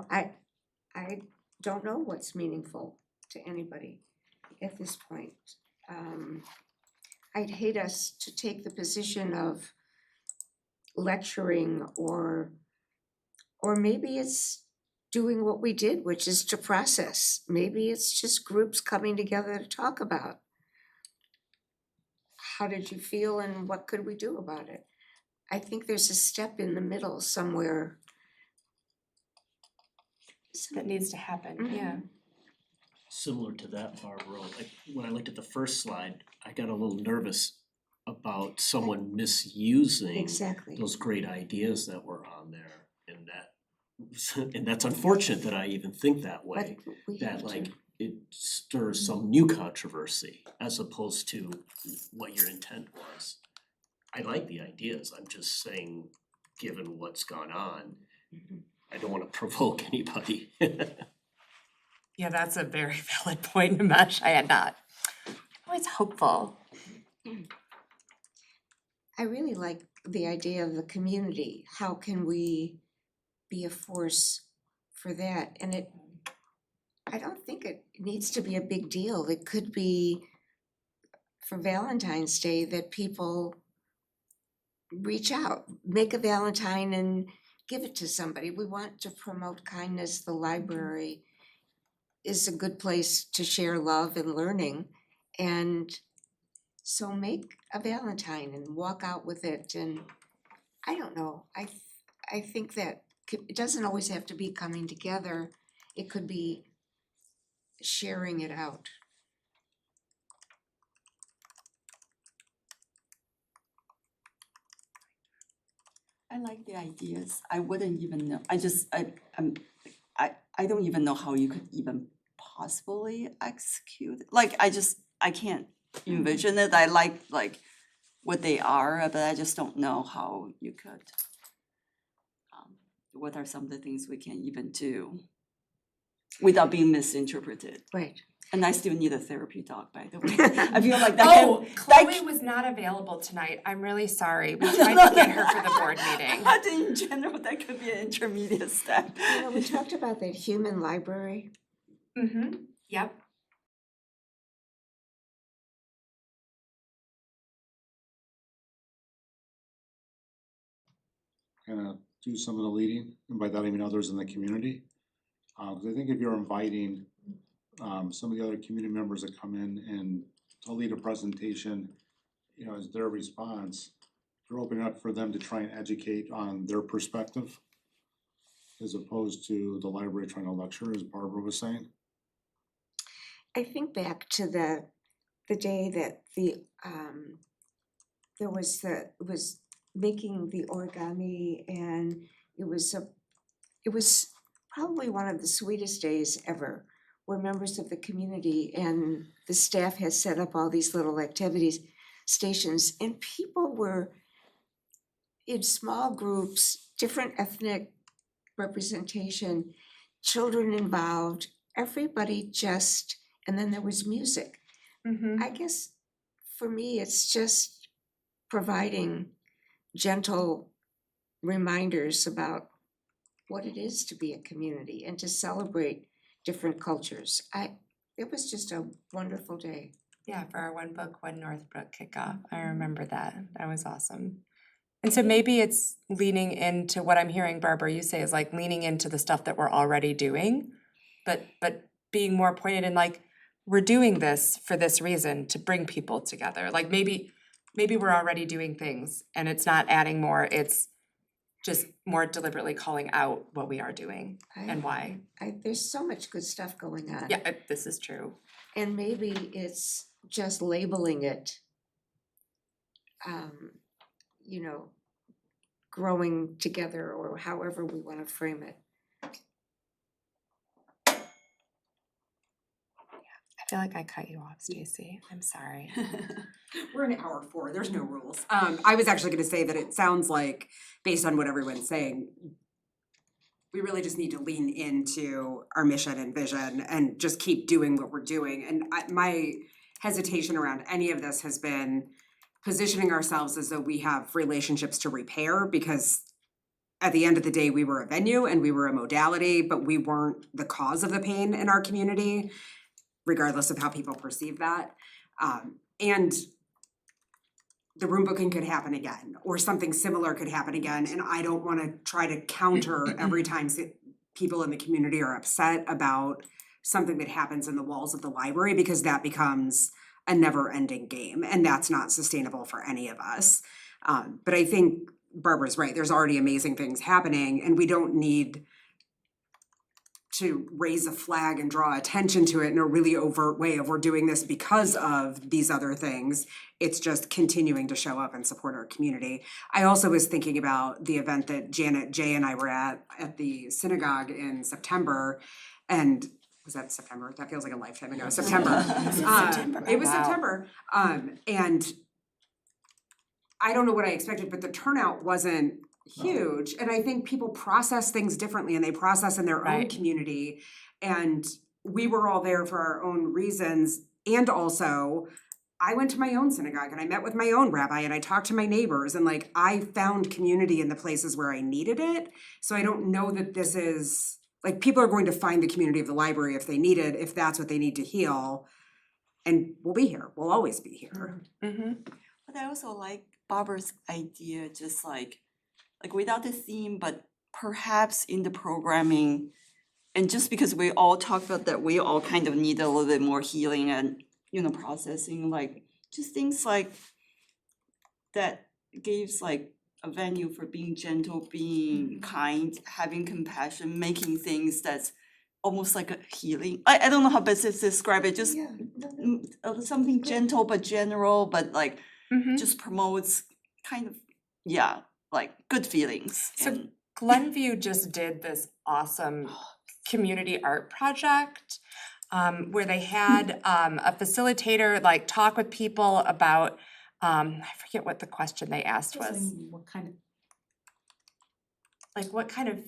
I don't know what's meaningful to anybody at this point. I'd hate us to take the position of lecturing or maybe it's doing what we did, which is to process. Maybe it's just groups coming together to talk about how did you feel and what could we do about it. I think there's a step in the middle somewhere. That needs to happen, yeah. Similar to that, Barbara, like when I looked at the first slide, I got a little nervous about someone misusing Exactly. those great ideas that were on there, and that and that's unfortunate that I even think that But way, we that have to. like it stirs some new controversy as opposed to what your intent was. I like the ideas, I'm just saying, given what's gone on, I don't wanna provoke anybody. Yeah, that's a very valid point, Nimesh. I had not. Always hopeful. I really like the idea of the community. How can we be a force for that? And I don't think it needs to be a big deal. It could be for Valentine's Day that people reach out, make a Valentine and give it to somebody. We want to promote kindness. The library is a good place to share love and learning. And so make a Valentine and walk out with it. And I don't know, I think that it doesn't always have to be coming together. It could be sharing it out. I like the ideas. I wouldn't even know. I don't even know how you could even possibly execute. Like I can't envision it. I like what they are, but I just don't know how you could. What are some of the things we can even do without being misinterpreted? Right. And I still need a therapy dog, by the way. I feel like that Oh, can, Chloe was not available tonight. I'm really sorry. We tried to get her for the board meeting. But in general, that could be an intermediate step. You know, we talked about that human library. Mm-hmm, yep. kind of do some of the leading, and by that I mean others in the community. Cause I think if you're inviting some of the other community members that come in and to lead a presentation, you know, as their response, you're opening up for them to try and educate on their perspective as opposed to the library trying to lecture, as Barbara was saying. I think back to the day that there was it was making the origami, and it was probably one of the sweetest days ever, where members of the community and the staff has set up all these little activities stations, and people were in small groups, different ethnic representation, children involved, everybody just, and then there was music. Mm-hmm. I guess for me, it's just providing gentle reminders about what it is to be a community and to celebrate different cultures. It was just a wonderful day. Yeah, for our One Book, One Northbrook kickoff. I remember that. That was awesome. And so maybe it's leaning into what I'm hearing Barbara you say is like leaning into the stuff that we're already doing, but being more pointed in like, we're doing this for this reason, to bring people together. Like maybe we're already doing things and it's not adding more, it's just more deliberately calling out what we are doing and why. There's so much good stuff going on. Yeah, this is true. And maybe it's just labeling it, you know, growing together, or however we want to frame it. I feel like I cut you off, Stacy. I'm sorry. We're in hour 4, there's no rules. I was actually gonna say that it sounds like, based on what everyone's saying, we really just need to lean into our mission and vision and just keep doing what we're doing. And my hesitation around any of this has been positioning ourselves as though we have relationships to repair, because at the end of the day, we were a venue and we were a modality, but we weren't the cause of the pain in our community, regardless of how people perceive that. And the room booking could happen again, or something similar could happen again, and I don't wanna try to counter every time people in the community are upset about something that happens in the walls of the library, because that becomes a never-ending game, and that's not sustainable for any of us. But I think Barbara's right, there's already amazing things happening, and we don't need to raise a flag and draw attention to it in a really overt way of we're doing this because of these other things. It's just continuing to show up and support our community. I also was thinking about the event that Janet, Jay and I were at the synagogue in September. And was that September? That feels like a lifetime ago, September. It was September. And I don't know what I expected, but the turnout wasn't huge. And I think people process things differently and they process in their own Right. community. And we were all there for our own reasons. And also, I went to my own synagogue and I met with my own rabbi and I talked to my neighbors and like I found community in the places where I needed it. So I don't know that this is like people are going to find the community of the library if they need it, if that's what they need to heal. And we'll be here. We'll always be here. But I also like Barbara's idea, just like without the theme, but perhaps in the programming. And just because we all talk about that, we all kind of need a little bit more healing and, processing, like just things like that gives like a venue for being gentle, being kind, having compassion, making things that's almost like a healing. I don't know how best to describe it, just something gentle but general, but like just promotes kind of, like good feelings. So and- Glenview just did this awesome community art project where they had a facilitator like talk with people about I forget what the question they asked was. What kind of Like what kind of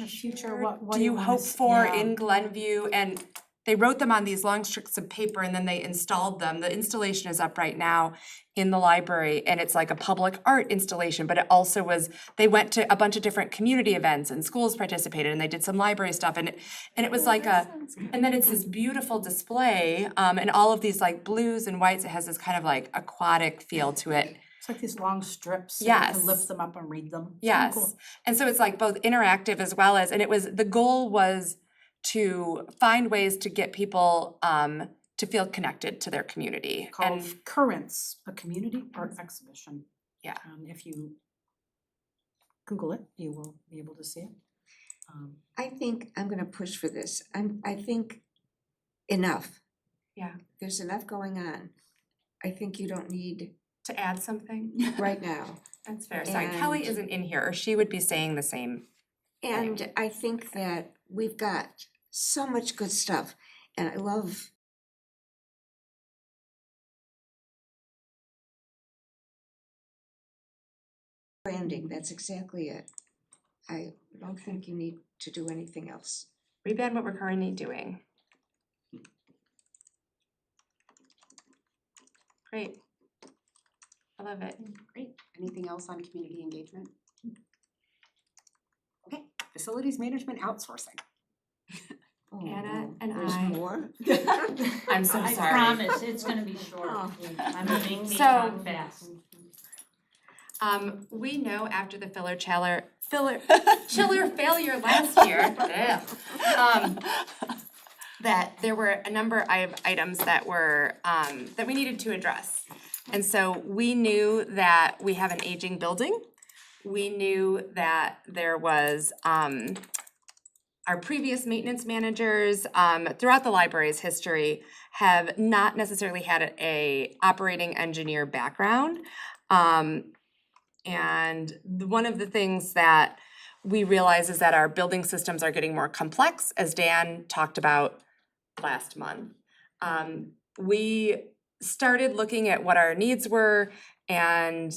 future, what do you wanna hope s- for yeah. in Glenview? And they wrote them on these long strips of paper and then they installed them. The installation is up right now in the library and it's like a public art installation, but it also was, they went to a bunch of different community events and schools participated and they did some library stuff and it was like and then it's this beautiful display and all of these like blues and whites, it has this kind of like aquatic feel to it. It's like these long strips, so you Yes. can lift them up and read them. It's kinda Yes, cool. and so it's like both interactive as well as, and it was, the goal was to find ways to get people to feel connected to their community. Called And Currents, a community art exhibition. Yeah. If you Google it, you will be able to see it. I think I'm gonna push for this. I think enough. Yeah. There's enough going on. I think you don't need to add something, right now. that's fair. Sorry, Kelly And- isn't in here, or she would be saying the same. And I think that we've got so much good stuff and I love branding, that's exactly it. I don't think you need to do anything else. Rebrand what we're currently doing. Great. I love it. Great. Anything else on community engagement? Okay, facilities management outsourcing. Oh, Anna no, and there's I- more? I'm so I sorry. promise, it's gonna be short. Oh. I'm moving these So- on fast. We know after the chiller failure last year, that there were a number of items that were, that we needed to address. And so we knew that we have an aging building. We knew that there was, our previous maintenance managers, throughout the library's history have not necessarily had a operating engineer background. And one of the things that we realize is that our building systems are getting more complex, as Dan talked about last month. We started looking at what our needs were, and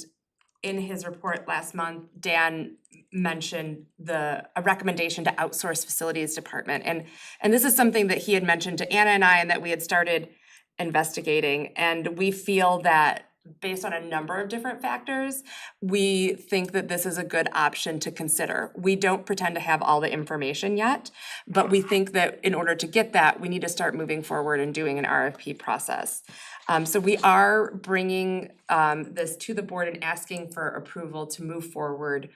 in his report last month, Dan mentioned a recommendation to outsource facilities department. And this is something that he had mentioned to Anna and I and that we had started investigating. And we feel that based on a number of different factors, we think that this is a good option to consider. We don't pretend to have all the information yet, but we think that in order to get that, we need to start moving forward and doing an RFP process. So we are bringing this to the board and asking for approval to move forward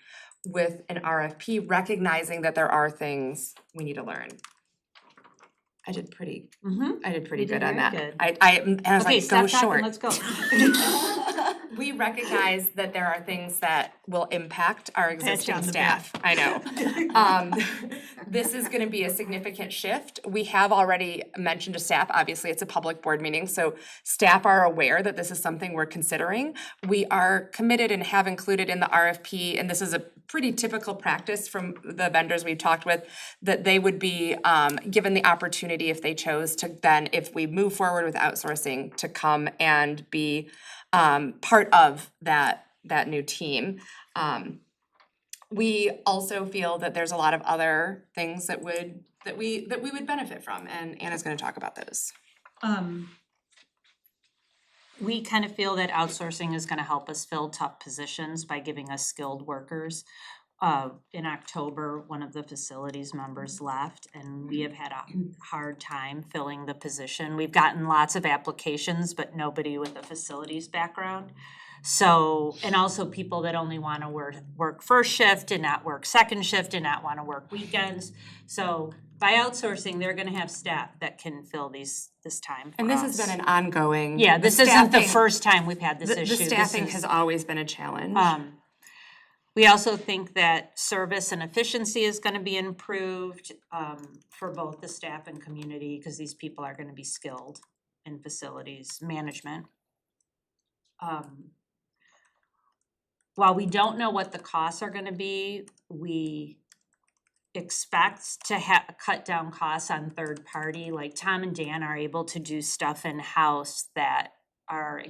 with an RFP, recognizing that there are things we need to learn. I did pretty Mm-hmm. good You did on very that. good. I was Okay, like, go stop talking, short. let's go. we recognize that there are things that will impact our existing down the staff, I know. This is gonna be a significant shift. We have already mentioned to staff, obviously it's a public board meeting, so staff are aware that this is something we're considering. We are committed and have included in the RFP, and this is a pretty typical practice from the vendors we've talked with, that they would be given the opportunity if they chose to then, if we move forward with outsourcing, to come and be part of that new team. We also feel that there's a lot of other things that we would benefit from, and Anna's gonna talk about those. We kind of feel that outsourcing is gonna help us fill tough positions by giving us skilled workers. In October, one of the facilities members left, and we have had a hard time filling the position. We've gotten lots of applications, but nobody with a facilities background. So, and also people that only wanna work first shift and not work second shift and not wanna work weekends. So by outsourcing, they're gonna have staff that can fill this time for And this us. has been an ongoing. Yeah, this isn't the staffing- first time we've had this the issue. This staffing is- has always been a challenge. We also think that service and efficiency is gonna be improved for both the staff and community, because these people are gonna be skilled in facilities management. While we don't know what the costs are gonna be, we expect to cut down costs on third party. Like Tom and Dan are able to do stuff in-house that our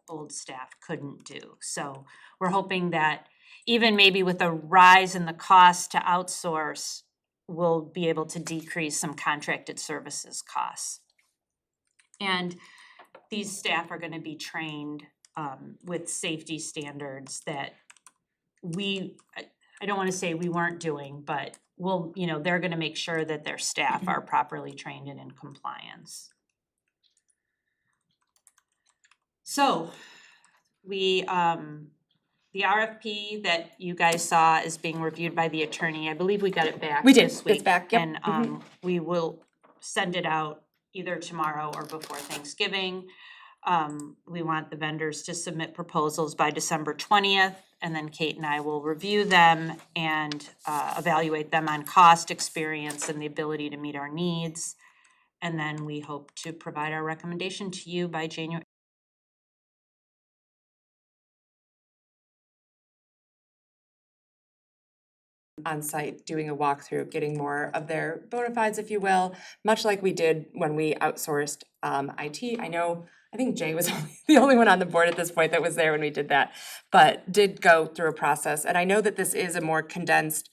old staff couldn't do. So we're hoping that even maybe with a rise in the cost to outsource, we'll be able to decrease some contracted services costs. And these staff are gonna be trained with safety standards that I don't wanna say we weren't doing, but they're gonna make sure that their staff are properly trained and in compliance. So, the RFP that you guys saw is being reviewed by the attorney. I believe we got it back We did. this week. It's back, yep. And we will send it out either tomorrow or before Thanksgiving. We want the vendors to submit proposals by December 20th, and then Kate and I will review them and evaluate them on cost, experience, and the ability to meet our needs. And then we hope to provide our recommendation to you by January. On site, doing a walkthrough, getting more of their bona fides, if you will, much like we did when we outsourced IT. I think Jay was the only one on the board at this point that was there when we did that, but did go through a process. And I know that this is a more condensed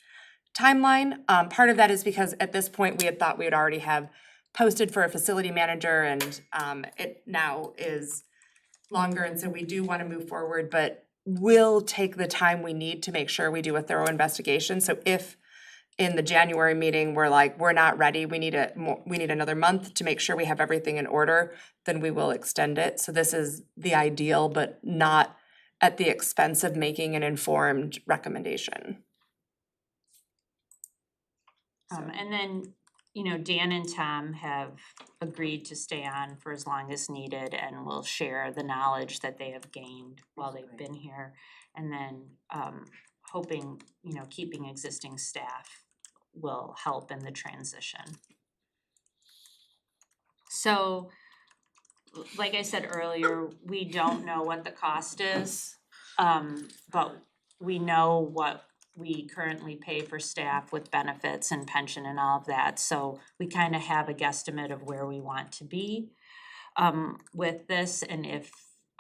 timeline. Part of that is because at this point, we had thought we would already have posted for a facility manager, and it now is longer, and so we do want to move forward, but we'll take the time we need to make sure we do a thorough investigation. So if in the January meeting, we're like, we're not ready, we need another month to make sure we have everything in order, then we will extend it. So this is the ideal, but not at the expense of making an informed recommendation. And then, Dan and Tom have agreed to stay on for as long as needed, and will share the knowledge that they have gained while they've been here. And then hoping, keeping existing staff will help in the transition. So, like I said earlier, we don't know what the cost is, but we know what we currently pay for staff with benefits and pension and all of that, so we kind of have a guesstimate of where we want to be with this. And if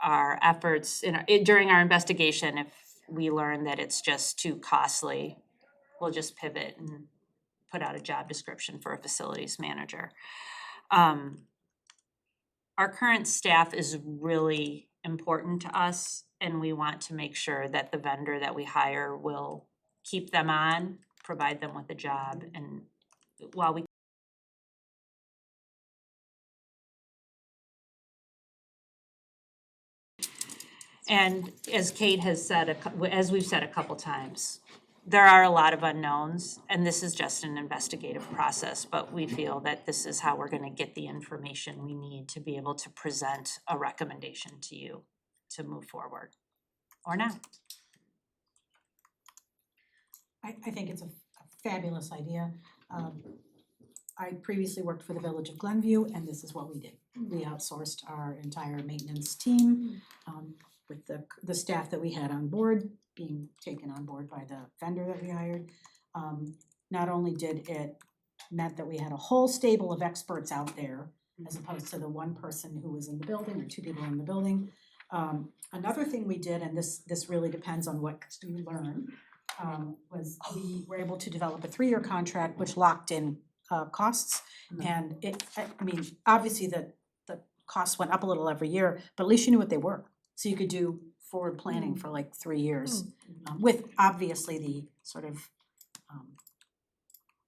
our efforts during our investigation, if we learn that it's just too costly, we'll just pivot and put out a job description for a facilities manager. Our current staff is really important to us, and we want to make sure that the vendor that we hire will keep them on, provide them with a job, and while we and as Kate has said, as we've said a couple times, there are a lot of unknowns, and this is just an investigative process, but we feel that this is how we're gonna get the information we need to be able to present a recommendation to you. to move forward, or not. I think it's a fabulous idea. I previously worked for the Village of Glenview, and this is what we did. We outsourced our entire maintenance team, with the staff that we had on board being taken on board by the vendor that we hired. Not only did it meant that we had a whole stable of experts out there, as opposed to the one person who was in the building or two people in the building. Another thing we did, and this really depends on what you learn, was we were able to develop a 3-year contract which locked in costs. And I mean, obviously the costs went up a little every year, but at least you knew what they were. So you could do forward planning for like 3 years, with obviously the sort of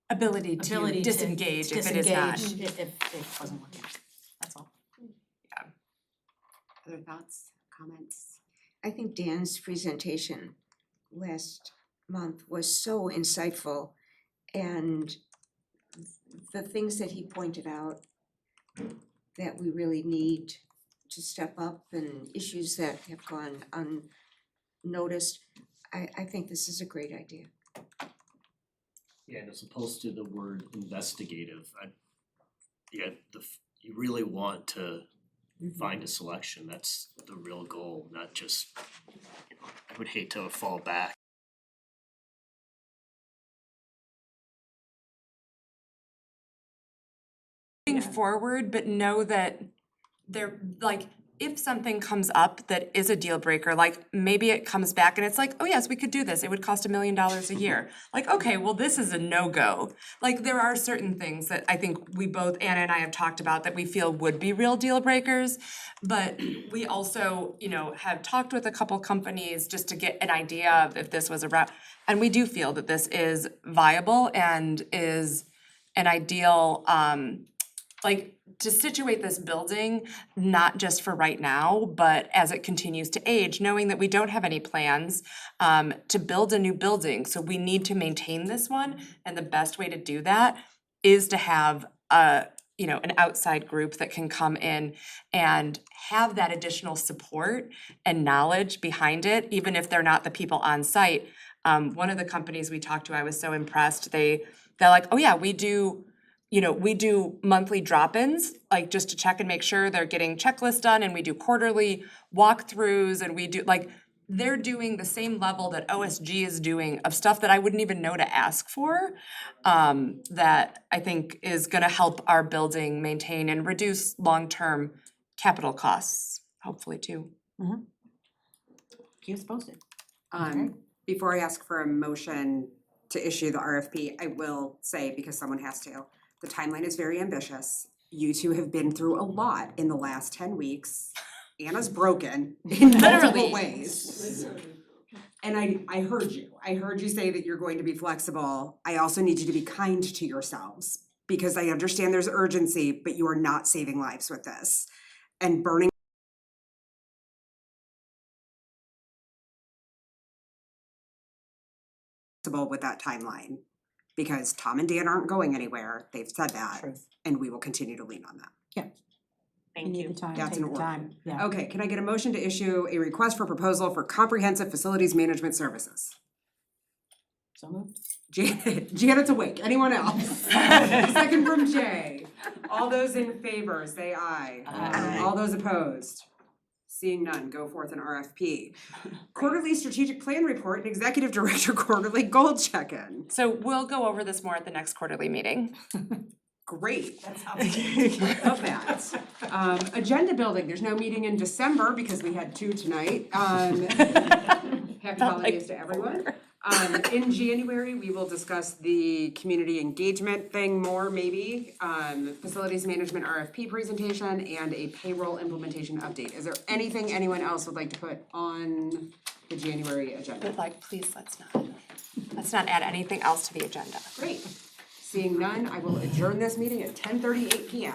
Ability to disengage if it is not. if it wasn't working. That's all. Other thoughts, comments? I think Dan's presentation last month was so insightful, and the things that he pointed out that we really need to step up and issues that have gone unnoticed, I think this is a great idea. Yeah, and as opposed to the word investigative, you really want to find a selection, that's the real goal, not just, I would hate to fall back. Forward, but know that they're like, if something comes up that is a deal breaker, like maybe it comes back and it's like, oh yes, we could do this, it would cost $1 million a year. Like, okay, well, this is a no-go. Like, there are certain things that I think we both, Anna and I, have talked about that we feel would be real deal breakers. But we also, have talked with a couple companies just to get an idea of if this was a route. And we do feel that this is viable and is an ideal, like, to situate this building, not just for right now, but as it continues to age, knowing that we don't have any plans to build a new building. So we need to maintain this one, and the best way to do that is to have an outside group that can come in and have that additional support and knowledge behind it, even if they're not the people on site. One of the companies we talked to, I was so impressed. They're like, oh yeah, we do monthly drop-ins, like just to check and make sure they're getting checklists done, and we do quarterly walkthroughs, and we do, like, they're doing the same level that OSG is doing of stuff that I wouldn't even know to ask for, that I think is gonna help our building maintain and reduce long-term capital costs, hopefully too. Keep us posted. Before I ask for a motion to issue the RFP, I will say, because someone has to, the timeline is very ambitious. You two have been through a lot in the last 10 weeks. Anna's broken in multiple ways. And I heard you. I heard you say that you're going to be flexible. I also need you to be kind to yourselves, because I understand there's urgency, but you are not saving lives with this. And burning with that timeline, because Tom and Dan aren't going anywhere. They've said that. Truth. And we will continue to lean on that. Thank You you. need the time, That's take an the order. time, yeah. Okay, can I get a motion to issue a request for proposal for comprehensive facilities management services? So moved. Janet's awake. Anyone else? Second from Jay. All those in favor, say aye. Aye. All those opposed? Seeing none, go forth an RFP. Quarterly strategic plan report and executive director quarterly goal check-in. So we'll go over this more at the next quarterly meeting. Great. Love that. Agenda building, there's no meeting in December because we had 2 tonight. Happy holidays to everyone. In January, we will discuss the community engagement thing more, maybe. Facilities management RFP presentation and a payroll implementation update. Is there anything anyone else would like to put on the January agenda? But like, please, let's not add anything else to the agenda. Great. Seeing none, I will adjourn this meeting at 10:38 p.m.